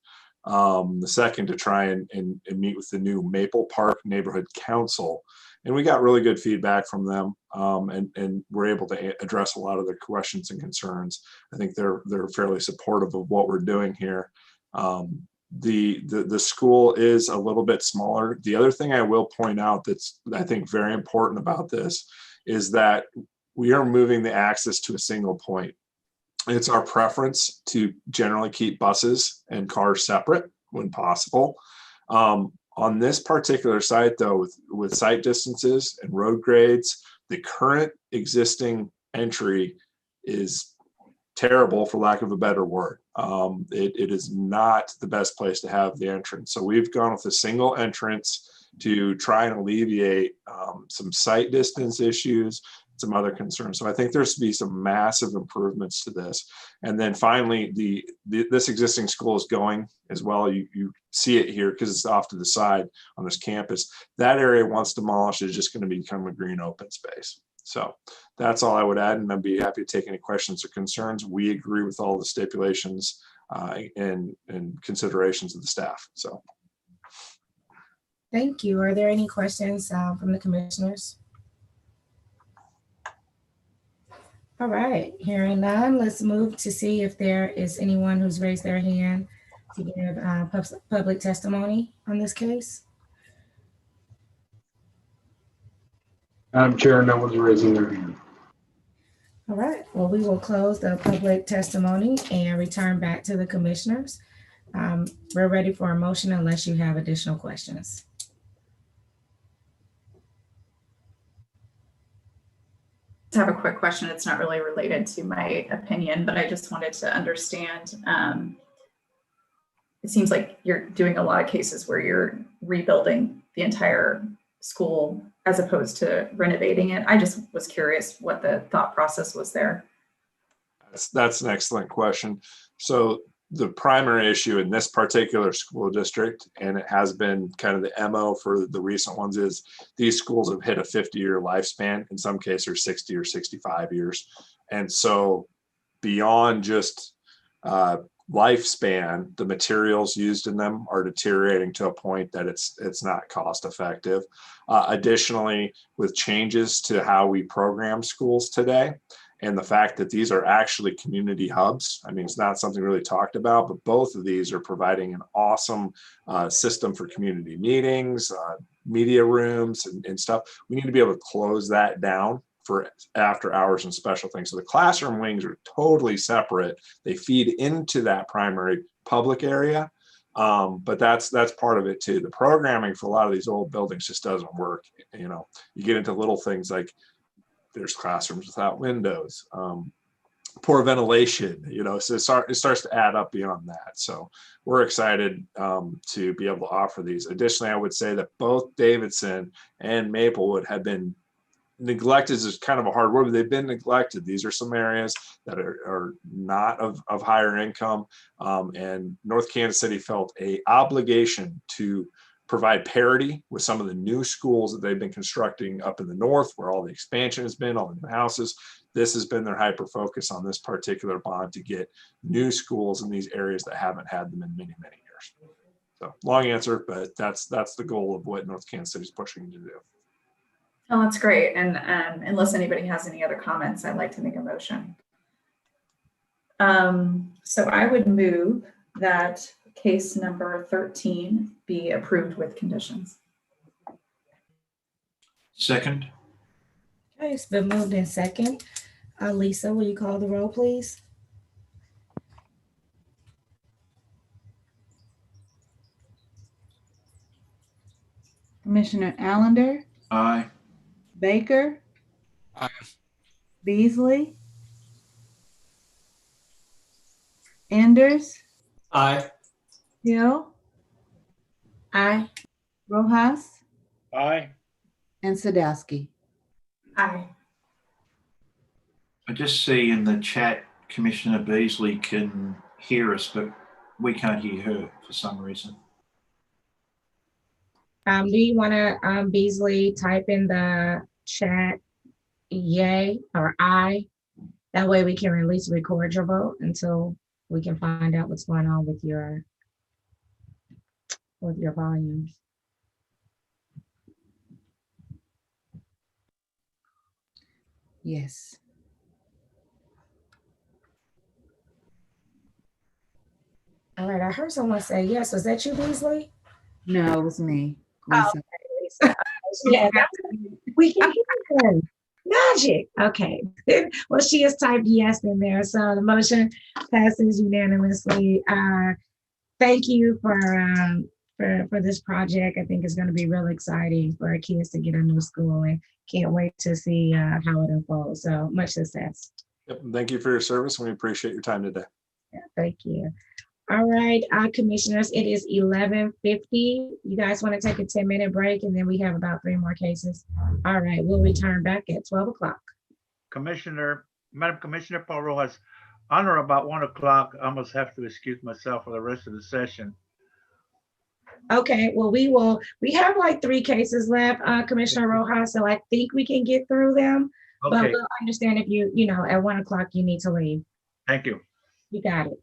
The second to try and meet with the new Maple Park Neighborhood Council. And we got really good feedback from them, and we're able to address a lot of their questions and concerns. I think they're fairly supportive of what we're doing here. The school is a little bit smaller. The other thing I will point out that's I think very important about this is that we are moving the access to a single point. It's our preference to generally keep buses and cars separate when possible. On this particular site, though, with site distances and road grades, the current existing entry is terrible, for lack of a better word. It is not the best place to have the entrance. So we've gone with a single entrance to try and alleviate some site distance issues, some other concerns. So I think there's to be some massive improvements to this. And then finally, this existing school is going as well. You see it here because it's off to the side on this campus. That area, once demolished, is just going to become a green open space. So that's all I would add, and I'd be happy to take any questions or concerns. We agree with all the stipulations and considerations of the staff. So thank you. Are there any questions from the commissioners? All right, hearing none, let's move to see if there is anyone who's raised their hand to give public testimony on this case. Madam Chair, no one's raising their hand. All right, well, we will close the public testimony and return back to the commissioners. We're ready for a motion unless you have additional questions. I have a quick question. It's not really related to my opinion, but I just wanted to understand. It seems like you're doing a lot of cases where you're rebuilding the entire school as opposed to renovating it. I just was curious what the thought process was there. That's an excellent question. So the primary issue in this particular school district, and it has been kind of the MO for the recent ones, is these schools have hit a 50-year lifespan, in some cases 60 or 65 years. And so beyond just lifespan, the materials used in them are deteriorating to a point that it's not cost effective. Additionally, with changes to how we program schools today, and the fact that these are actually community hubs. I mean, it's not something really talked about, but both of these are providing an awesome system for community meetings, media rooms and stuff. We need to be able to close that down for after hours and special things. So the classroom wings are totally separate. They feed into that primary public area, but that's part of it too. The programming for a lot of these old buildings just doesn't work. You know, you get into little things like there's classrooms without windows, poor ventilation, you know, so it starts to add up beyond that. So we're excited to be able to offer these. Additionally, I would say that both Davidson and Maplewood have been neglected, is kind of a hard word, but they've been neglected. These are some areas that are not of higher income, and North Kansas City felt an obligation to provide parity with some of the new schools that they've been constructing up in the north, where all the expansion has been, all the new houses. This has been their hyper focus on this particular bond to get new schools in these areas that haven't had them in many, many years. So long answer, but that's the goal of what North Kansas City is pushing to do. Oh, that's great. And unless anybody has any other comments, I'd like to make a motion. So I would move that case number 13 be approved with conditions. Second. Okay, it's been moved in second. Lisa, will you call the roll, please? Commissioner Allender, Aye. Baker, Aye. Beasley, Anders, Aye. Hill, Aye. Rojas, Aye. and Sadowski. Aye. I just see in the chat Commissioner Beasley can hear us, but we can't hear her for some reason. Do you want to, Beasley, type in the chat yay or aye? That way we can at least record your vote until we can find out what's going on with your volumes. Yes. All right, I heard someone say yes. Was that you, Beasley? No, it was me. Oh, Lisa. okay, Lisa. Yeah, we can hear her. Magic. Okay. Well, she has typed yes in there. So the motion passes unanimously. Thank you for this project. I think it's going to be really exciting for our kids to get a new school, and can't wait to see how it unfolds. So much success. Yep. Thank you for your service, and we appreciate your time today. Yeah, thank you. All right, commissioners, it is 11:50. You guys want to take a 10-minute break, and then we have about 3 more cases. All right, we'll return back at 12 o'clock. Madam Commissioner Paul Rojas, on or about 1 o'clock, I must have to excuse myself for the rest of the session. Okay, well, we have like 3 cases left, Commissioner Rojas, so I think we can get through them. Okay. But we'll understand if you know, at 1 o'clock you need to leave. Thank you. You got it.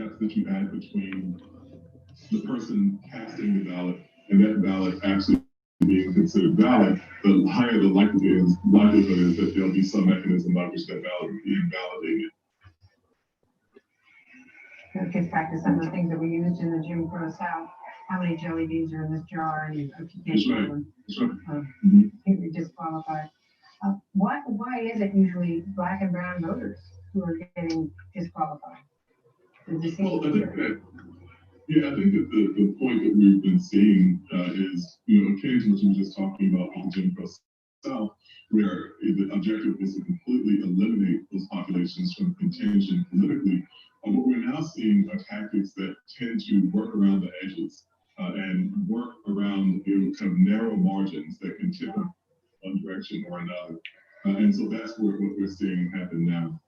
steps that you add between the person casting the ballot and that ballot actually being considered valid, the higher the likelihood is that there'll be some mechanism by which that ballot will be invalidated. So it gets back to some of the things that we used in the Jim Crow South. How many jelly beans are in this jar? And if you can't show them, you're disqualified. Why is it usually black and brown voters who are getting disqualified? Well, I think that, yeah, I think that the point that we've been seeing is, akin to what you were just talking about with the Jim Crow South, where the objective was to completely eliminate those populations from contention politically. What we're now seeing are tactics that tend to work around the edges and work around kind of narrow margins that can tip in one direction or another. And so that's what we're seeing happen now.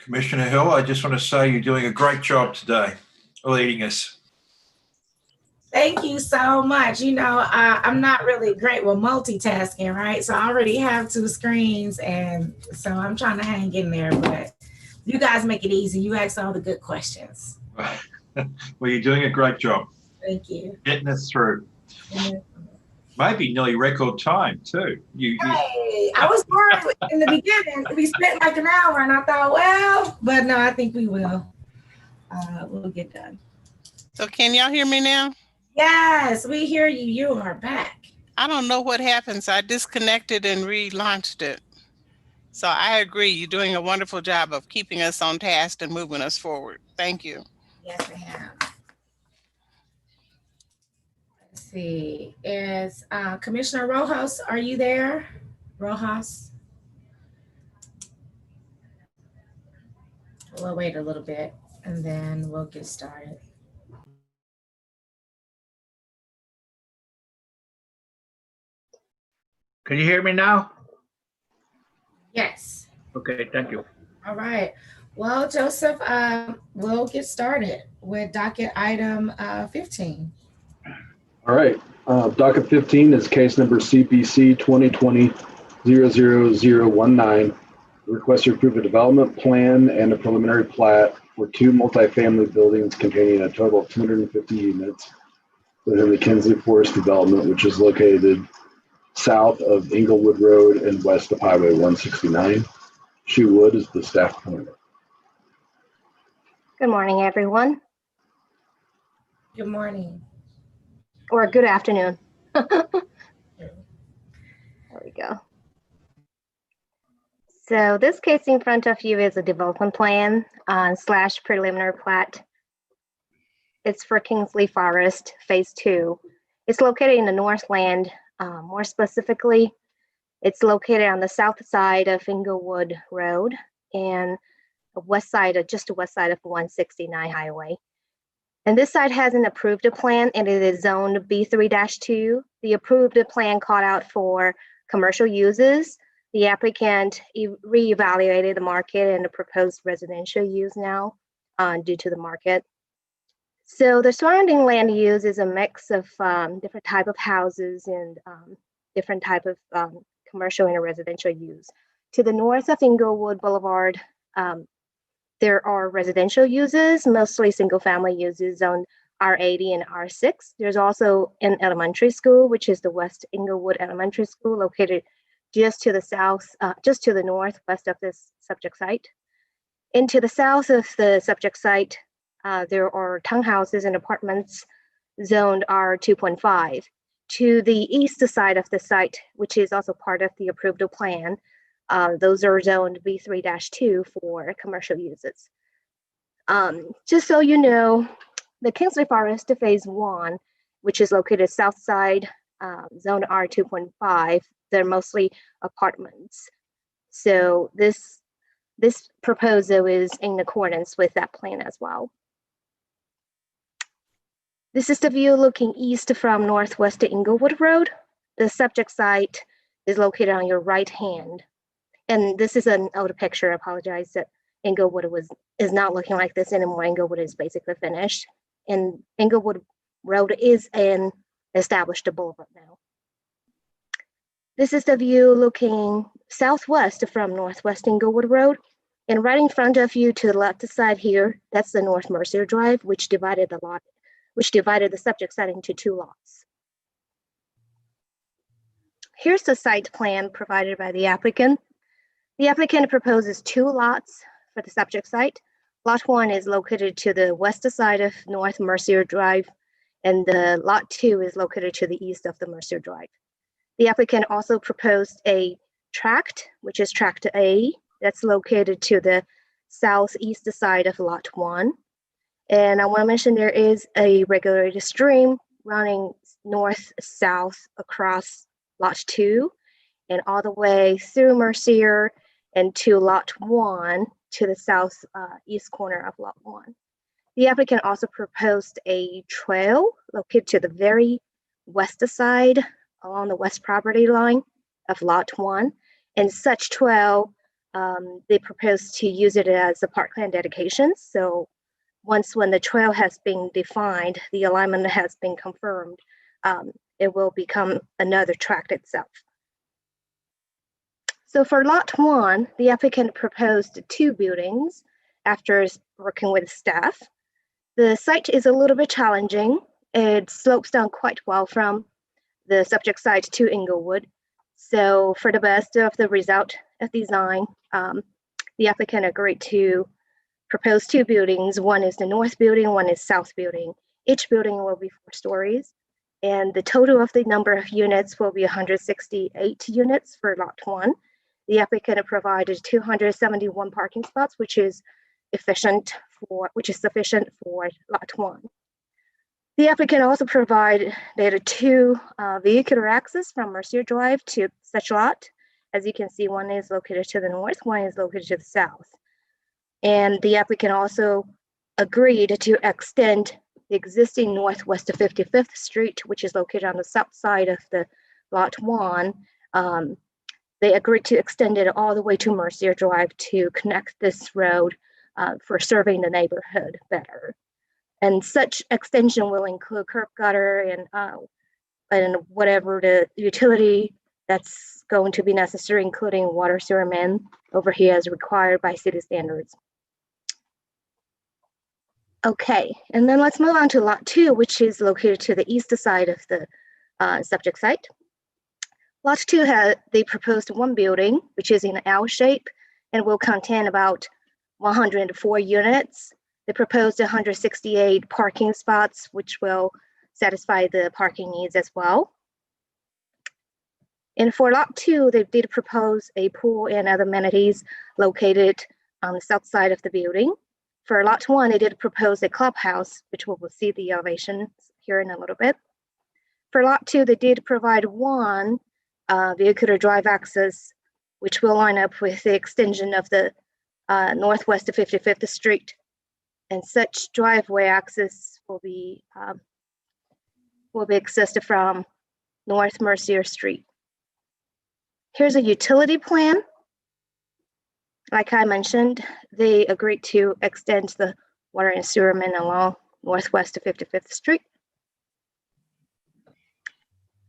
Commissioner Hill, I just want to say you're doing a great job today, leading us. Thank you so much. You know, I'm not really great with multitasking, right? So I already have 2 screens, and so I'm trying to hang in there, but you guys make it easy. You ask all the good questions. Well, you're doing a great job. Thank you. Getting us through. Maybe nearly record time too. Hey, I was worried in the beginning. We spent like an hour, and I thought, well, but no, I think we will. We'll get done. So can y'all hear me now? Yes, we hear you. You are back. I don't know what happens. I disconnected and relaunched it. So I agree. You're doing a wonderful job of keeping us on task and moving us forward. Thank you. Yes, ma'am. Let's see. Is Commissioner Rojas, are you there? Rojas? We'll wait a little bit and then we'll get started. Can you hear me now? Yes. Okay, thank you. All right. Well, Joseph, we'll get started with docket item 15. All right. Docket 15 is case number CPC 2020-00019. Request to approve a development plan and a preliminary plat for 2 multifamily buildings containing a total of 250 units within the Kinsley Forest development, which is located south of Inglewood Road and west of Highway 169. Shu Wood is the staff appointment. Good morning, everyone. Good morning. Or good afternoon. There we go. So this case in front of you is a development plan / preliminary plat. It's for Kingsley Forest Phase 2. It's located in the Northland. More specifically, it's located on the south side of Inglewood Road and the west side of just the west side of 169 highway. And this site has an approved plan and it is zoned B3-2. The approved plan called out for commercial uses. The applicant reevaluated the market and the proposed residential use now due to the market. So the surrounding land use is a mix of different type of houses and different type of commercial and residential use. To the north of Inglewood Boulevard, there are residential uses, mostly single family uses on R80 and R6. There's also an elementary school, which is the West Inglewood Elementary School, located just to the south, just to the northwest of this subject site. And to the south of the subject site, there are townhouses and apartments zoned R2.5. To the east side of the site, which is also part of the approved plan, those are zoned B3-2 for commercial uses. Just so you know, the Kingsley Forest Phase 1, which is located south side, zone R2.5, they're mostly apartments. So this proposal is in accordance with that plan as well. This is the view looking east from northwest Inglewood Road. The subject site is located on your right hand. And this is an older picture. I apologize that Inglewood is not looking like this anymore. Inglewood is basically finished. And Inglewood Road is an established boulevard now. This is the view looking southwest from northwest Inglewood Road. And right in front of you to the left side here, that's the North Mercier Drive, which divided the subject site into 2 lots. Here's the site plan provided by the applicant. The applicant proposes 2 lots for the subject site. Lot 1 is located to the west side of North Mercier Drive, and the lot 2 is located to the east of the Mercier Drive. The applicant also proposed a tract, which is tract A, that's located to the southeast side of lot 1. And I want to mention there is a regulated stream running north-south across lot 2 and all the way through Mercier and to lot 1 to the southeast corner of lot 1. The applicant also proposed a trail located to the very west side along the west property line of lot 1. And such trail They propose to use it as a parkland dedication. So once when the trail has been defined, the alignment has been confirmed, it will become another tract itself. So for lot 1, the applicant proposed 2 buildings after working with staff. The site is a little bit challenging. It slopes down quite well from the subject site to Inglewood. So for the best of the result of design, the applicant agreed to propose 2 buildings. One is the north building, one is south building. Each building will be 4 stories, and the total of the number of units will be 168 units for lot 1. The applicant provided 271 parking spots, which is sufficient for lot 1. The applicant also provided 2 vehicular access from Mercier Drive to such lot. As you can see, one is located to the north, one is located to the south. And the applicant also agreed to extend the existing northwest of 55th Street, which is located on the south side of the lot 1. They agreed to extend it all the way to Mercier Drive to connect this road for serving the neighborhood better. And such extension will include curb gutter and whatever the utility that's going to be necessary, including water, sewer, main over here as required by city standards. Okay, and then let's move on to lot 2, which is located to the east side of the subject site. Lot 2 they proposed 1 building, which is in an L shape and will contain about 104 units. They proposed 168 parking spots, which will satisfy the parking needs as well. And for lot 2, they did propose a pool and other amenities located on the south side of the building. For lot 1, they did propose a clubhouse, which we will see the elevations here in a little bit. For lot 2, they did provide 1 vehicular drive access, which will line up with the extension of the northwest of 55th Street. And such driveway access will be accessed from North Mercier Street. Here's a utility plan. Like I mentioned, they agreed to extend the water and sewer main along northwest of 55th Street.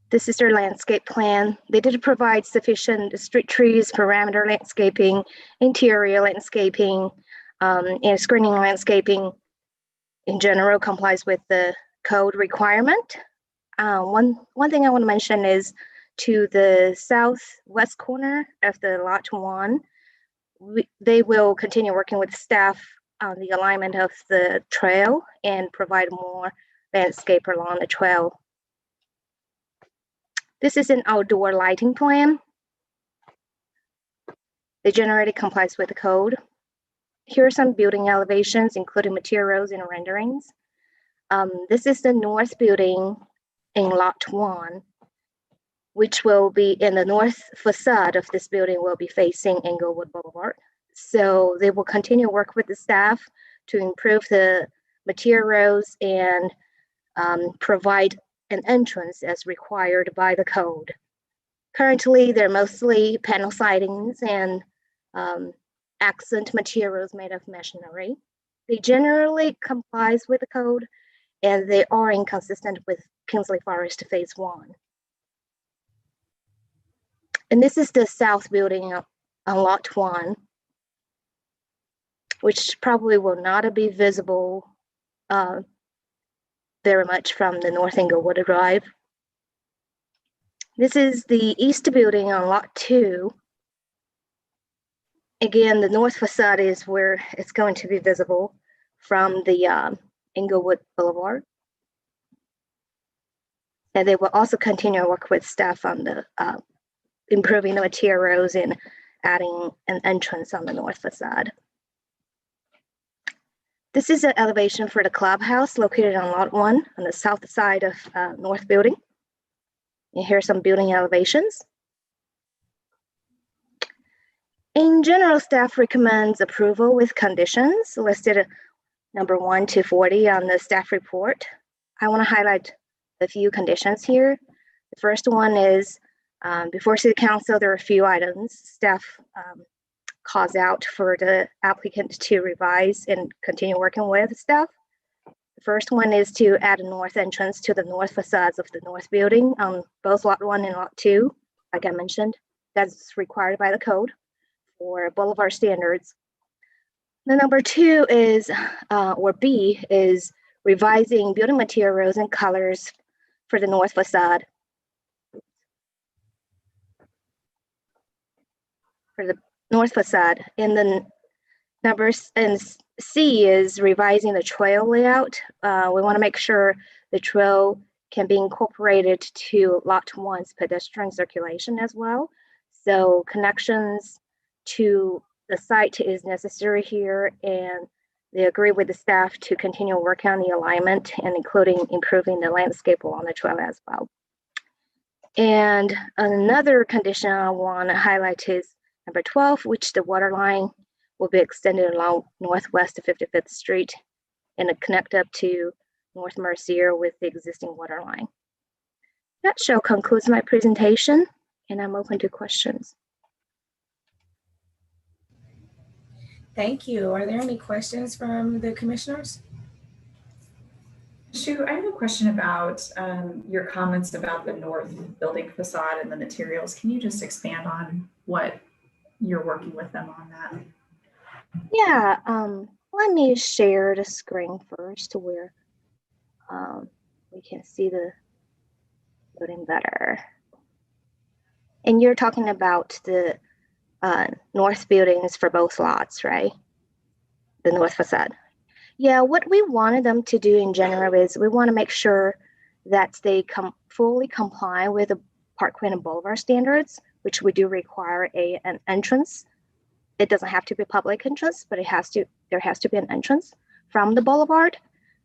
This is their landscape plan. They did provide sufficient street trees, parameter landscaping, interior landscaping, and screening landscaping in general complies with the code requirement. One thing I want to mention is to the southwest corner of the lot 1, they will continue working with staff on the alignment of the trail and provide more landscape along the trail. This is an outdoor lighting plan. They generally complies with the code. Here are some building elevations, including materials and renderings. This is the north building in lot 1, which will be in the north facade of this building will be facing Inglewood Boulevard. So they will continue to work with the staff to improve the materials and provide an entrance as required by the code. Currently, they're mostly panel sidings and accent materials made of masonry. They generally complies with the code, and they are inconsistent with Kingsley Forest Phase 1. And this is the south building on lot 1, which probably will not be visible very much from the North Inglewood Drive. This is the east building on lot 2. Again, the north facade is where it's going to be visible from the Inglewood Boulevard. And they will also continue to work with staff on the improving the materials and adding an entrance on the north facade. This is an elevation for the clubhouse located on lot 1 on the south side of north building. And here are some building elevations. In general, staff recommends approval with conditions listed number 1 to 40 on the staff report. I want to highlight a few conditions here. The first one is before City Council, there are a few items staff calls out for the applicant to revise and continue working with staff. The first one is to add a north entrance to the north facades of the north building on both lot 1 and lot 2, like I mentioned. That's required by the code for boulevard standards. The number 2 is, or B, is revising building materials and colors for the north facade. For the north facade. And then C is revising the trail layout. We want to make sure the trail can be incorporated to lot 1's pedestrian circulation as well. So connections to the site is necessary here, and they agree with the staff to continue working on the alignment and including improving the landscape along the trail as well. And another condition I want to highlight is number 12, which the water line will be extended along northwest of 55th Street and connect up to North Mercier with the existing water line. That shall conclude my presentation, and I'm open to questions. Thank you. Are there any questions from the commissioners? Shu, I have a question about your comments about the north building facade and the materials. Can you just expand on what you're working with them on that? Yeah, let me share the screen first where we can see the building better. And you're talking about the north buildings for both lots, right? The north facade. Yeah, what we wanted them to do in general is we want to make sure that they fully comply with the Parkway and Boulevard standards, which we do require an entrance. It doesn't have to be a public entrance, but there has to be an entrance from the boulevard.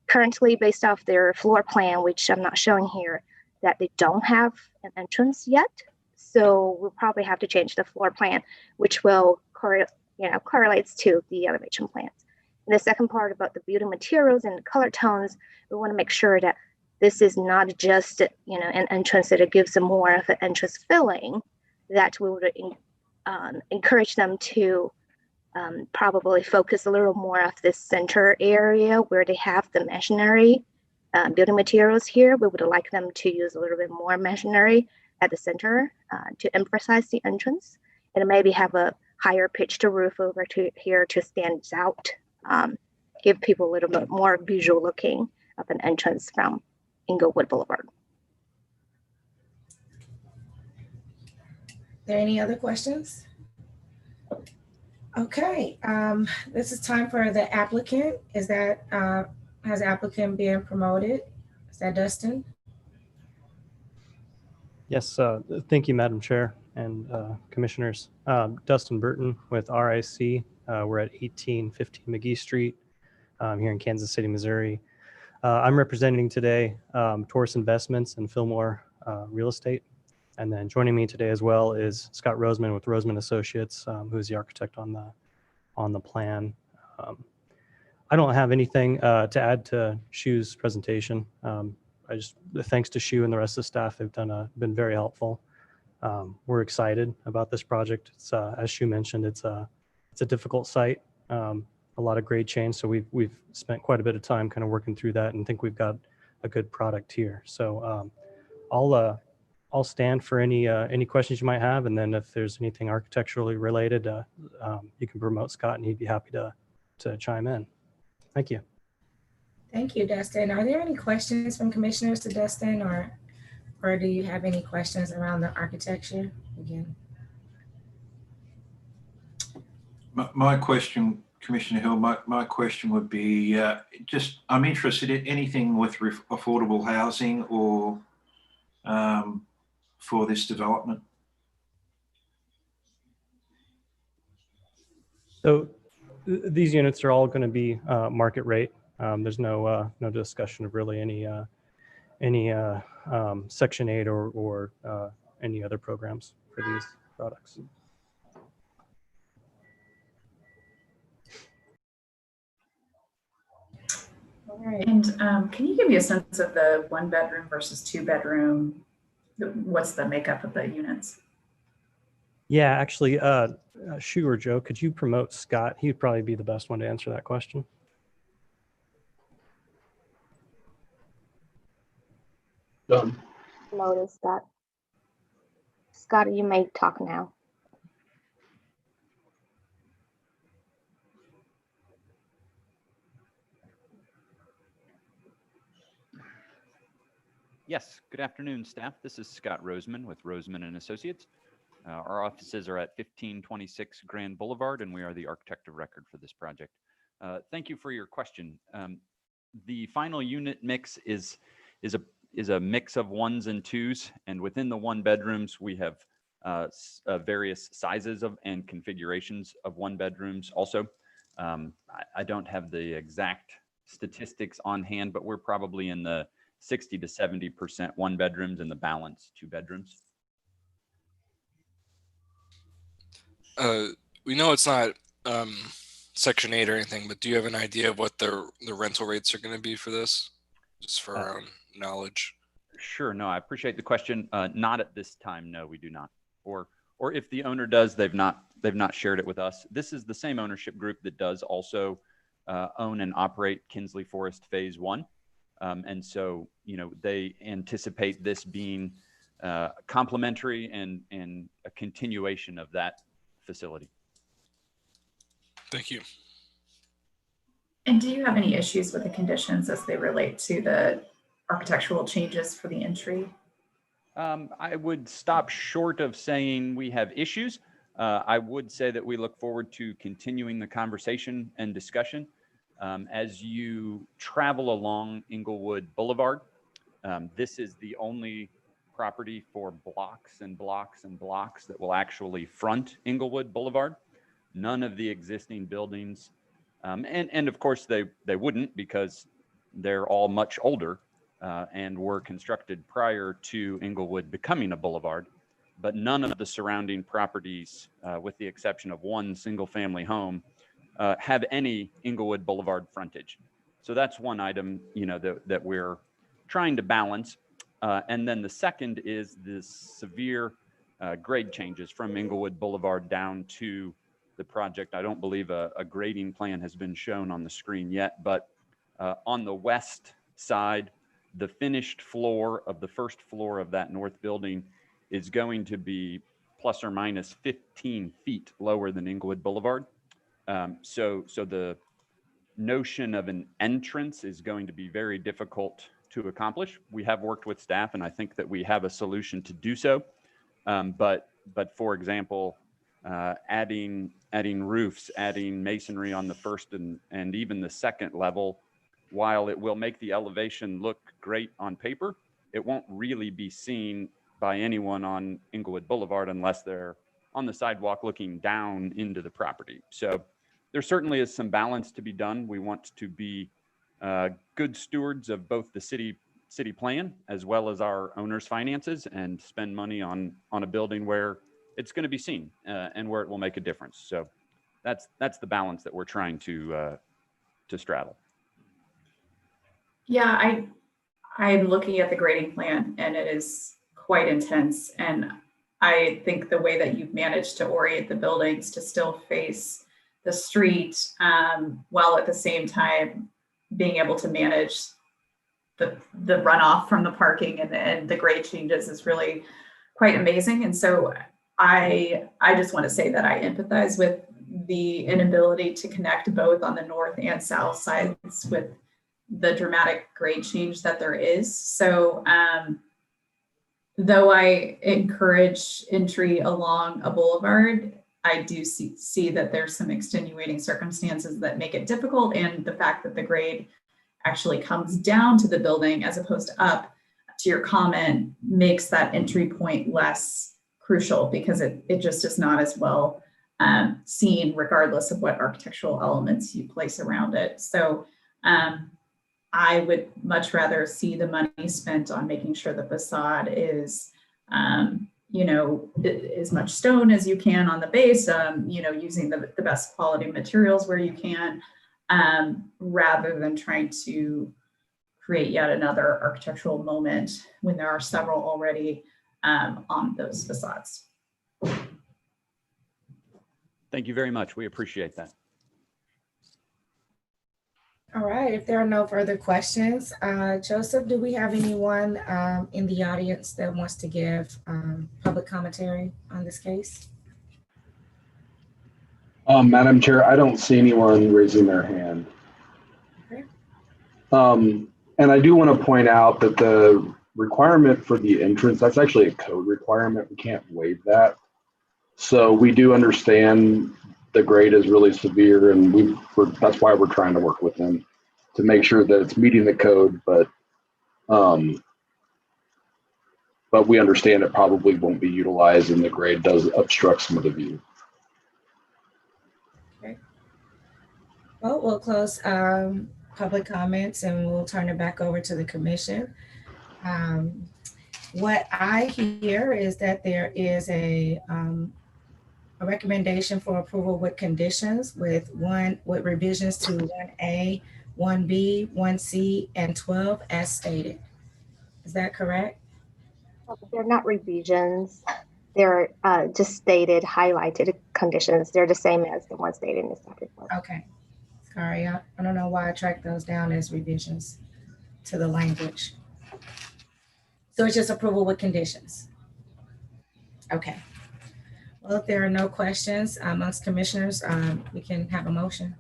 Currently, based off their floor plan, which I'm not showing here, that they don't have an entrance yet. So we'll probably have to change the floor plan, which will correlates to the elevation plans. And the second part about the building materials and the color tones, we want to make sure that this is not just an entrance that it gives them more of an entrance feeling, that we would encourage them to probably focus a little more of this center area where they have the masonry building materials here. We would like them to use a little bit more masonry at the center to emphasize the entrance, and maybe have a higher pitched roof over to here to stand out, give people a little bit more visual looking of an entrance from Inglewood Boulevard. Are there any other questions? Okay, this is time for the applicant. Is that, has the applicant been promoted? Is that Dustin? Yes, thank you, Madam Chair and Commissioners. Dustin Burton with RIC. We're at 1815 McGee Street here in Kansas City, Missouri. I'm representing today Taurus Investments and Fillmore Real Estate. And then joining me today as well is Scott Roseman with Roseman Associates, who is the architect on the plan. I don't have anything to add to Shu's presentation. Thanks to Shu and the rest of the staff, they've been very helpful. We're excited about this project. It's as Shu mentioned, it's a difficult site, a lot of grade change. So we've spent quite a bit of time kind of working through that, and think we've got a good product here. So I'll stand for any questions you might have, and then if there's anything architecturally related, you can promote Scott, and he'd be happy to chime in. Thank you. Thank you, Dustin. Are there any questions from commissioners to Dustin, or do you have any questions around the architecture again? My question, Commissioner Hill, my question would be just, I'm interested in anything with affordable housing or for this development. So these units are all going to be market rate. There's no discussion of really any Section 8 or any other programs for these products. All right. And can you give me a sense of the 1-bedroom versus 2-bedroom? What's the makeup of the units? Yeah, actually, Shu or Joe, could you promote Scott? He'd probably be the best one to answer that question. Done. Promoted Scott. Scott, you may talk now. Yes, good afternoon, staff. This is Scott Roseman with Roseman and Associates. Our offices are at 1526 Grand Boulevard, and we are the architect of record for this project. Thank you for your question. The final unit mix is a mix of ones and twos, and within the one bedrooms, we have various sizes of and configurations of one bedrooms also. I don't have the exact statistics on hand, but we're probably in the 60 to 70% one bedrooms and the balance two bedrooms. We know it's not Section 8 or anything, but do you have an idea of what the rental rates are going to be for this? Just for our own knowledge. Sure. No, I appreciate the question. Not at this time. No, we do not. Or if the owner does, they've not shared it with us. This is the same ownership group that does also own and operate Kinsley Forest Phase 1. And so, you know, they anticipate this being complementary and a continuation of that facility. Thank you. And do you have any issues with the conditions as they relate to the architectural changes for the entry? I would stop short of saying we have issues. I would say that we look forward to continuing the conversation and discussion. As you travel along Inglewood Boulevard, this is the only property for blocks and blocks and blocks that will actually front Inglewood Boulevard. None of the existing buildings, and of course they wouldn't, because they're all much older and were constructed prior to Inglewood becoming a boulevard. But none of the surrounding properties, with the exception of one single family home, have any Inglewood Boulevard frontage. So that's one item, you know, that we're trying to balance. And then the second is this severe grade changes from Inglewood Boulevard down to the project. I don't believe a grading plan has been shown on the screen yet, but on the west side, the finished floor of the first floor of that north building is going to be plus or minus 15 feet lower than Inglewood Boulevard. So the notion of an entrance is going to be very difficult to accomplish. We have worked with staff, and I think that we have a solution to do so. But for example, adding roofs, adding masonry on the first and even the second level, while it will make the elevation look great on paper, it won't really be seen by anyone on Inglewood Boulevard unless they're on the sidewalk looking down into the property. So there certainly is some balance to be done. We want to be good stewards of both the city plan as well as our owner's finances, and spend money on a building where it's going to be seen and where it will make a difference. So that's the balance that we're trying to straddle. Yeah, I'm looking at the grading plan, and it is quite intense. And I think the way that you've managed to orient the buildings to still face the street, while at the same time being able to manage the runoff from the parking and the grade changes is really quite amazing. And so I just want to say that I empathize with the inability to connect both on the north and south sides with the dramatic grade change that there is. So though I encourage entry along a boulevard, I do see that there's some extenuating circumstances that make it difficult, and the fact that the grade actually comes down to the building as opposed to up, to your comment, makes that entry point less crucial, because it just is not as well seen regardless of what architectural elements you place around it. So I would much rather see the money spent on making sure the facade is, you know, as much stone as you can on the base, you know, using the best quality materials where you can, rather than trying to create yet another architectural moment when there are several already on those facades. Thank you very much. We appreciate that. All right, if there are no further questions, Joseph, do we have anyone in the audience that wants to give public commentary on this case? Madam Chair, I don't see anyone raising their hand. Okay. And I do want to point out that the requirement for the entrance, that's actually a code requirement. We can't waive that. So we do understand the grade is really severe, and that's why we're trying to work with them to make sure that it's meeting the code, but we understand it probably won't be utilized, and the grade does obstruct some of the view. Okay. Well, we'll close public comments and we'll turn it back over to the commission. What I hear is that there is a recommendation for approval with conditions with revisions to 1A, 1B, 1C, and 12 as stated. Is that correct? They're not revisions. They're just stated, highlighted conditions. They're the same as the ones stated in the staff report. Okay. Sorry, I don't know why I tracked those down as revisions to the language. So it's just approval with conditions. Okay. Well, if there are no questions amongst commissioners, we can have a motion.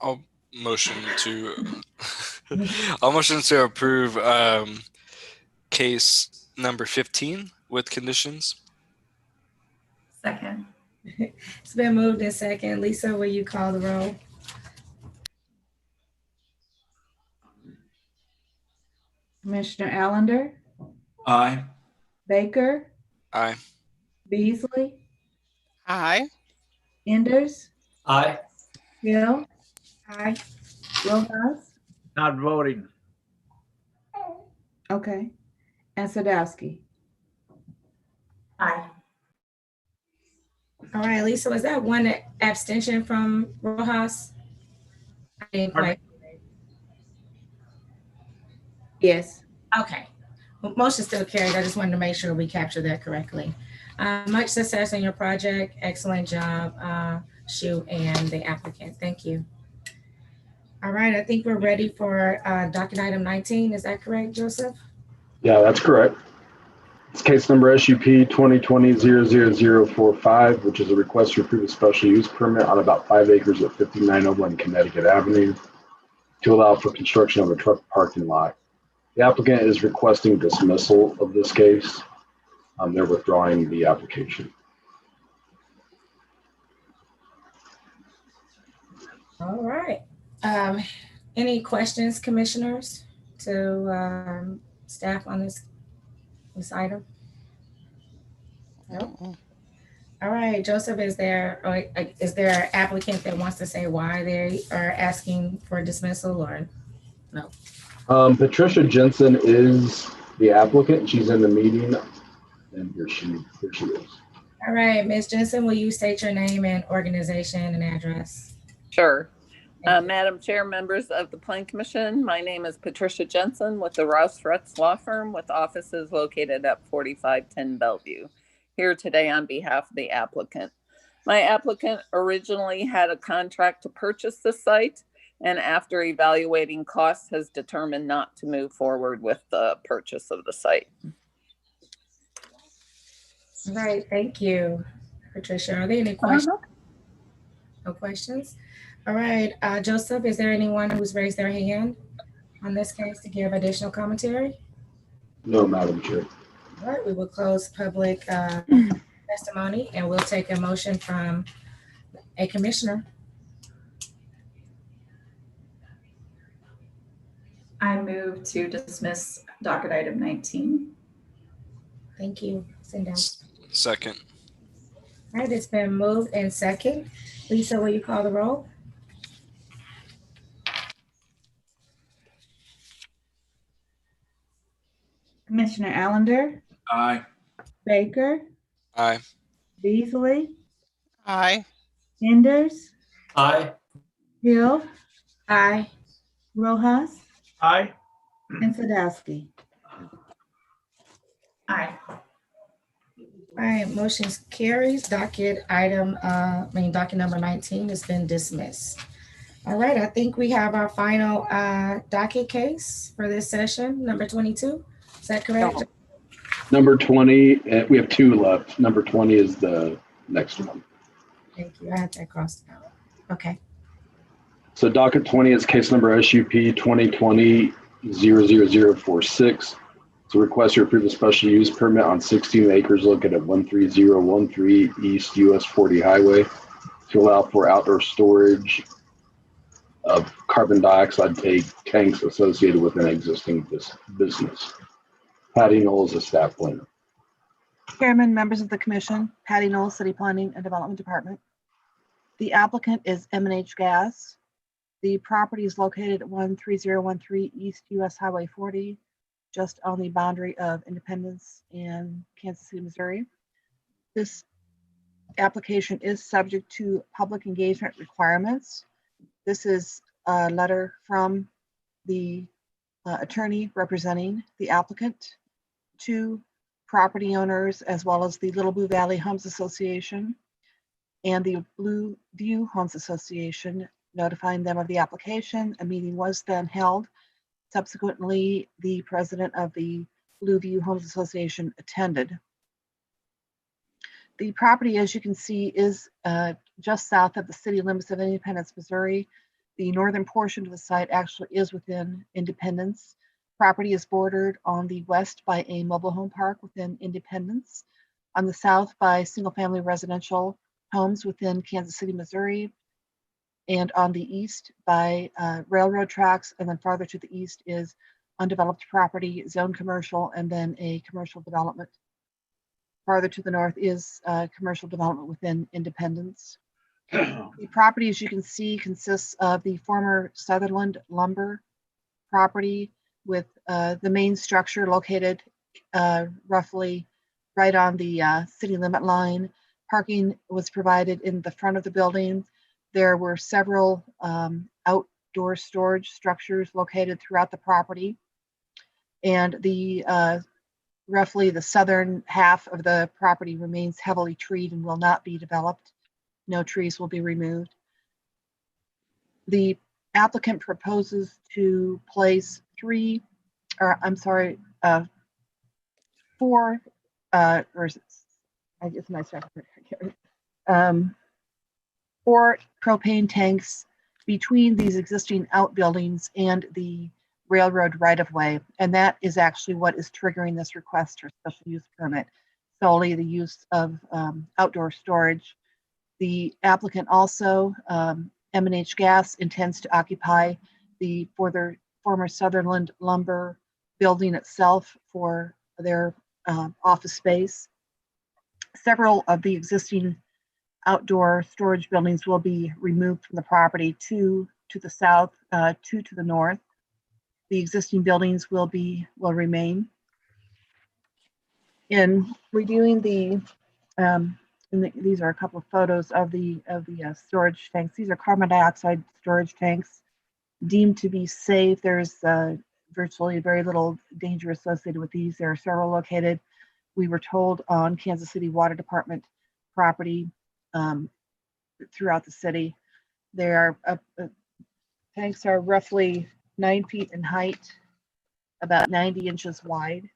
I'll motion to approve case number 15 with conditions. Second. It's been moved in second. Lisa, will you call the roll? Commissioner Allender, Aye. Baker, Aye. Beasley, Aye. Enders, Aye. Hill, Aye. Rojas, Not voting. okay, and Sadowski. Aye. All right, Lisa, was that one abstention from Rojas? I didn't quite. Yes. Okay. Well, motion still carried. I just wanted to make sure we captured that correctly. Much success in your project. Excellent job, Shu and the applicant. Thank you. All right, I think we're ready for docket item 19. Is that correct, Joseph? Yeah, that's correct. It's case number SUP 2020-00045, which is a request to approve a special use permit on about 5 acres at 5901 Connecticut Avenue to allow for construction of a truck parking lot. The applicant is requesting dismissal of this case. They're withdrawing the application. All right. Any questions, commissioners, to staff on this item? Nope. All right, Joseph, is there an applicant that wants to say why they are asking for dismissal or no? Patricia Jensen is the applicant. She's in the meeting, and here she is. All right, Ms. Jensen, will you state your name and organization and address? Sure. Madam Chair, members of the Plan Commission, my name is Patricia Jensen with the Rouse Retz Law Firm with offices located at 4510 Bellevue. Here today on behalf of the applicant. My applicant originally had a contract to purchase the site, and after evaluating costs has determined not to move forward with the purchase of the site. All right, thank you, Patricia. Are there any questions? No questions? All right, Joseph, is there anyone who's raised their hand on this case to give additional commentary? No, Madam Chair. All right, we will close public testimony and we'll take a motion from a commissioner. I move to dismiss docket item 19. Thank you. Send down. Second. All right, it's been moved and second. Lisa, will you call the roll? Commissioner Allender, Aye. Baker, Aye. Beasley, Aye. Enders, Aye. Hill, Aye. Rojas, Aye. and Sadowski. Aye. All right, motion's carries. Docket number 19 has been dismissed. All right, I think we have our final docket case for this session, number 22. Is that correct? Number 20, we have two left. Number 20 is the next one. Thank you. I had that crossed out. Okay. So docket 20 is case number SUP 2020-00046. It's a request to approve a special use permit on 16 acres located at 13013 East US 40 Highway to allow for outdoor storage of carbon dioxide tanks associated with an existing business. Patty Knoll is a staff planner. Chairman, members of the commission, Patty Knoll, City Planning and Development Department. The applicant is M&H Gas. The property is located at 13013 East US Highway 40, just on the boundary of Independence and Kansas City, Missouri. This application is subject to public engagement requirements. This is a letter from the attorney representing the applicant to property owners, as well as the Little Blue Valley Homes Association and the Blue View Homes Association, notifying them of the application. A meeting was then held. Subsequently, the president of the Blue View Homes Association attended. The property, as you can see, is just south of the city limits of Independence, Missouri. The northern portion of the site actually is within Independence. Property is bordered on the west by a mobile home park within Independence, on the south by single-family residential homes within Kansas City, Missouri, and on the east by railroad tracks, and then farther to the east is undeveloped property, zone commercial, and then a commercial development. Farther to the north is commercial development within Independence. The property, as you can see, consists of the former Sutherland lumber property, with the main structure located roughly right on the city limit line. Parking was provided in the front of the building. There were several outdoor storage structures located throughout the property. And the roughly the southern half of the property remains heavily treed and will not be developed. No trees will be removed. The applicant proposes to place four propane tanks between these existing outbuildings and the railroad right-of-way, and that is actually what is triggering this request for special use permit, solely the use of outdoor storage. The applicant also, M&H Gas, intends to occupy the former Sutherland lumber building itself for their office space. Several of the existing outdoor storage buildings will be removed from the property, two to the south, two to the north. The existing buildings will remain. In reviewing these are a couple of photos of the storage tanks. These are carbon dioxide storage tanks deemed to be safe. There's virtually very little danger associated with these. There are several located, we were told, on Kansas City Water Department property throughout the city. Tanks are roughly 9 feet in height, about 90 inches wide,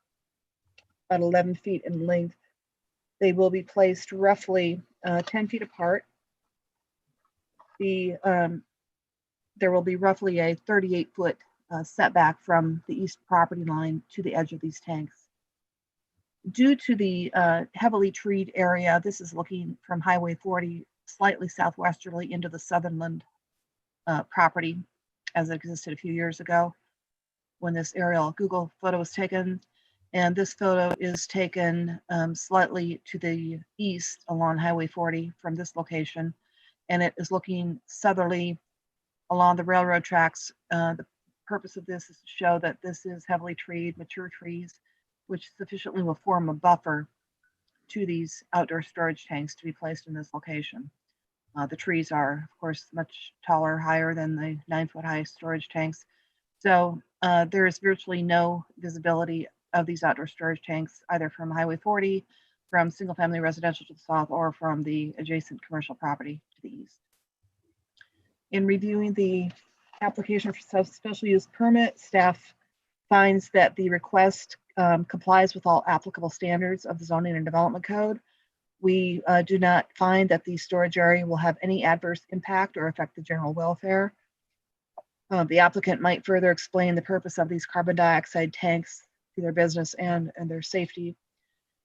about 11 feet in length. They will be placed roughly 10 feet apart. There will be roughly a 38-foot setback from the east property line to the edge of these tanks. Due to the heavily treed area, this is looking from Highway 40 slightly southwesterly into the Sutherland property as it existed a few years ago when this aerial Google photo was taken. And this photo is taken slightly to the east along Highway 40 from this location. And it is looking southerly along the railroad tracks. The purpose of this is to show that this is heavily treed, mature trees, which sufficiently will form a buffer to these outdoor storage tanks to be placed in this location. The trees are, of course, much taller, higher than the 9-foot high storage tanks. So there is virtually no visibility of these outdoor storage tanks, either from Highway 40, from single-family residential to the south or from the adjacent commercial property to the east. In reviewing the application for special use permit, staff finds that the request complies with all applicable standards of the zoning and development code. We do not find that the storage area will have any adverse impact or affect the general welfare. The applicant might further explain the purpose of these carbon dioxide tanks to their business and their safety.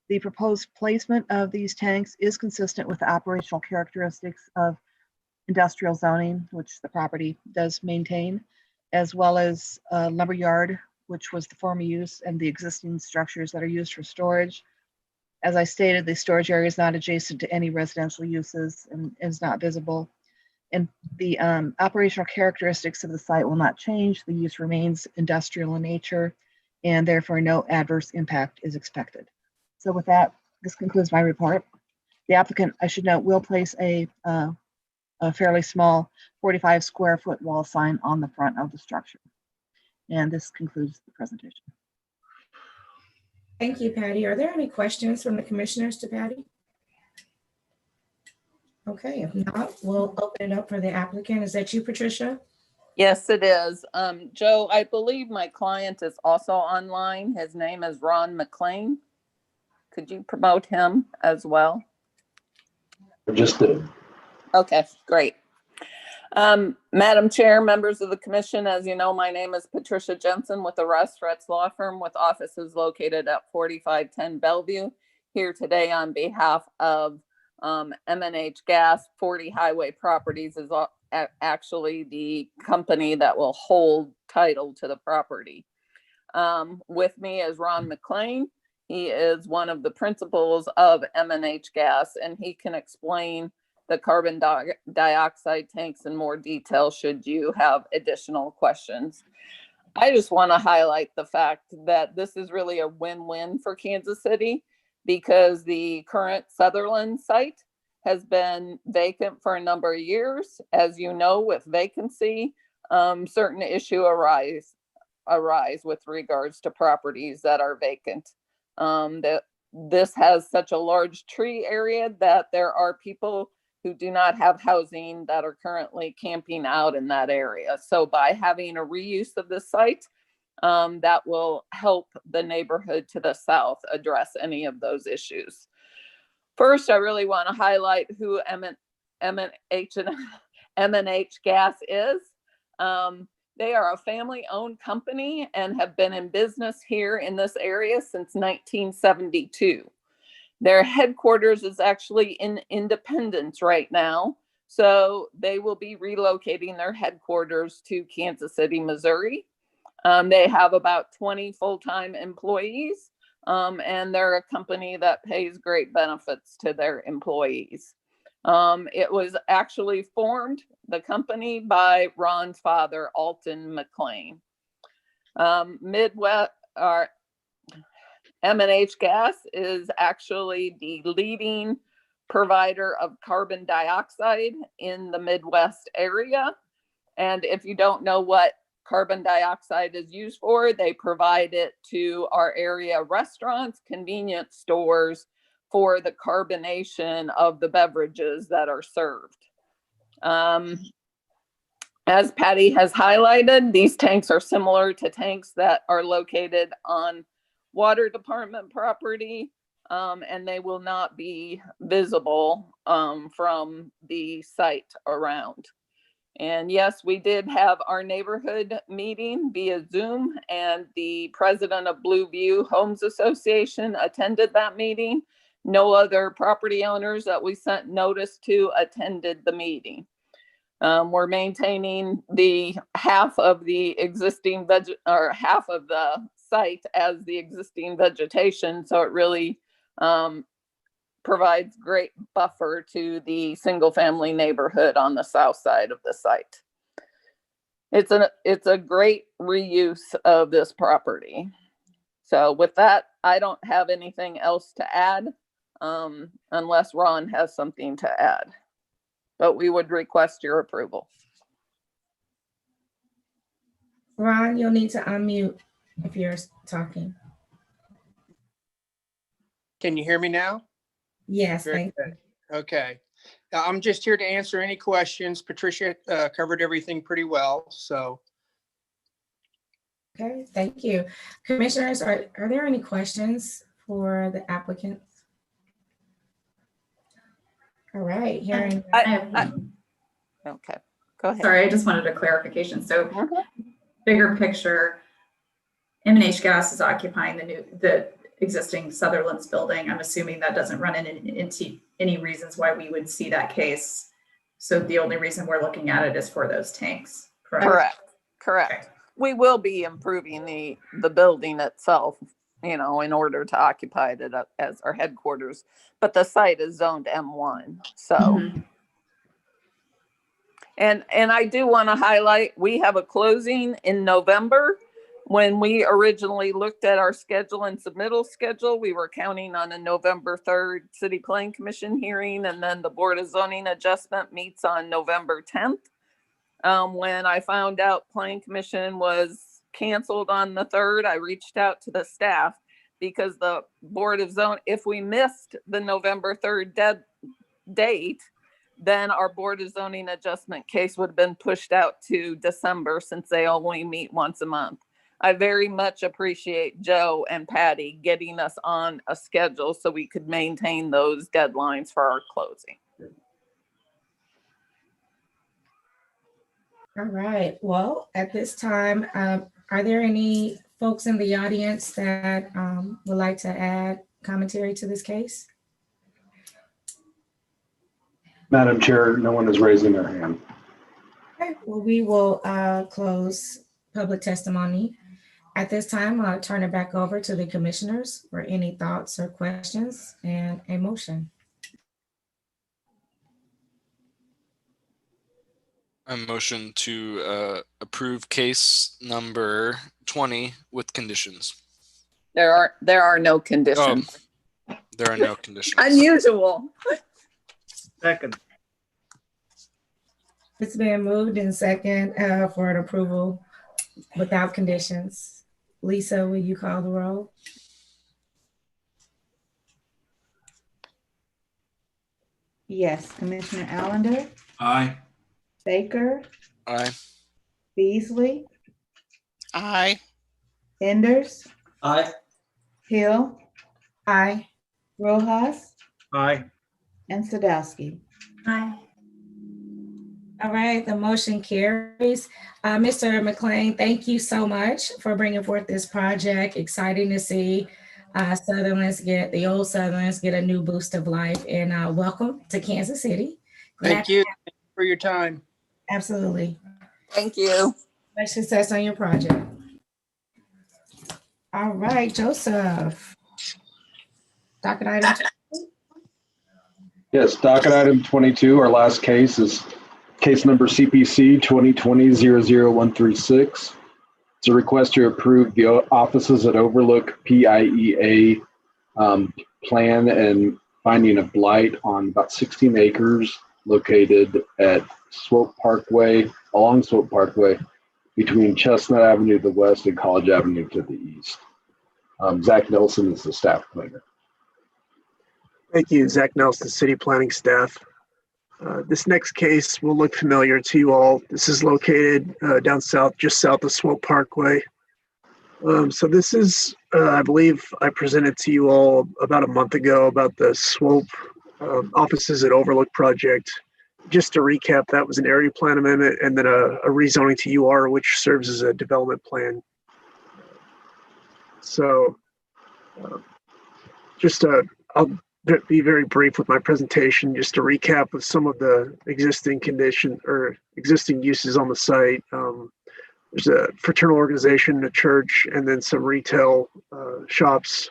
The proposed placement of these tanks is consistent with the operational characteristics of industrial zoning, which the property does maintain, as well as a lumber yard, which was the former use, and the existing structures that are used for storage. As I stated, the storage area is not adjacent to any residential uses and is not visible. And the operational characteristics of the site will not change. The use remains industrial in nature, and therefore no adverse impact is expected. So with that, this concludes my report. The applicant, I should note, will place a fairly small 45 square foot wall sign on the front of the structure. And this concludes the presentation. Thank you, Patty. Are there any questions from the commissioners to Patty? Okay, if not, we'll open it up for the applicant. Is that you, Patricia? Yes, it is. Joe, I believe my client is also online. His name is Ron McLean. Could you promote him as well? I just did. Okay, great. Madam Chair, members of the commission, as you know, my name is Patricia Jensen with the Rouse Fretz Law Firm with offices located at 4510 Bellevue. Here today on behalf of M&H Gas. 40 Highway Properties is actually the company that will hold title to the property. With me is Ron McLean. He is one of the principals of M&H Gas, and he can explain the carbon dioxide tanks in more detail should you have additional questions. I just want to highlight the fact that this is really a win-win for Kansas City because the current Sutherland site has been vacant for a number of years. As you know, with vacancy, certain issues arise with regards to properties that are vacant. This has such a large tree area that there are people who do not have housing that are currently camping out in that area. So by having a reuse of the site, that will help the neighborhood to the south address any of those issues. First, I really want to highlight who M&H Gas is. They are a family-owned company and have been in business here in this area since 1972. Their headquarters is actually in Independence right now. So they will be relocating their headquarters to Kansas City, Missouri. They have about 20 full-time employees, and they're a company that pays great benefits to their employees. It was actually formed, the company, by Ron's father, Alton McLean. M&H Gas is actually the leading provider of carbon dioxide in the Midwest area. And if you don't know what carbon dioxide is used for, they provide it to our area restaurants, convenience stores for the carbonation of the beverages that are served. As Patty has highlighted, these tanks are similar to tanks that are located on water department property, and they will not be visible from the site around. And yes, we did have our neighborhood meeting via Zoom, and the president of Blue View Homes Association attended that meeting. No other property owners that we sent notice to attended the meeting. We're maintaining the half of the existing half of the site as the existing vegetation, so it really provides great buffer to the single family neighborhood on the south side of the site. It's a great reuse of this property. So with that, I don't have anything else to add unless Ron has something to add, but we would request your approval. Ron, you'll need to unmute if you're talking. Can you hear me now? Yes, Very thank you. good. Okay. I'm just here to answer any questions. Patricia covered everything pretty well, so. Okay, thank you. Commissioners, are there any questions for the applicants? All right, hearing. Okay, go ahead. Sorry, I just wanted a clarification. So bigger picture, M&H Gas is occupying the existing Sutherland's building. I'm assuming that doesn't run into any reasons why we would see that case. So the only reason we're looking at it is for those tanks, correct? Correct. We will be improving the building itself, in order to occupy it as our headquarters, but the site is zoned M1. So, and I do want to highlight, we have a closing in November. When we originally looked at our schedule and submittal schedule, we were counting on a November 3rd City Planning Commission hearing, and then the Board of Zoning Adjustment meets on November 10th. When I found out Planning Commission was canceled on the 3rd, I reached out to the staff because the Board of Zone, if we missed the November 3rd date, then our Board of Zoning Adjustment case would have been pushed out to December since they only meet once a month. I very much appreciate Joe and Patty getting us on a schedule so we could maintain those deadlines for our closing. All right, well, at this time, are there any folks in the audience that would like to add commentary to this case? Madam Chair, no one is raising their hand. Okay, well, we will close public testimony. At this time, I'll turn it back over to the commissioners for any thoughts or questions and a motion. A motion to approve case number 20 with conditions. There are no conditions. Oh, there are no conditions. Unusual. Second. It's been moved in second for an approval without conditions. Lisa, will you call the roll? Yes, Commissioner Allender, Aye. Baker, Aye. Beasley, Aye. Enders, Aye. Hill, Aye. Rojas, Aye. and Sadowski. Aye. All right, the motion carries. Mr. McLean, thank you so much for bringing forth this project. Exciting to see the old Sutherlands get a new boost of life, and welcome to Kansas City. Thank you for your time. Absolutely. Thank you. Much success on your project. All right, Joseph. Docket item. Yes, docket item 22, our last case is case number CPC 2020-00136. It's a request to approve the offices that overlook PIEA plan and finding of blight on about 16 acres located at along Swope Parkway between Chestnut Avenue to the west and College Avenue to the east. Zach Nelson is the staff planner. Thank you, Zach Nelson, city planning staff. This next case will look familiar to you all. This is located down south, just south of Swope Parkway. So this is, I believe I presented to you all about a month ago about the Swope offices at Overlook project. Just to recap, that was an area plan amendment and then a rezoning to UR, which serves as a development plan. So I'll be very brief with my presentation, just to recap of some of the existing condition or existing uses on the site. There's a fraternal organization, a church, and then some retail shops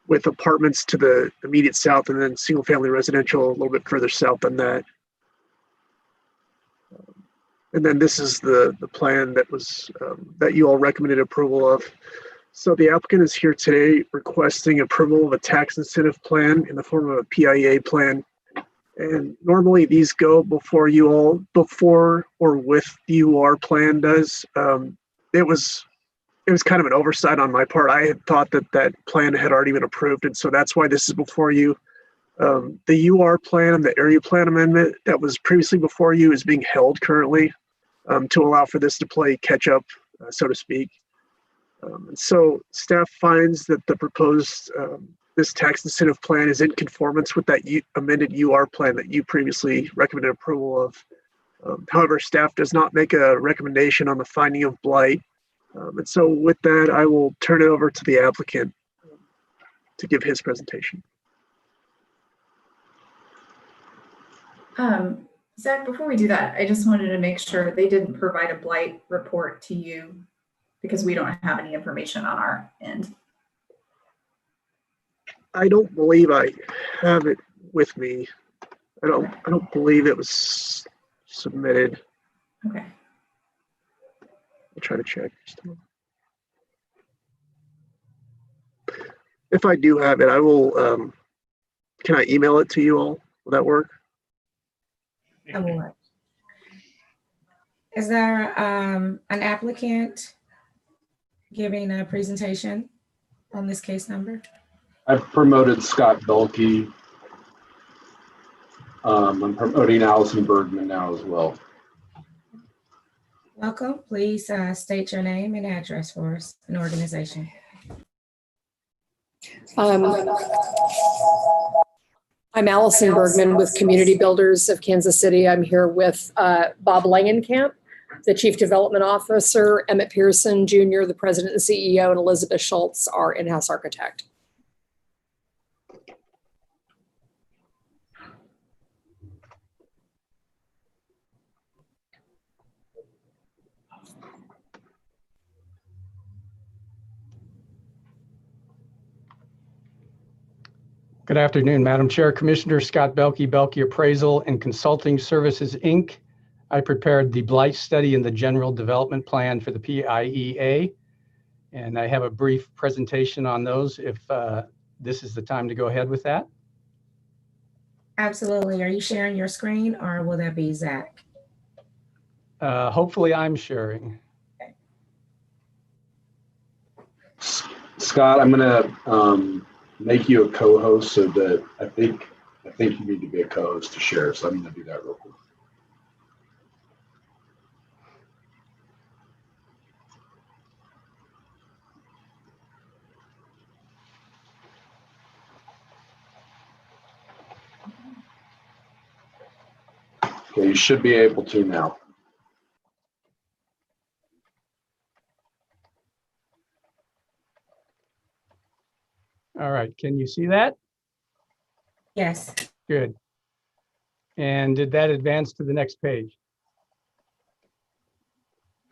with apartments to the immediate south, and then single family residential a little bit further south than that. And then this is the plan that was that you all recommended approval of. So the applicant is here today requesting approval of a tax incentive plan in the form of a PIA plan. And normally these go before or with the UR plan does. It was kind of an oversight on my part. I had thought that plan had already been approved. And so that's why this is before you. The UR plan and the area plan amendment that was previously before you is being held currently to allow for this to play catch up, so to speak. And so staff finds that the proposed this tax incentive plan is in conformance with that amended UR plan that you previously recommended approval of. However, staff does not make a recommendation on the finding of blight. And so with that, I will turn it over to the applicant to give his presentation. Zach, before we do that, I just wanted to make sure they didn't provide a blight report to you because we don't have any information on our end. I don't believe I have it with me. I don't believe it was submitted. Okay. I'll try to check. If I do have it, I will, can I email it to you all? Will that work? I will. Is there an applicant giving a presentation on this case number? I've promoted Scott Belkey. I'm promoting Allison Bergman now as well. Welcome. Please state your name and address for us, an organization. I'm Allison Bergman with Community Builders of Kansas City. I'm here with Bob Langenkamp, the Chief Development Officer, Emmett Pearson Jr., the President and CEO, and Elizabeth Schultz, our in-house architect. Good afternoon, Madam Chair, Commissioner Scott Belkey, Belkey Appraisal and Consulting Services, Inc. I prepared the blight study and the general development plan for the PIEA, and I have a brief presentation on those if this is the time to go ahead with that. Absolutely. Are you sharing your screen or will that be Zach? Hopefully I'm sharing. Scott, I'm gonna make you a co-host so that I think you need to be a co-host to share. So I'm gonna do that real quick. Okay, you should be able to now. All right, can you see that? Yes. Good. And did that advance to the next page?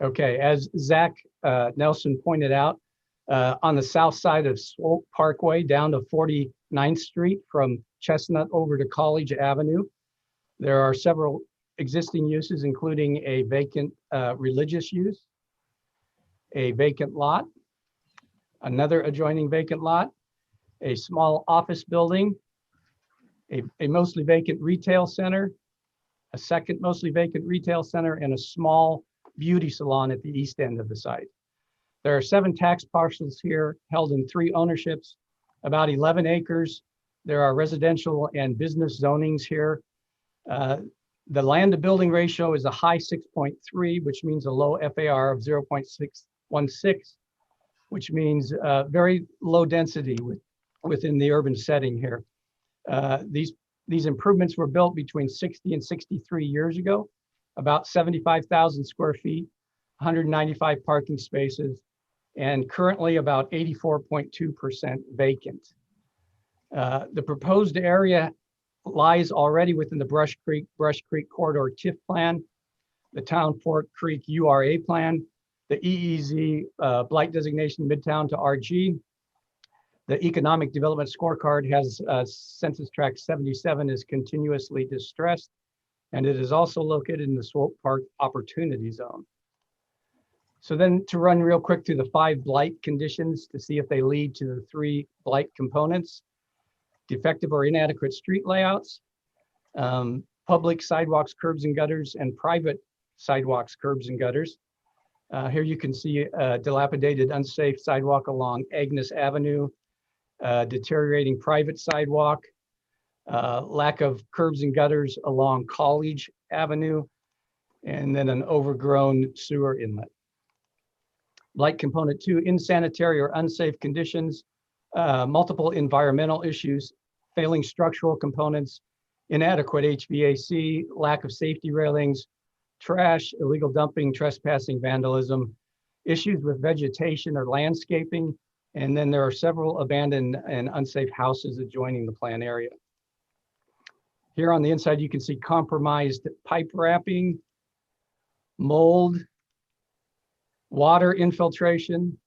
Okay, as Zach Nelson pointed out, on the south side of Swope Parkway down to 49th Street from Chestnut over to College Avenue, there are several existing uses, including a vacant religious use, a vacant lot, another adjoining vacant lot, a small office building, a mostly vacant retail center, a second mostly vacant retail center, and a small beauty salon at the east end of the site. There are 7 tax parcels here held in 3 ownerships, about 11 acres. There are residential and business zonings here. The land to building ratio is a high 6.3, which means a low FAR of 0.616, which means very low density within the urban setting here. These improvements were built between 60 and 63 years ago, about 75,000 square feet, 195 parking spaces, and currently about 84.2% vacant. The proposed area lies already within the Brush Creek Corridor TIF plan, the Town Fork Creek URA plan, the EEZ blight designation Midtown to RG. The Economic Development Scorecard has Census Tract 77 is continuously distressed, and it is also located in the Swope Park Opportunity Zone. So then to run real quick through the 5 blight conditions to see if they lead to the 3 blight components: defective or inadequate street layouts, public sidewalks, curbs and gutters, and private sidewalks, curbs and gutters. Here you can see a dilapidated, unsafe sidewalk along Agnes Avenue, deteriorating private sidewalk, lack of curbs and gutters along College Avenue, and then an overgrown sewer inlet. Blight component 2, insanitary or unsafe conditions, multiple environmental issues, failing structural components, inadequate HVAC, lack of safety railings, trash, illegal dumping, trespassing, vandalism, issues with vegetation or landscaping, and then there are several abandoned and unsafe houses adjoining the plan area. Here on the inside, you can see compromised pipe wrapping, mold, water infiltration,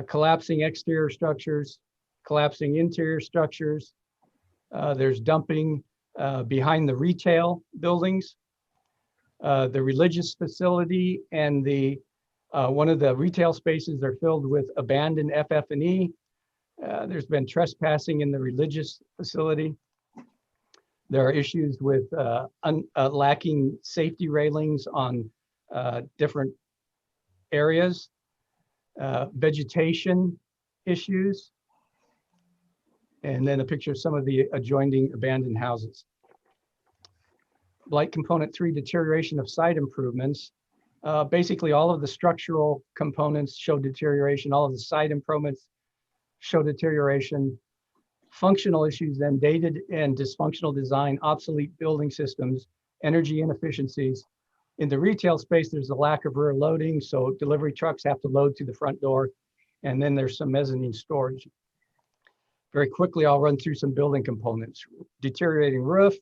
collapsing exterior structures, collapsing interior structures. There's dumping behind the retail buildings. The religious facility and the one of the retail spaces are filled with abandoned FF&E. There's been trespassing in the religious facility. There are issues with lacking safety railings on different areas, vegetation issues, and then a picture of some of the adjoining abandoned houses. Blight component 3, deterioration of site improvements. Basically, all of the structural components show deterioration. All of the site improvements show deterioration. Functional issues, then dated and dysfunctional design, obsolete building systems, energy inefficiencies. In the retail space, there's a lack of rear loading, so delivery trucks have to load through the front door, and then there's some mezzanine storage. Very quickly, I'll run through some building components. Deteriorating roof,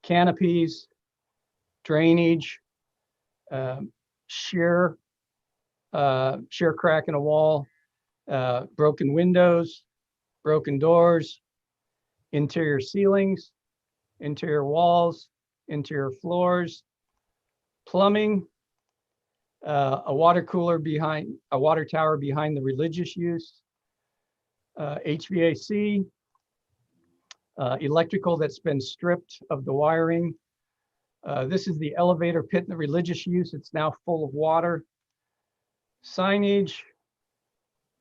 canopies, drainage, shear crack in a wall, broken windows, broken doors, interior ceilings, interior walls, interior floors, plumbing, a water cooler behind, a water tower behind the religious use, HVAC, electrical that's been stripped of the wiring. This is the elevator pit in the religious use. It's now full of water. Signage,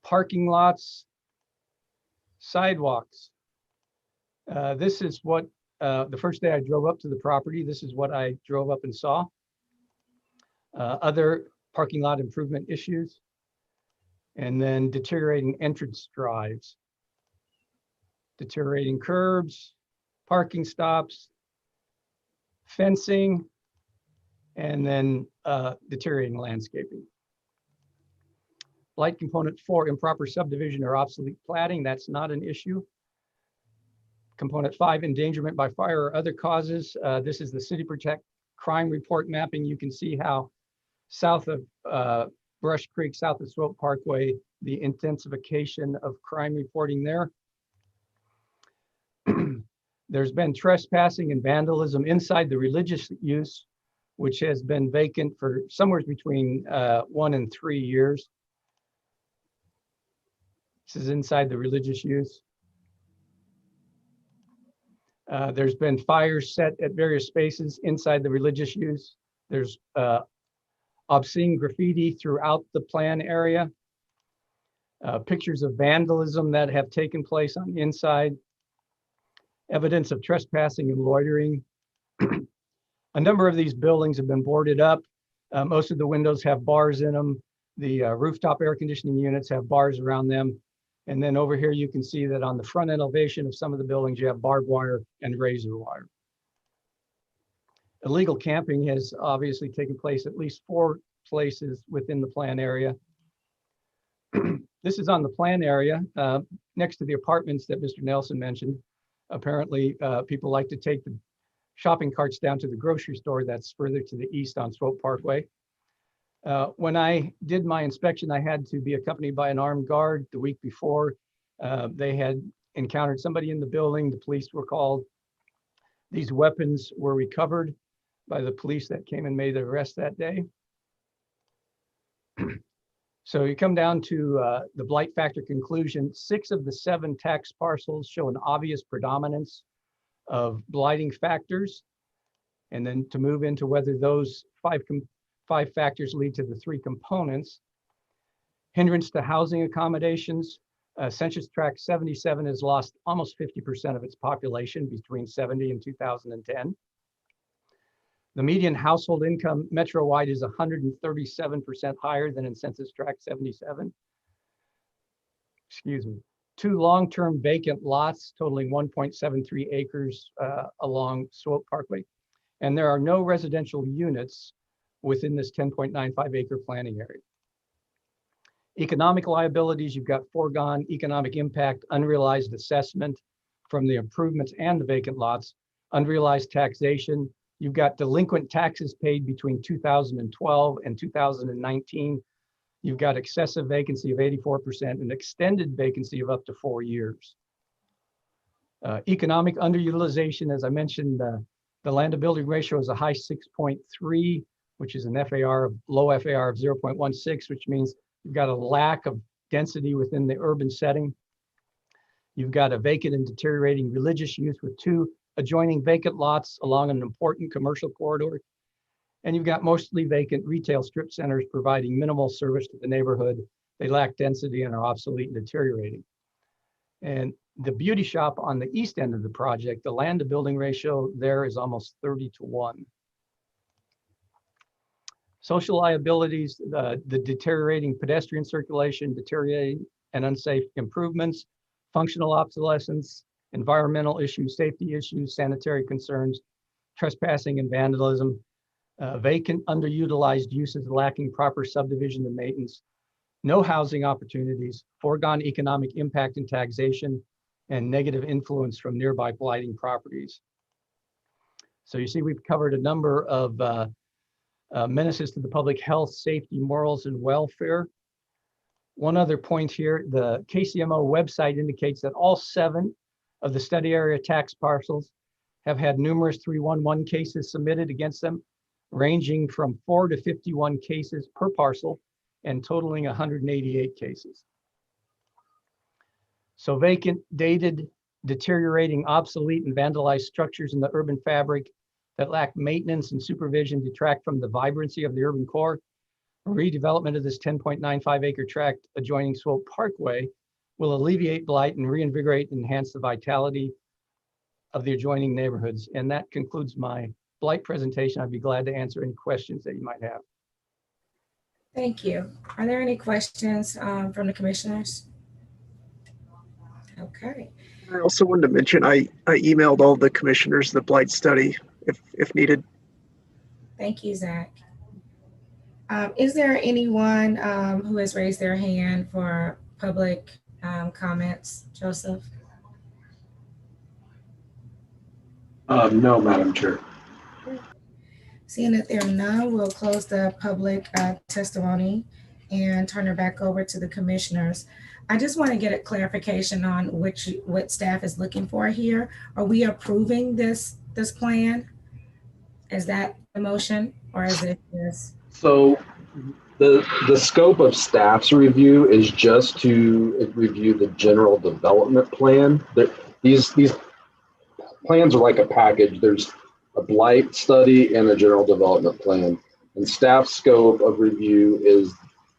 parking lots, sidewalks. This is what, the first day I drove up to the property, this is what I drove up and saw. Other parking lot improvement issues, and then deteriorating entrance drives, deteriorating curbs, parking stops, fencing, and then deteriorating landscaping. Blight component 4, improper subdivision or obsolete platting, that's not an issue. Component 5, endangerment by fire or other causes. This is the City Protect crime report mapping. You can see how south of Brush Creek, south of Swope Parkway, the intensification of crime reporting there. There's been trespassing and vandalism inside the religious use, which has been vacant for somewhere between 1 and 3 years. This is inside the religious use. There's been fires set at various spaces inside the religious use. There's obscene graffiti throughout the plan area. Pictures of vandalism that have taken place on the inside. Evidence of trespassing and loitering. A number of these buildings have been boarded up. Most of the windows have bars in them. The rooftop air conditioning units have bars around them. And then over here, you can see that on the front elevation of some of the buildings, you have barbed wire and razor wire. Illegal camping has obviously taken place at least 4 places within the plan area. This is on the plan area next to the apartments that Mr. Nelson mentioned. Apparently, people like to take the shopping carts down to the grocery store that's further to the east on Swope Parkway. When I did my inspection, I had to be accompanied by an armed guard. The week before, they had encountered somebody in the building. The police were called. These weapons were recovered by the police that came and made the arrest that day. So you come down to the blight factor conclusion. 6 of the 7 tax parcels show an obvious predominance of blighting factors. And then to move into whether those 5 factors lead to the 3 components. Hindrance to housing accommodations, Census Tract 77 has lost almost 50% of its population between 70 and 2010. The median household income metro-wide is 137% higher than in Census Tract 77. Excuse me. 2 long-term vacant lots totaling 1.73 acres along Swope Parkway. And there are no residential units within this 10.95 acre planning area. Economic liabilities, you've got foregone economic impact, unrealized assessment from the improvements and the vacant lots, unrealized taxation. You've got delinquent taxes paid between 2012 and 2019. You've got excessive vacancy of 84% and extended vacancy of up to 4 years. Economic underutilization, as I mentioned, the land to building ratio is a high 6.3, which is an low FAR of 0.16, which means you've got a lack of density within the urban setting. You've got a vacant and deteriorating religious use with 2 adjoining vacant lots along an important commercial corridor. And you've got mostly vacant retail strip centers providing minimal service to the neighborhood. They lack density and are obsolete and deteriorating. And the beauty shop on the east end of the project, the land to building ratio there is almost 30-to-1. Social liabilities, the deteriorating pedestrian circulation, deteriorating and unsafe improvements, functional obsolescence, environmental issues, safety issues, sanitary concerns, trespassing and vandalism, vacant, underutilized uses lacking proper subdivision and maintenance, no housing opportunities, foregone economic impact and taxation, and negative influence from nearby blighting properties. So you see, we've covered a number of menaces to the public health, safety, morals, and welfare. One other point here, the KCMO website indicates that all 7 of the study area tax parcels have had numerous 311 cases submitted against them, ranging from 4 to 51 cases per parcel and totaling 188 cases. So vacant, dated, deteriorating, obsolete, and vandalized structures in the urban fabric that lack maintenance and supervision detract from the vibrancy of the urban core. Redevelopment of this 10.95 acre tract adjoining Swope Parkway will alleviate blight and reinvigorate and enhance the vitality of the adjoining neighborhoods. And that concludes my blight presentation. I'd be glad to answer any questions that you might have. Thank you. Are there any questions from the commissioners? Okay. I also wanted to mention I emailed all the commissioners the blight study if needed. Thank you, Zach. Is there anyone who has raised their hand for public comments? Joseph? No, Madam Chair. Seeing that there are none, we'll close the public testimony and turn it back over to the commissioners. I just want to get a clarification on what staff is looking for here. Are we approving this plan? Is that the motion, or is it this? So the scope of staff's review is just to review the general development plan. These plans are like a package. There's a blight study and a general development plan. And staff scope of review is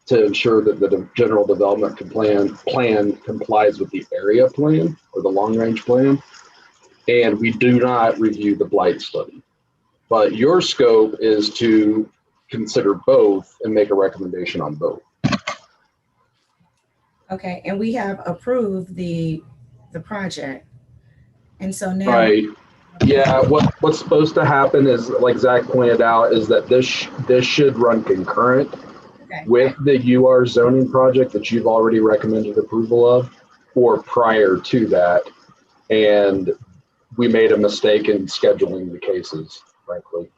to ensure that the general development plan complies with the area plan or the long range plan. And we do not review the blight study. But your scope is to consider both and make a recommendation on both. Okay, and we have approved the project. And so now. Right. Yeah, what's supposed to happen is, like Zach pointed out, is that this should run concurrent with the UR zoning project that you've already recommended approval of, or prior to that. And we made a mistake in scheduling the cases, frankly.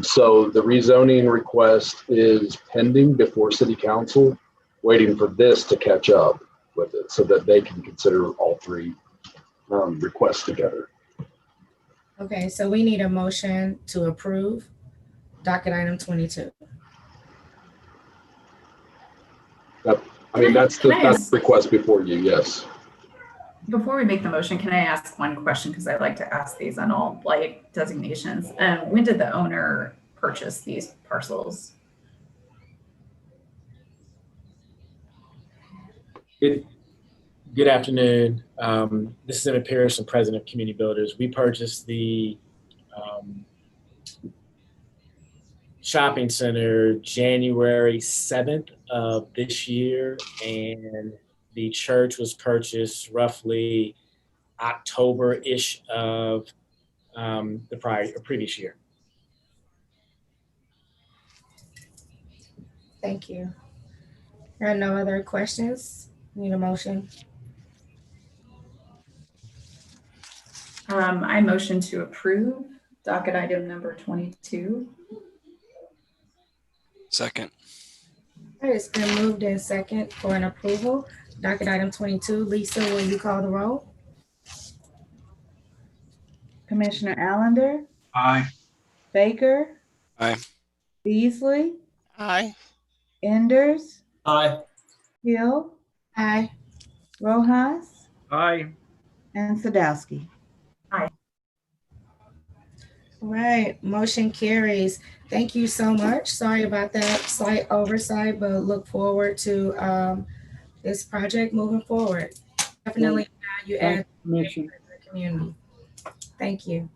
So the rezoning request is pending before City Council, waiting for this to catch up with it so that they can consider all 3 requests together. Okay, so we need a motion to approve docket item 22. That's the request before you, yes. Before we make the motion, can I ask one question? Because I like to ask these on all blight designations. When did the owner purchase these parcels? Good afternoon. This is Emmett Pearson, President of Community Builders. We purchased the shopping center January 7th of this year, and the church was purchased roughly October-ish of the previous year. Thank you. There are no other questions. Need a motion? I motion to approve docket item number 22. Second. All right, it's been moved in second for an approval. Docket item 22. Lisa, will you call the roll? Commissioner Allender, Aye. Baker, Aye. Beasley, Aye. Enders, Aye. Hill, Aye. Rojas, Aye. and Sadowski. Aye. All right, motion carries. Thank you so much. Sorry about that slight oversight, but look forward to this project moving forward. Definitely value add to the community. Thank you.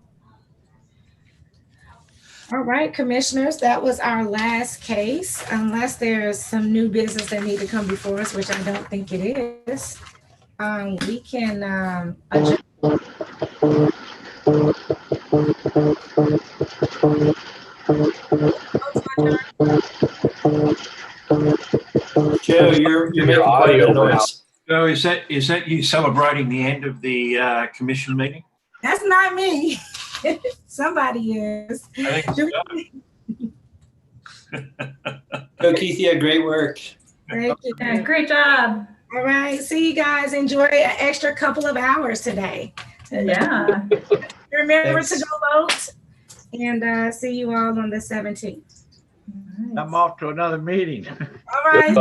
All right, commissioners, that was our last case. Unless there's some new business that need to come before us, which I don't think it is, we can adjourn. Joe, you're making quite a bit of noise. So is that you celebrating the end of the commission meeting? That's not me. Somebody is. I think Go, Keithia, great work. Thank you. Yeah, great job. All right. See you guys. Enjoy an extra couple of hours today. Yeah. Remember Thanks. to go vote. And see you all on the 17th. I'm off to another meeting. All right.